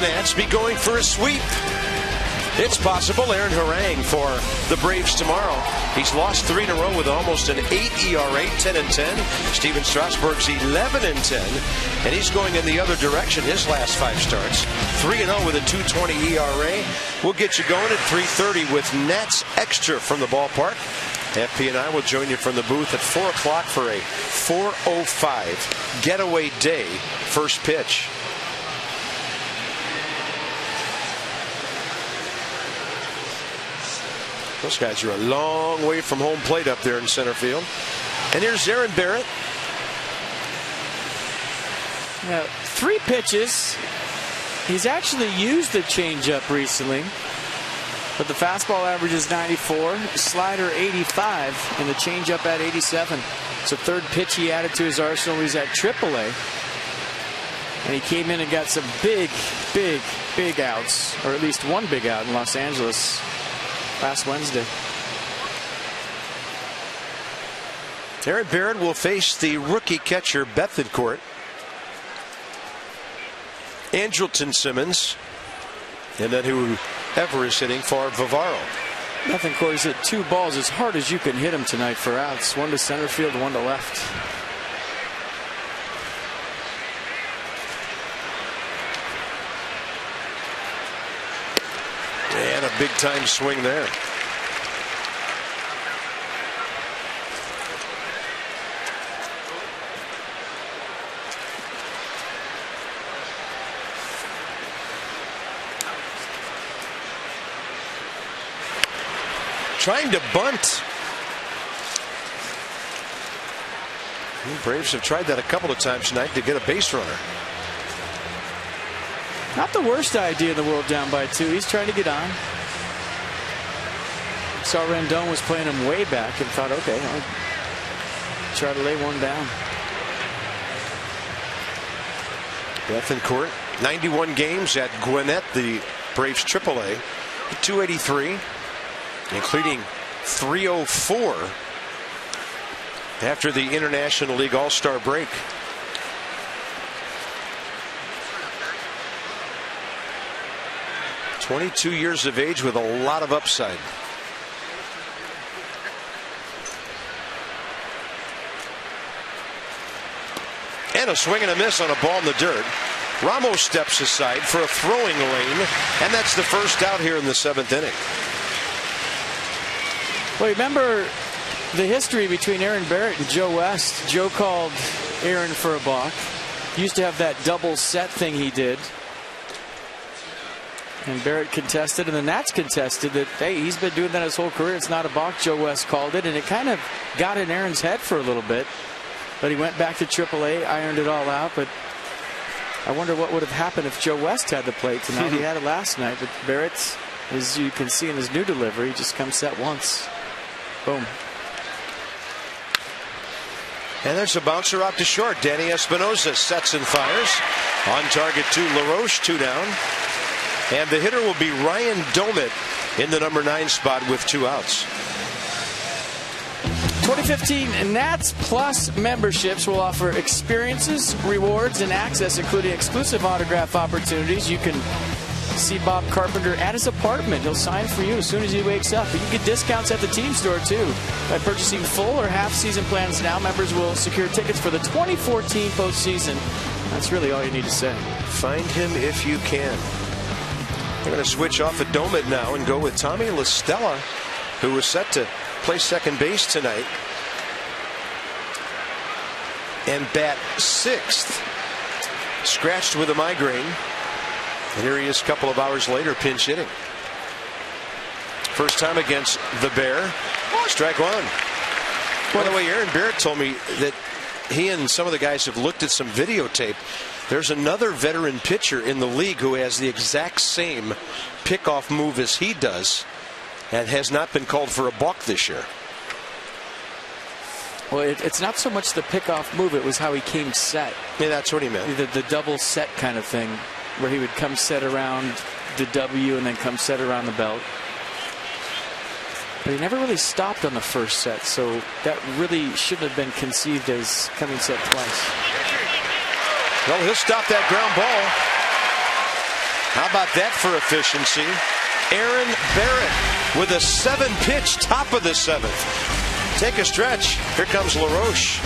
Nats be going for a sweep? It's possible. Aaron Harang for the Braves tomorrow. He's lost 3 in a row with almost an 8 ERA, 10-10. Steven Strasburg's 11-10, and he's going in the other direction. His last 5 starts, 3-0 with a 2.20 ERA. We'll get you going at 3:30 with Nats Extra from the ballpark. FP and I will join you from the booth at 4 o'clock for a 4:05 getaway day first pitch. Those guys are a long way from home plate up there in center field. And here's Aaron Barrett. Now, 3 pitches. He's actually used the changeup recently, but the fastball average is 94, slider 85, and the changeup at 87. It's the 3rd pitch he added to his arsenal. He's at AAA, and he came in and got some big outs, or at least one big out in Los Angeles last Wednesday. Aaron Barrett will face the rookie catcher Bethancourt. Andrelton Simmons, and then whoever is hitting for Vivaro. Bethancourt's hit 2 balls as hard as you can hit him tonight for outs. 1 to center field, 1 to left. And a big time swing there. Trying to bunt. The Braves have tried that a couple of times tonight to get a base runner. Not the worst idea in the world down by 2. He's trying to get on. Saw Rendon was playing him way back and thought, okay, I'll try to lay one down. Bethancourt, 91 games at Gwinnett, the Braves AAA, 283. Including 304 after the International League All-Star break. "22 years of age with a lot of upside." And a swing and a miss on a ball in the dirt. Ramos steps aside for a throwing lane, and that's the first out here in the 7th inning. Well, remember the history between Aaron Barrett and Joe West. Joe called Aaron for a balk. Used to have that double set thing he did. And Barrett contested, and the Nats contested that, hey, he's been doing that his whole career. It's not a balk. Joe West called it, and it kind of got in Aaron's head for a little bit. But he went back to AAA, ironed it all out. But I wonder what would have happened if Joe West had the plate tonight. He had it last night, but Barrett, as you can see in his new delivery, just comes set once. Boom. And there's a bouncer out to short. Danny Espinosa sets and fires. On target to LaRoche, 2 down. And the hitter will be Ryan Domit in the number 9 spot with 2 outs. 2015 Nats Plus memberships will offer experiences, rewards, and access, including exclusive autograph opportunities. You can see Bob Carpenter at his apartment. He'll sign for you as soon as he wakes up. But you get discounts at the team store, too. By purchasing full or half-season plans now, members will secure tickets for the 2014 postseason. That's really all you need to say. Find him if you can. They're going to switch off at Domit now and go with Tommy La Stella, who was set to play second base tonight and bat 6th. Scratched with a migraine. And here he is a couple of hours later, pinch hitting. First time against the Bear. Strike 1. By the way, Aaron Barrett told me that he and some of the guys have looked at some videotape. There's another veteran pitcher in the league who has the exact same pickoff move as he does and has not been called for a balk this year. Well, it's not so much the pickoff move, it was how he came set. Yeah, that's what he meant. The double set kind of thing, where he would come set around the W and then come set around the belt. But he never really stopped on the first set, so that really shouldn't have been conceived as coming set twice. Well, he'll stop that ground ball. How about that for efficiency? Aaron Barrett with a 7-pitch top of the 7th. Take a stretch. Here comes LaRoche.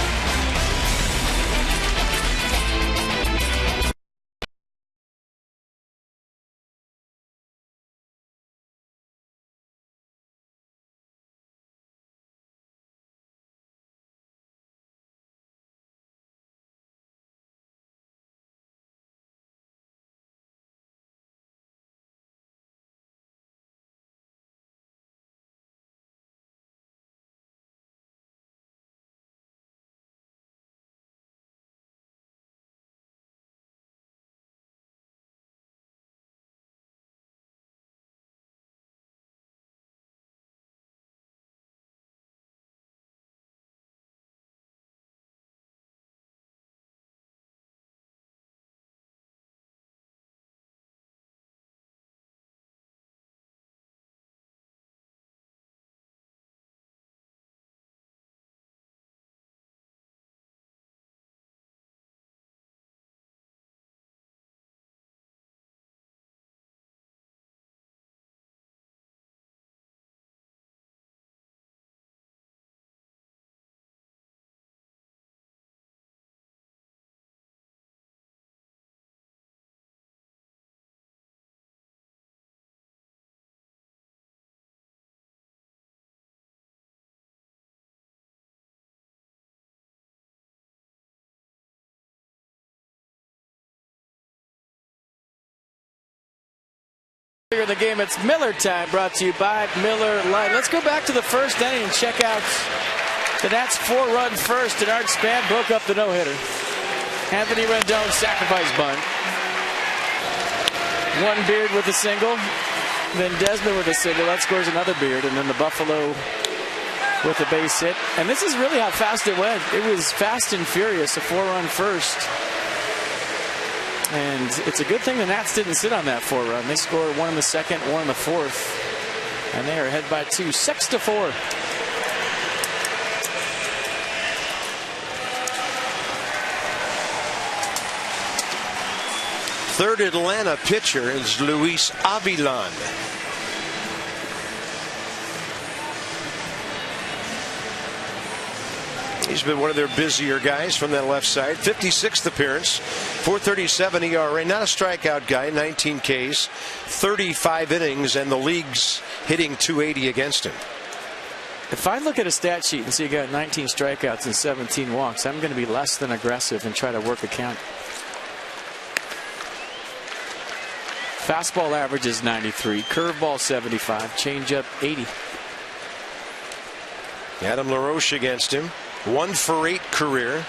In the game, it's Miller time, brought to you by Miller Lite. Let's go back to the first inning and check out the Nats' 4-run first, and Art Span broke up the no-hitter. Anthony Rendon sacrifice bunt. One Beard with a single, then Desmond with a single. That scores another Beard, and then the Buffalo with a base hit. And this is really how fast it went. It was fast and furious, a 4-run first. And it's a good thing the Nats didn't sit on that 4-run. They scored 1 in the second, 1 in the fourth. And they are ahead by 2, 6-4. Third Atlanta pitcher is Luis Avilan. He's been one of their busier guys from that left side. 56th appearance, 4.37 ERA. Not a strikeout guy, 19 Ks, 35 innings, and the league's hitting .280 against him. If I look at a stat sheet and see you got 19 strikeouts and 17 walks, I'm going to be less than aggressive and try to work a count. Fastball average is 93, curveball 75, changeup 80. Adam LaRoche against him. 1 for 8 career.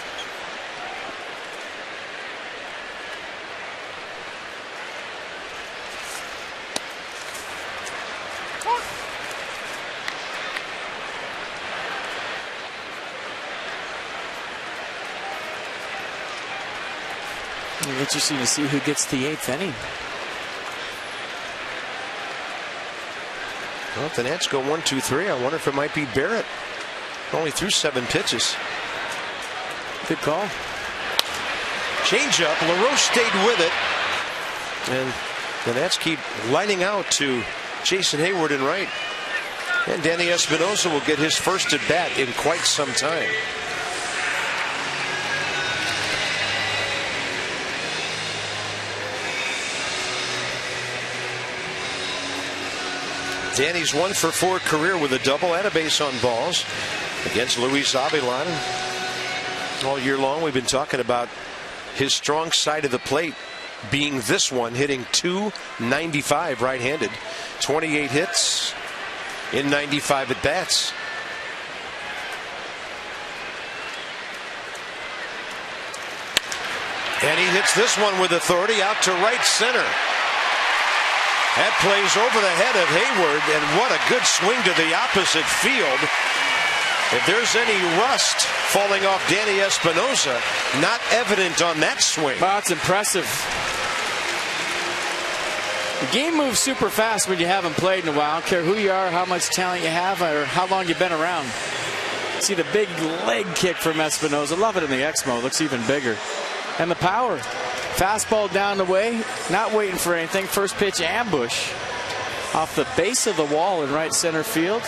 Interesting to see who gets the 8th inning. Well, if the Nats go 1, 2, 3, I wonder if it might be Barrett. Only threw 7 pitches. Good call. Changeup. LaRoche stayed with it. And the Nats keep lining out to Jason Hayward in right. And Danny Espinosa will get his first at bat in quite some time. Danny's 1 for 4 career with a double and a base on balls against Luis Avilan. All year long we've been talking about his strong side of the plate being this one, hitting .295 right-handed. 28 hits in 95 at bats. And he hits this one with authority out to right center. That plays over the head of Hayward, and what a good swing to the opposite field. If there's any rust falling off Danny Espinosa, not evident on that swing. Wow, it's impressive. The game moves super fast when you haven't played in a while. I don't care who you are, how much talent you have, or how long you've been around. See the big leg kick from Espinosa. Love it in the X-Mo. Looks even bigger. And the power. Fastball down the way, not waiting for anything. First pitch ambush off the base of the wall in right center field.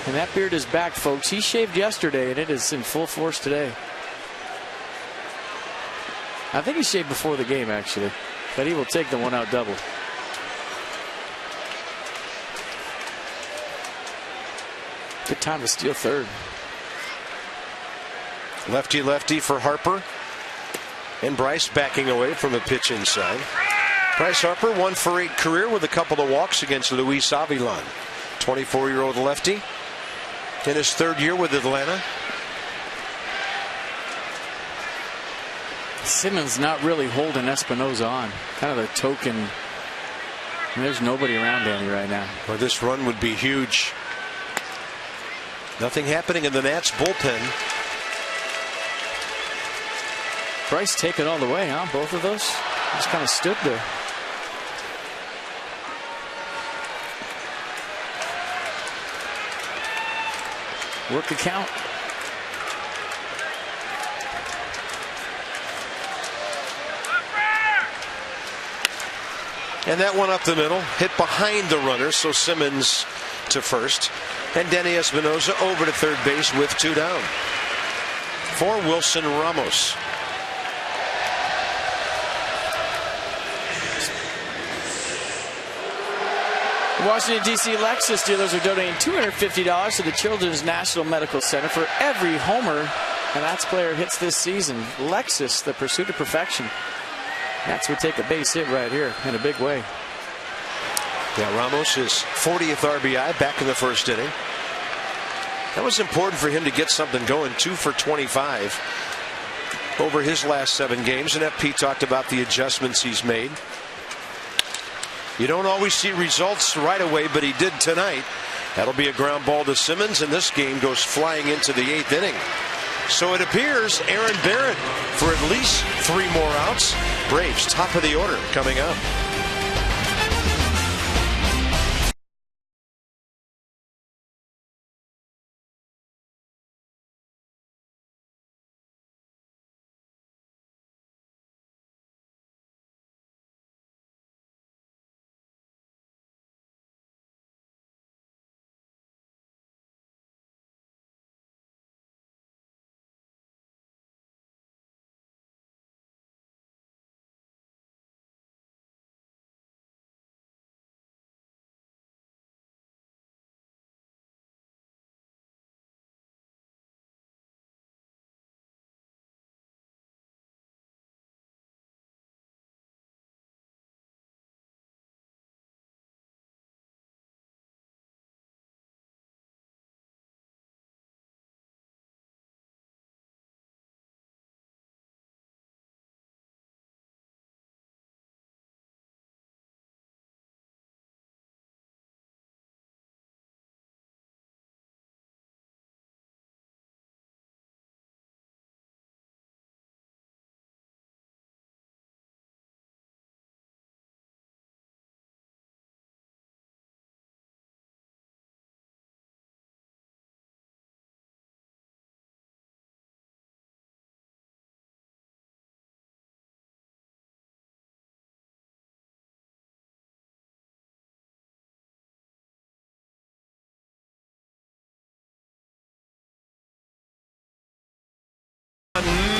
And that beard is back, folks. He shaved yesterday, and it is in full force today. I think he shaved before the game, actually. But he will take the one-out double. Good time to steal third. Lefty for Harper. And Bryce backing away from a pitch inside. Bryce Harper 1 for 8 career with a couple of walks against Luis Avilan. 24-year-old lefty in his 3rd year with Atlanta. Simmons not really holding Espinosa on. Kind of a token. And there's nobody around Danny right now. Well, this run would be huge. Nothing happening in the Nats bullpen. Bryce taking all the way, huh? Both of those just kind of stood there. Work the count. And that one up the middle, hit behind the runner, so Simmons to first. And Denny Espinosa over to third base with 2 down. For Wilson Ramos. Washington, D.C. Lexus dealers are donating $250 to the Children's National Medical Center for every homer an Nats player hits this season. Lexus, the pursuit of perfection. Nats would take a base hit right here in a big way. Yeah, Ramos is 40th RBI back in the 1st inning. That was important for him to get something going. 2 for 25 over his last 7 games. And FP talked about the adjustments he's made. You don't always see results right away, but he did tonight. That'll be a ground ball to Simmons, and this game goes flying into the 8th inning. So it appears Aaron Barrett for at least 3 more outs. Braves top of the order coming up.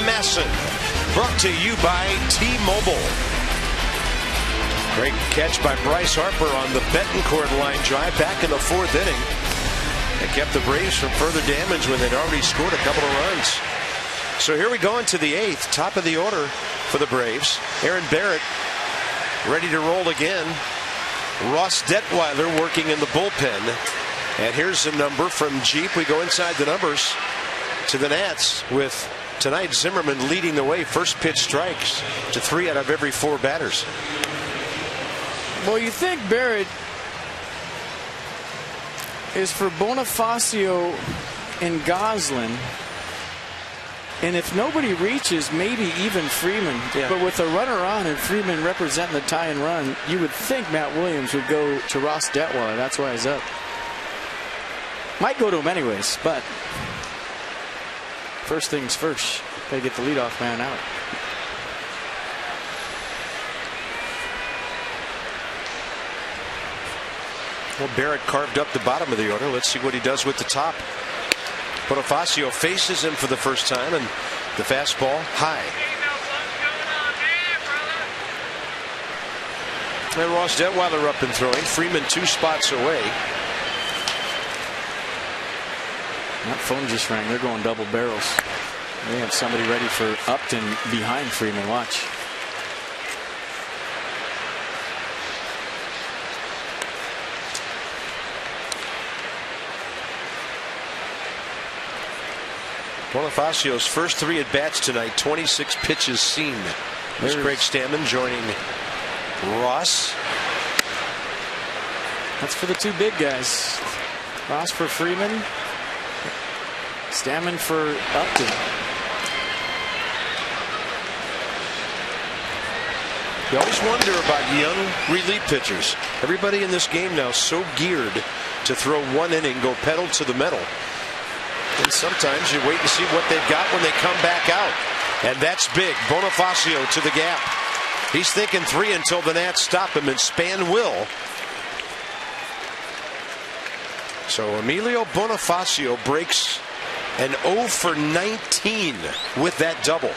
Masson, brought to you by T-Mobile. Great catch by Bryce Harper on the Betancourt line drive back in the 4th inning. It kept the Braves from further damage when they'd already scored a couple of runs. So here we go into the 8th, top of the order for the Braves. Aaron Barrett ready to roll again. Ross Detweiler working in the bullpen. And here's a number from Jeep. We go inside the numbers to the Nats with tonight Zimmerman leading the way. First pitch strikes to 3 out of every 4 batters. Well, you think Barrett is for Bonifacio and Goslin, and if nobody reaches, maybe even Freeman. Yeah. But with a runner on and Freeman representing the tie and run, you would think Matt Williams would go to Ross Detweiler. That's why he's up. Might go to him anyways, but first things first. They get the leadoff man out. Well, Barrett carved up the bottom of the order. Let's see what he does with the top. Bonifacio faces him for the first time, and the fastball high. And Ross Detweiler up and throwing. Freeman 2 spots away. That phone just rang. They're going double barrels. They have somebody ready for Upton behind Freeman. Watch. Bonifacio's first 3 at bats tonight, 26 pitches seen. There's Craig Stammen joining Ross. That's for the 2 big guys. Ross for Freeman. Stammen for Upton. You always wonder about young relief pitchers. Everybody in this game now so geared to throw 1 inning, go pedal to the metal. And sometimes you wait and see what they've got when they come back out. And that's big. Bonifacio to the gap. He's thinking 3 until the Nats stop him, and Span will. So Emilio Bonifacio breaks an 0 for 19 with that double.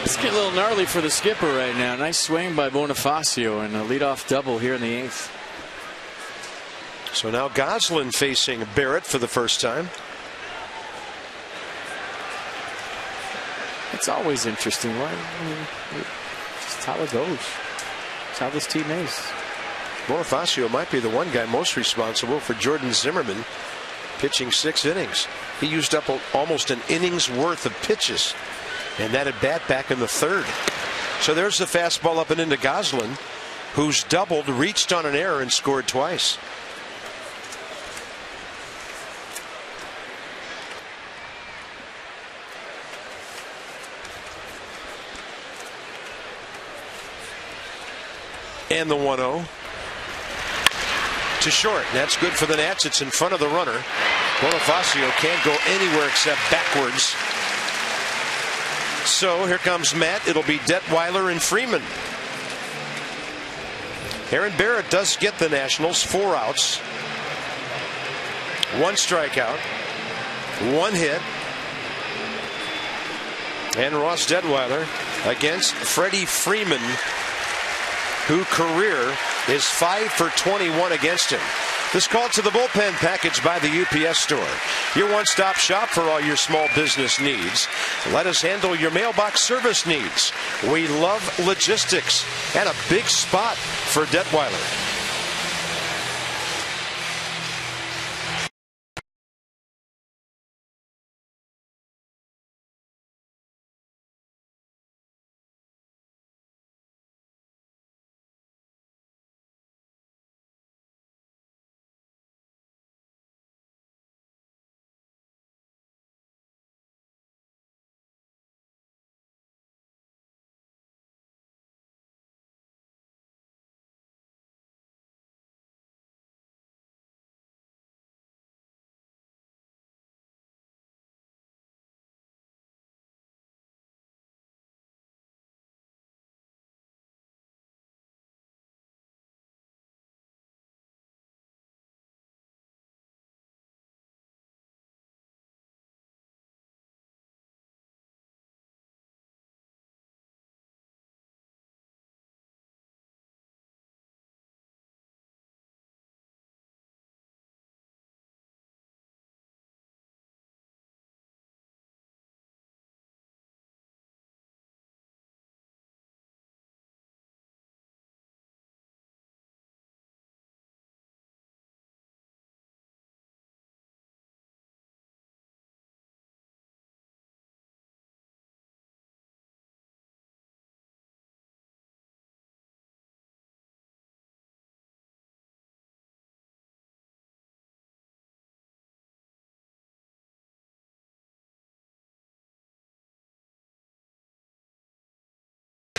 It's getting a little gnarly for the skipper right now. Nice swing by Bonifacio and a leadoff double here in the 8th. So now Goslin facing Barrett for the first time. It's always interesting. Just how it goes. It's how this team is. Bonifacio might be the one guy most responsible for Jordan Zimmerman pitching 6 innings. He used up almost an inning's worth of pitches, and that at bat back in the 3rd. So there's the fastball up and into Goslin, who's doubled, reached on an error, and scored twice. And the 1-0 to short. That's good for the Nats. It's in front of the runner. Bonifacio can't go anywhere except backwards. So here comes Matt. It'll be Detweiler and Freeman. Aaron Barrett does get the Nationals 4 outs, 1 strikeout, 1 hit. And Ross Detweiler against Freddie Freeman, who career is 5 for 21 against him. This call to the bullpen package by the UPS Store. Your one-stop shop for all your small business needs. Let us handle your mailbox service needs. We love logistics, and a big spot for Detweiler.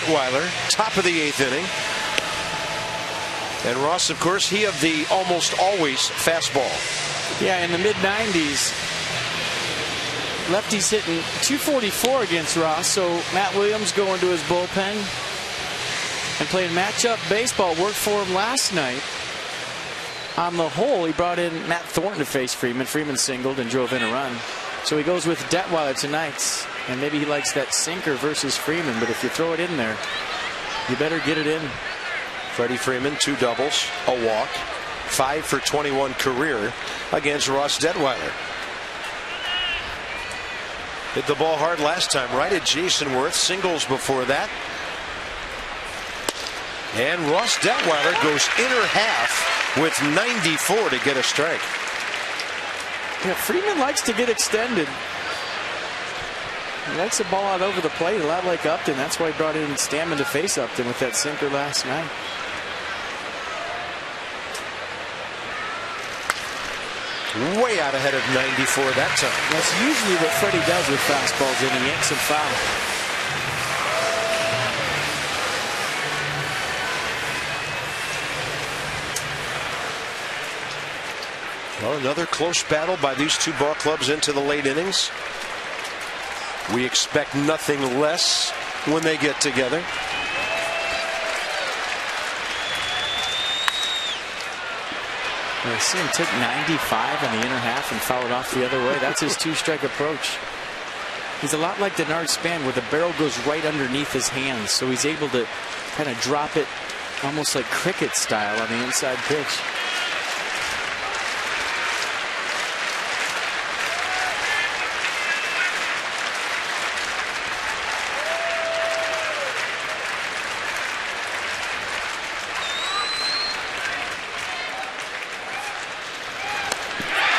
Weiler, top of the 8th inning. And Ross, of course, he of the almost always fastball. Yeah, in the mid-90s, Lefty's hitting .244 against Ross, so Matt Williams going to his bullpen and playing matchup baseball. Worked for him last night. On the whole, he brought in Matt Thornton to face Freeman. Freeman singled and drove in a run. So he goes with Detweiler tonight. And maybe he likes that sinker versus Freeman, but if you throw it in there, you better get it in. Freddie Freeman, 2 doubles, a walk, 5 for 21 career against Ross Detweiler. Hit the ball hard last time, right at Jason Worth. Singles before that. And Ross Detweiler goes inner half with 94 to get a strike. Yeah, Freeman likes to get extended. He likes the ball out over the plate, a lot like Upton. That's why he brought in Stammen to face Upton with that sinker last night. Way out ahead of 94 that time. That's usually what Freddie does with fastballs in. He yanks them foul. Well, another close battle by these two ball clubs into the late innings. We expect nothing less when they get together. I see him take 95 in the inner half and foul it off the other way. That's his 2-strike approach. He's a lot like Denard Span, where the barrel goes right underneath his hands, so he's able to kind of drop it almost like cricket style on the inside pitch.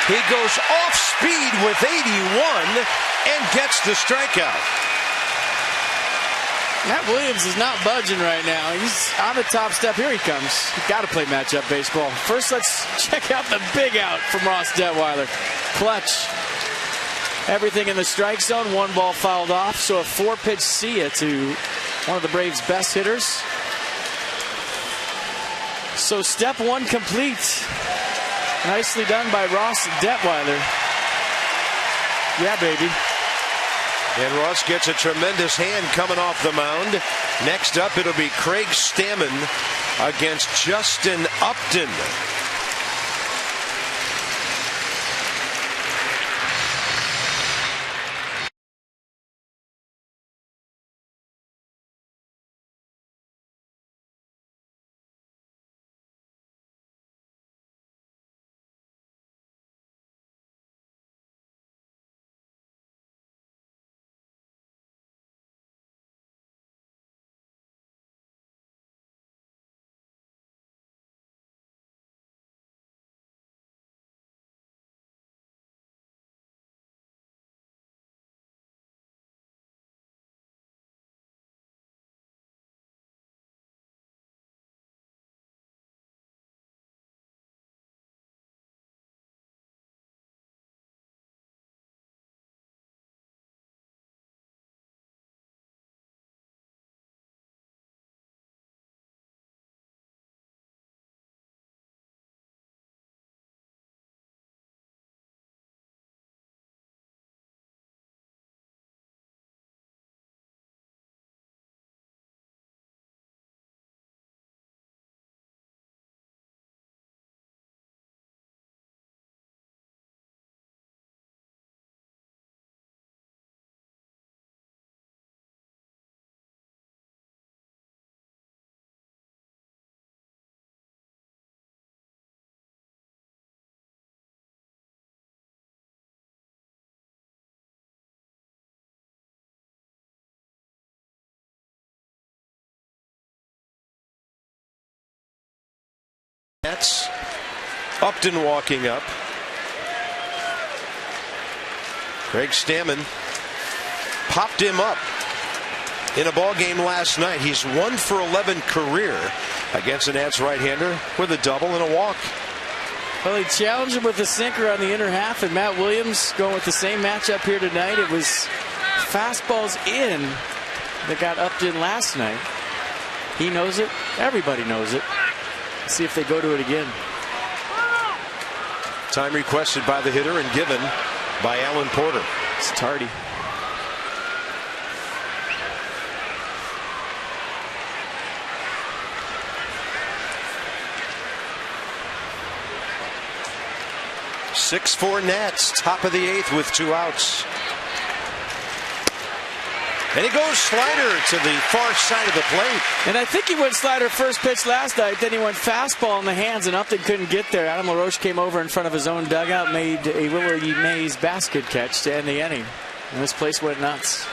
He goes off speed with 81 and gets the strikeout. Matt Williams is not budging right now. He's on the top step. Here he comes. You've got to play matchup baseball. First, let's check out the big out from Ross Detweiler. Clutch. Everything in the strike zone. 1 ball fouled off. So a 4-pitch see ya to one of the Braves' best hitters. So step 1 complete. Nicely done by Ross Detweiler. Yeah, baby. And Ross gets a tremendous hand coming off the mound. Next up, it'll be Craig Stammen against Justin Upton. That's Upton walking up. Craig Stammen popped him up in a ball game last night. He's 1 for 11 career against the Nats right-hander with a double and a walk. Well, he challenged him with a sinker on the inner half, and Matt Williams going with the same matchup here tonight. It was fastballs in that got Upton last night. He knows it. Everybody knows it. Let's see if they go to it again. Time requested by the hitter and given by Alan Porter. It's tardy. Six-4 Nats, top of the 8th with 2 outs. And he goes slider to the far side of the plate. And I think he went slider first pitch last night. Then he went fastball in the hands, and Upton couldn't get there. Adam LaRoche came over in front of his own dugout, made a Willie Mays basket catch to end the inning. And this place went nuts.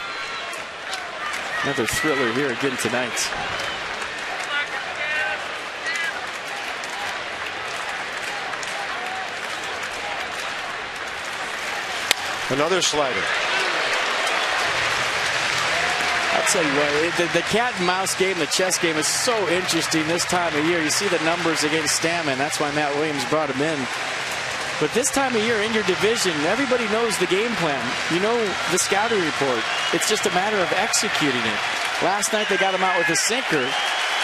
Another thriller here again tonight. Another slider. I'll tell you what, the cat and mouse game, the chess game is so interesting this time of year. You see the numbers against Stammen. That's why Matt Williams brought him in. But this time of year in your division, everybody knows the game plan. You know the scouting report. It's just a matter of executing it. Last night they got him out with a sinker.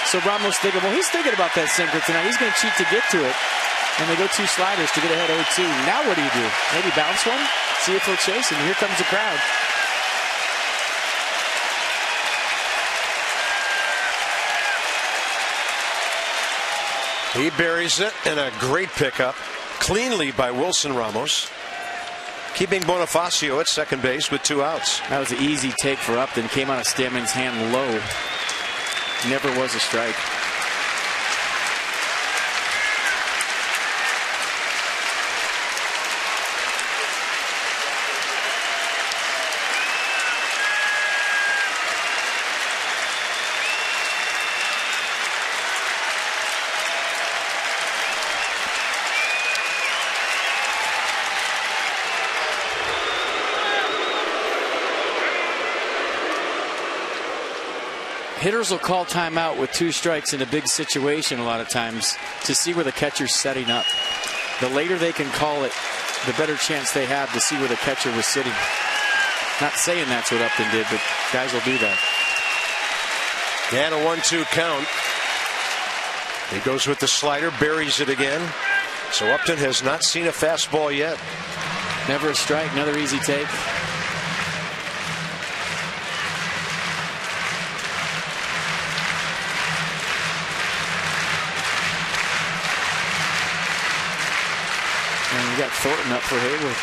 So Ramos thinking, well, he's thinking about that sinker tonight. He's going to cheat to get to it. And they go 2 sliders to get ahead 0-2. Now what do you do? Maybe bounce one? See if he'll chase him. Here comes the crowd. He buries it, and a great pickup cleanly by Wilson Ramos, keeping Bonifacio at second base with 2 outs. That was an easy take for Upton. Came out of Stammen's hand low. Never was a strike. Hitters will call timeout with 2 strikes in a big situation a lot of times to see where the catcher's setting up. The later they can call it, the better chance they have to see where the catcher was sitting. Not saying that's what Upton did, but guys will do that. And a 1-2 count. He goes with the slider, buries it again. So Upton has not seen a fastball yet. Never a strike, another easy take. And we got Thornton up for Hayward.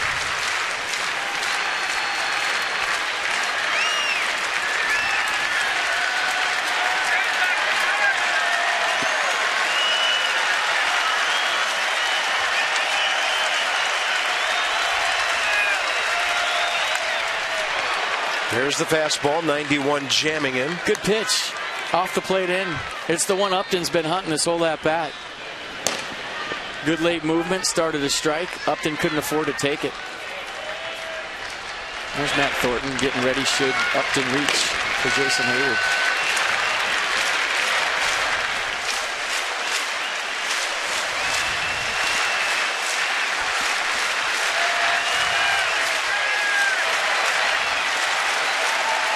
There's the fastball, 91 jamming in. Good pitch. Off the plate in. It's the one Upton's been hunting this whole at-bat. Good late movement, started a strike. Upton couldn't afford to take it. There's Matt Thornton getting ready should Upton reach for Jason Hayward.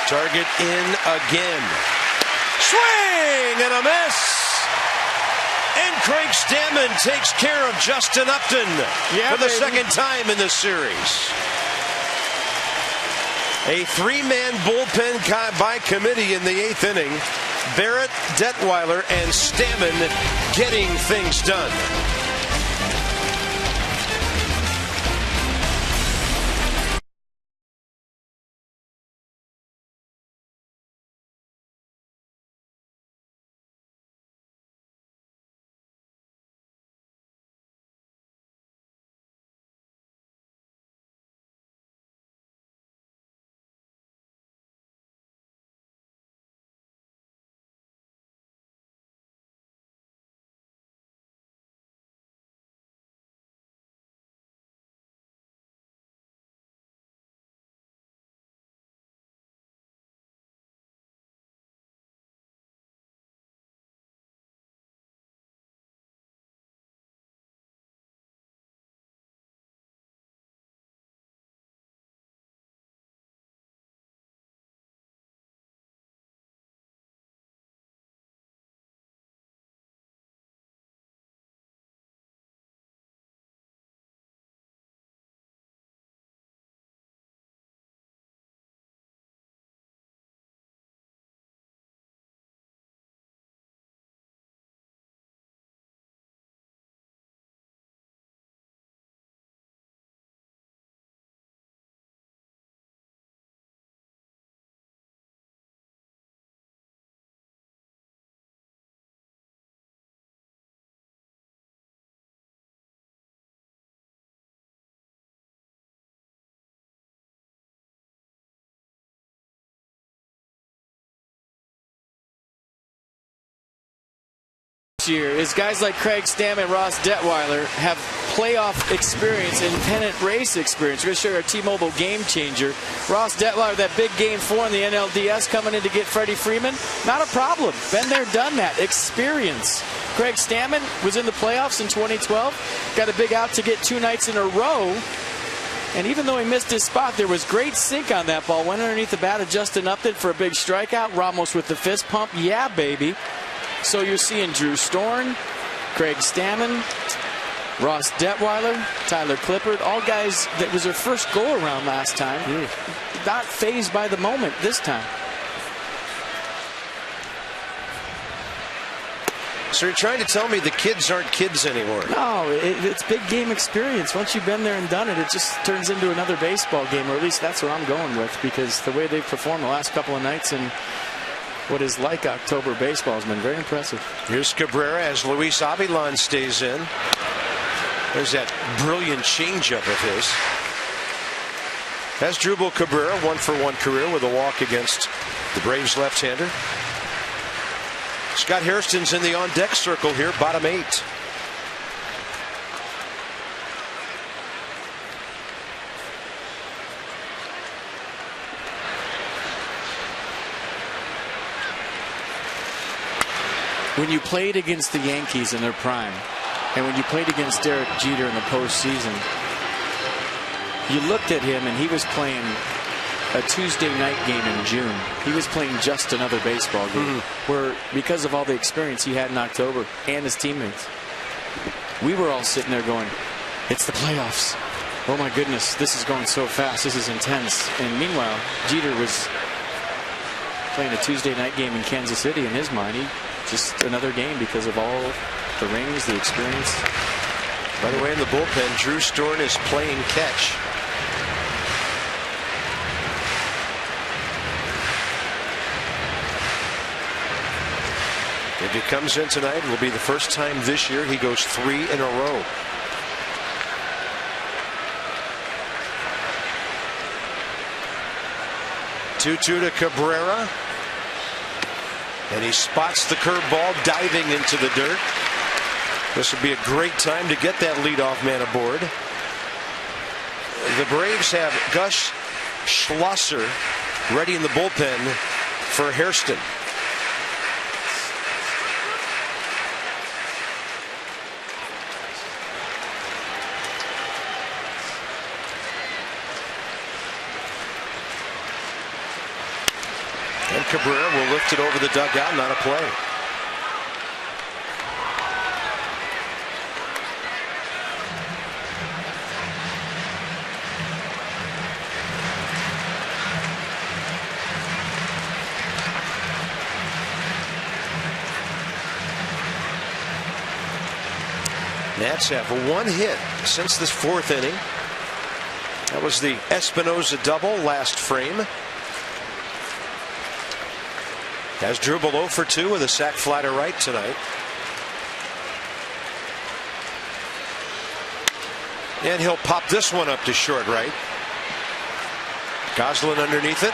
Target in again. Swing and a miss. And Craig Stammen takes care of Justin Upton for the second time in this series. A 3-man bullpen by committee in the 8th inning. Barrett, Detweiler, and Stammen getting things done. year is guys like Craig Stammen and Ross Detweiler have playoff experience and pennant race experience. We're going to show you our T-Mobile game changer. Ross Detweiler, that big game 4 in the NLDS, coming in to get Freddie Freeman. Not a problem. Been there, done that. Experience. Craig Stammen was in the playoffs in 2012. Got a big out to get 2 nights in a row. And even though he missed his spot, there was great sink on that ball. Went underneath the bat of Justin Upton for a big strikeout. Ramos with the fist pump. Yeah, baby. So you're seeing Drew Storn, Craig Stammen, Ross Detweiler, Tyler Clippard, all guys that was their first go-around last time. Not fazed by the moment this time. So you're trying to tell me the kids aren't kids anymore? No, it's big game experience. Once you've been there and done it, it just turns into another baseball game, or at least that's what I'm going with, because the way they've performed the last couple of nights and what is like October baseball has been very impressive. Here's Cabrera as Luis Avilan stays in. There's that brilliant changeup of his. Asdrubal Cabrera, 1-for-1 career with a walk against the Braves left-hander. Scott Hairston's in the on-deck circle here, bottom 8. When you played against the Yankees in their prime, and when you played against Derek Jeter in the postseason, you looked at him and he was playing a Tuesday night game in June. He was playing just another baseball game, where because of all the experience he had in October and his teammates, we were all sitting there going, it's the playoffs. Oh my goodness, this is going so fast. This is intense. And meanwhile, Jeter was playing a Tuesday night game in Kansas City. In his mind, he just another game because of all the rings, the experience. By the way, in the bullpen, Drew Storn is playing catch. If he comes in tonight, it will be the first time this year he goes 3 in a row. Two-two to Cabrera. And he spots the curveball diving into the dirt. This would be a great time to get that leadoff man aboard. The Braves have Gus Schlosser ready in the bullpen for Hairston. And Cabrera will lift it over the dugout, not a play. Nats have 1 hit since this 4th inning. That was the Espinosa double last frame. Asdrubal 0 for 2 with a sac fly to right tonight. And he'll pop this one up to short right. Goslin underneath it.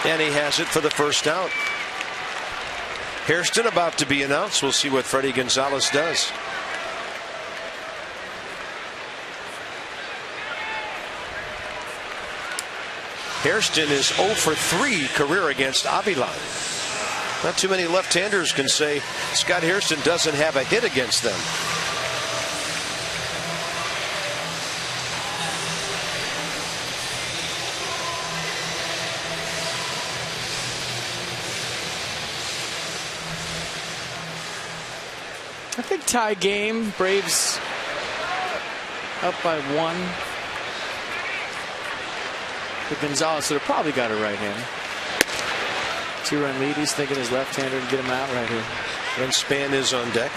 And he has it for the first out. Hairston about to be announced. We'll see what Freddie Gonzalez does. Hairston is 0 for 3 career against Avilan. Not too many left-handers can say Scott Hairston doesn't have a hit against them. I think tie game. Braves up by 1. But Gonzalez should have probably got a right hand. 2-run lead. He's thinking his left-hander to get him out right here. And Span is on deck.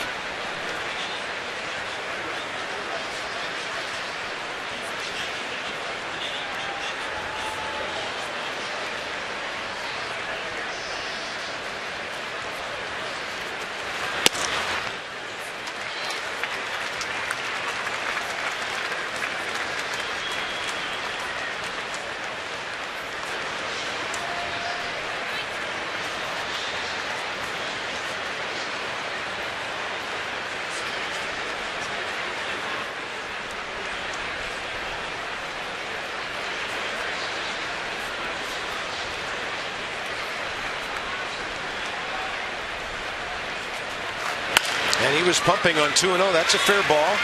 And he was pumping on 2-0. That's a fair ball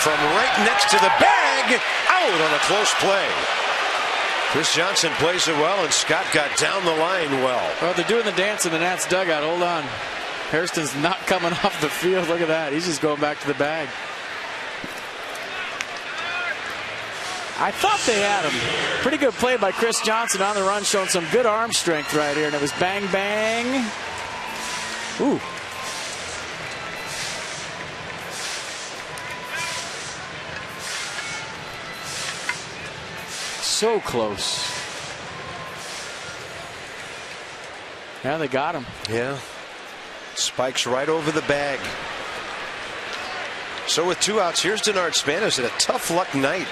from right next to the bag. Out on a close play. Chris Johnson plays it well, and Scott got down the line well. Well, they're doing the dance in the Nats dugout. Hold on. Hairston's not coming off the field. Look at that. He's just going back to the bag. I thought they had him. Pretty good play by Chris Johnson on the run, showing some good arm strength right here. And it was bang, bang. Ooh. So close. Yeah, they got him. Yeah. Spikes right over the bag. So with 2 outs, here's Denard Span, who's had a tough luck night.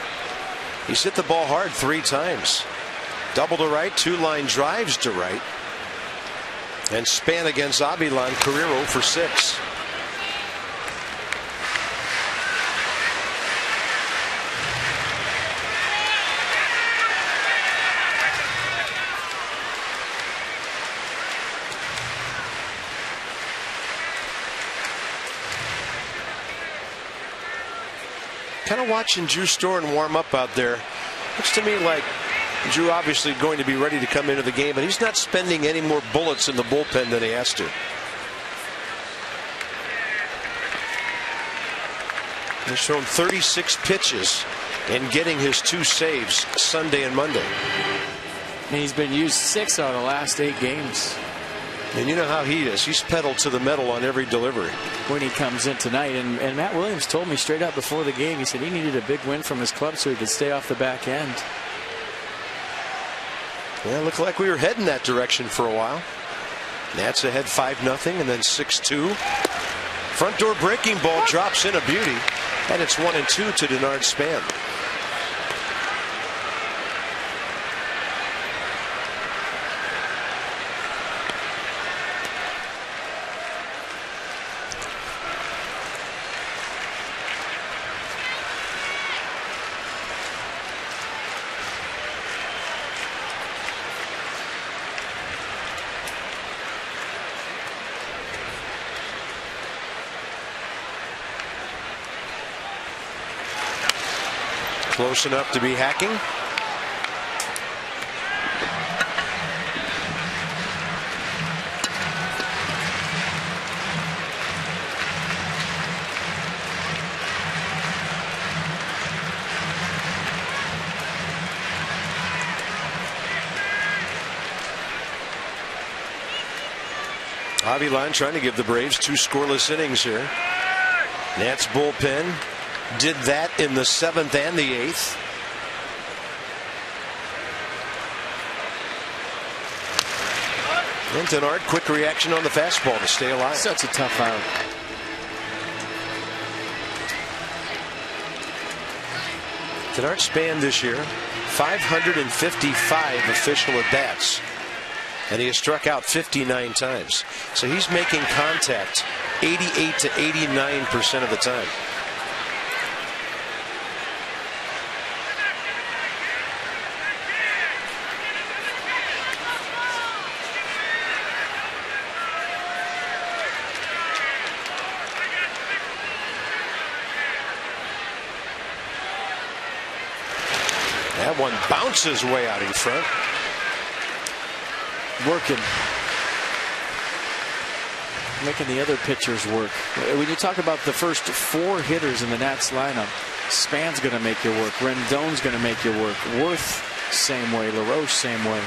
He's hit the ball hard 3 times. Double to right, 2 line drives to right. And Span against Avilan, career 0 for 6. Kind of watching Drew Storen warm up out there. Looks to me like Drew obviously going to be ready to come into the game, but he's not spending any more bullets in the bullpen than he has to. He's thrown 36 pitches and getting his 2 saves Sunday and Monday. And he's been used 6 out of the last 8 games. And you know how he is. He's pedaled to the metal on every delivery. When he comes in tonight. And Matt Williams told me straight up before the game, he said he needed a big win from his club so he could stay off the back end. Yeah, looked like we were heading that direction for a while. Nats ahead 5-0 and then 6-2. Front door breaking ball drops in a beauty. And it's 1-2 to Denard Span. Close enough to be hacking. Avilan trying to give the Braves 2 scoreless innings here. Nats bullpen did that in the 7th and the 8th. And Denard, quick reaction on the fastball to stay alive. Such a tough out. Denard Span this year, 555 official at bats. And he has struck out 59 times. So he's making contact 88 to 89% of the time. That one bounces way out in front. Working. Making the other pitchers work. When you talk about the first 4 hitters in the Nats lineup, Span's going to make you work. Rendon's going to make you work. Worth, same way. LaRoche, same way.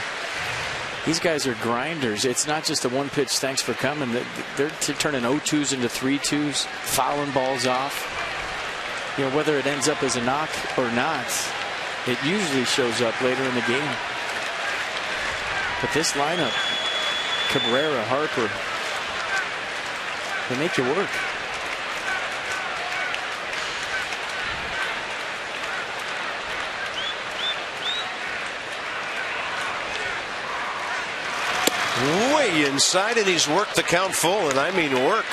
These guys are grinders. It's not just a one-pitch, thanks for coming. They're turning 0-2s into 3-2s, fouling balls off. You know, whether it ends up as a knock or not, it usually shows up later in the game. But this lineup, Cabrera, Harper, they make you work. Way inside, and he's worked the count full, and I mean work.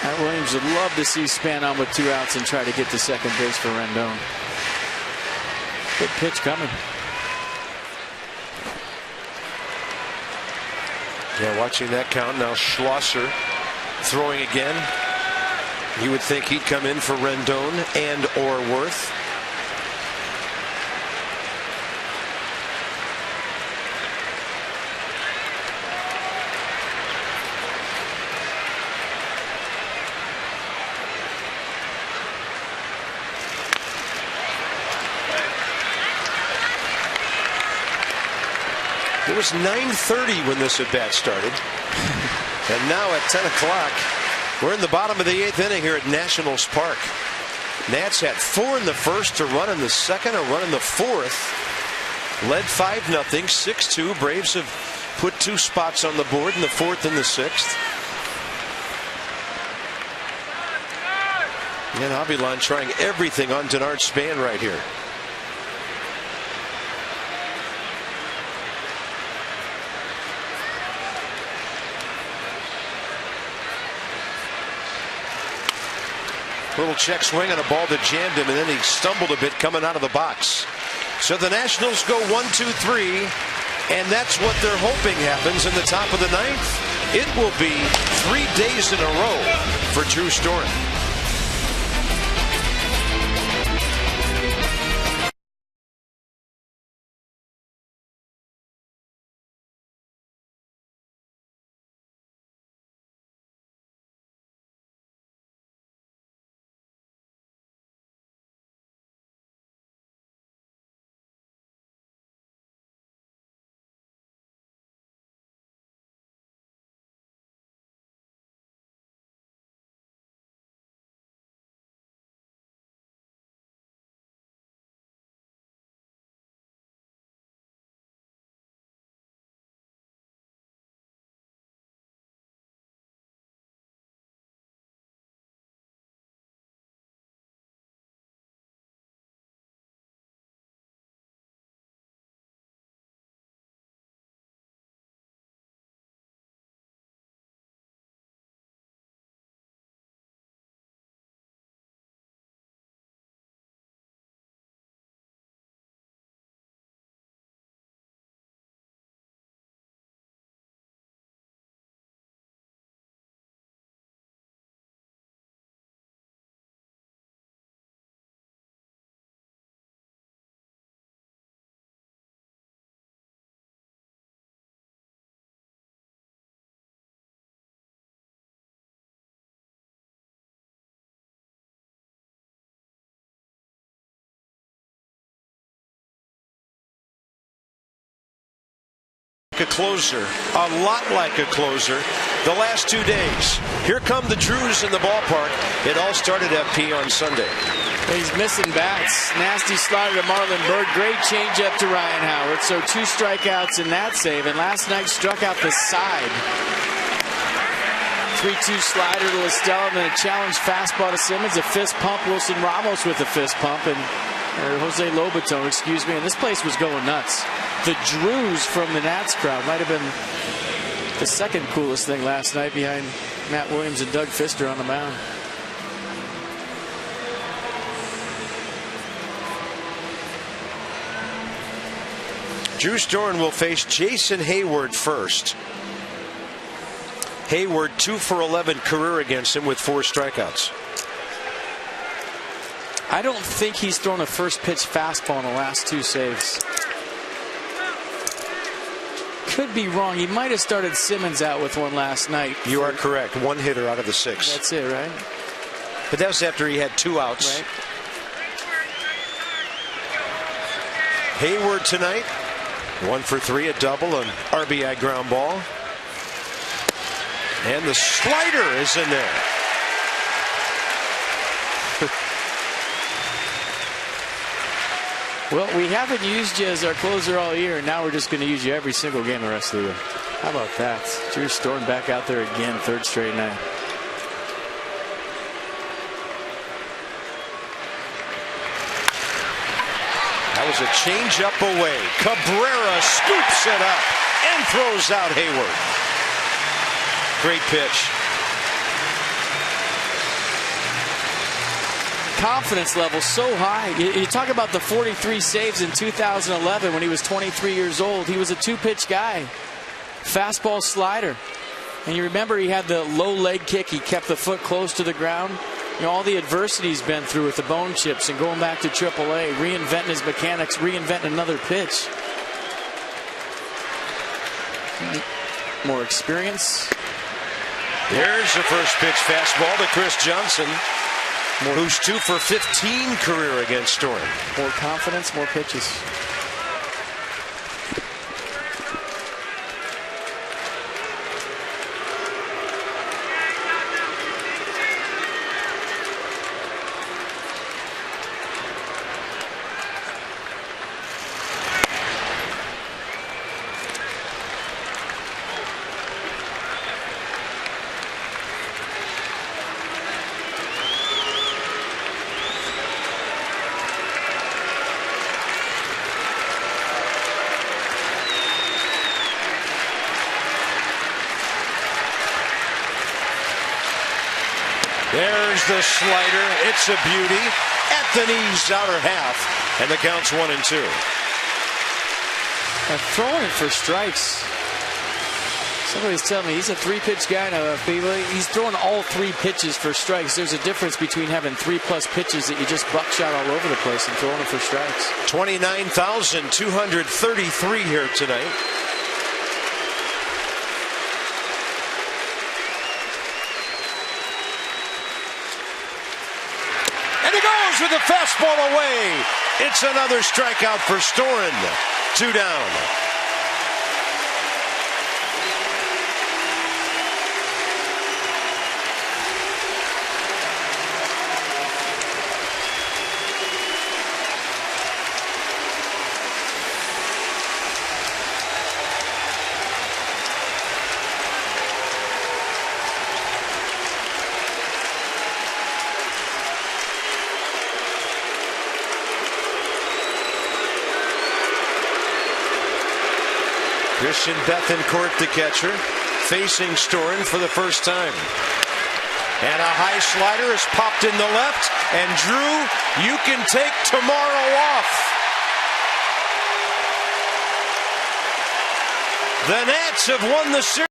Matt Williams would love to see Span on with 2 outs and try to get to second base for Rendon. Good pitch coming. Yeah, watching that count now. Schlosser throwing again. You would think he'd come in for Rendon and or Worth. It was 9:30 when this at-bat started. And now at 10 o'clock, we're in the bottom of the 8th inning here at Nationals Park. Nats had 4 in the first, a run in the second, a run in the fourth. Led 5-0, 6-2. Braves have put 2 spots on the board in the fourth and the sixth. And Avilan trying everything on Denard Span right here. Little check swing on a ball that jammed him, and then he stumbled a bit coming out of the box. So the Nationals go 1-2-3, and that's what they're hoping happens in the top of the 9th. It will be 3 days in a row for Drew Storen. A closer, a lot like a closer, the last 2 days. Here come the Drews in the ballpark. It all started at P on Sunday. He's missing bats. Nasty slider to Marlon Byrd. Great changeup to Ryan Howard. So 2 strikeouts in that save. And last night struck out the side. 3-2 slider to Estella, and then a challenge fastball to Simmons. A fist pump. Wilson Ramos with a fist pump. And Jose Lobaton, excuse me. And this place was going nuts. The Drews from the Nats crowd might have been the second coolest thing last night behind Matt Williams and Doug Fister on the mound. Drew Storen will face Jason Hayward first. Hayward 2 for 11 career against him with 4 strikeouts. I don't think he's thrown a first pitch fastball in the last 2 saves. Could be wrong. He might have started Simmons out with one last night. You are correct. 1 hitter out of the 6. That's it, right? But that was after he had 2 outs. Right. Hayward tonight, 1 for 3, a double, an RBI ground ball. And the slider is in there. Well, we haven't used you as our closer all year, and now we're just going to use you every single game the rest of the year. How about that? Drew Storen back out there again, 3rd straight night. That was a changeup away. Cabrera scoops it up and throws out Hayward. Great pitch. Confidence level so high. You talk about the 43 saves in 2011 when he was 23 years old. He was a 2-pitch guy. Fastball slider. And you remember he had the low leg kick. He kept the foot close to the ground. You know, all the adversity he's been through with the bone chips and going back to AAA, reinventing his mechanics, reinventing another pitch. More experience. There's the first pitch fastball to Chris Johnson, who's 2 for 15 career against Storen. More confidence, more pitches. There's the slider. It's a beauty. At the knees, outer half. And the count's 1-2. Throwing it for strikes. Somebody's telling me he's a 3-pitch guy now. He's throwing all 3 pitches for strikes. There's a difference between having 3+ pitches that you just buckshot all over the place and throwing them for strikes. 29,233 here tonight. With the fastball away. It's another strikeout for Storen. 2 down. Christian Bethancourt, the catcher, facing Storen for the first time. And a high slider is popped in the left. And Drew, you can take tomorrow off. The Nats have won the series.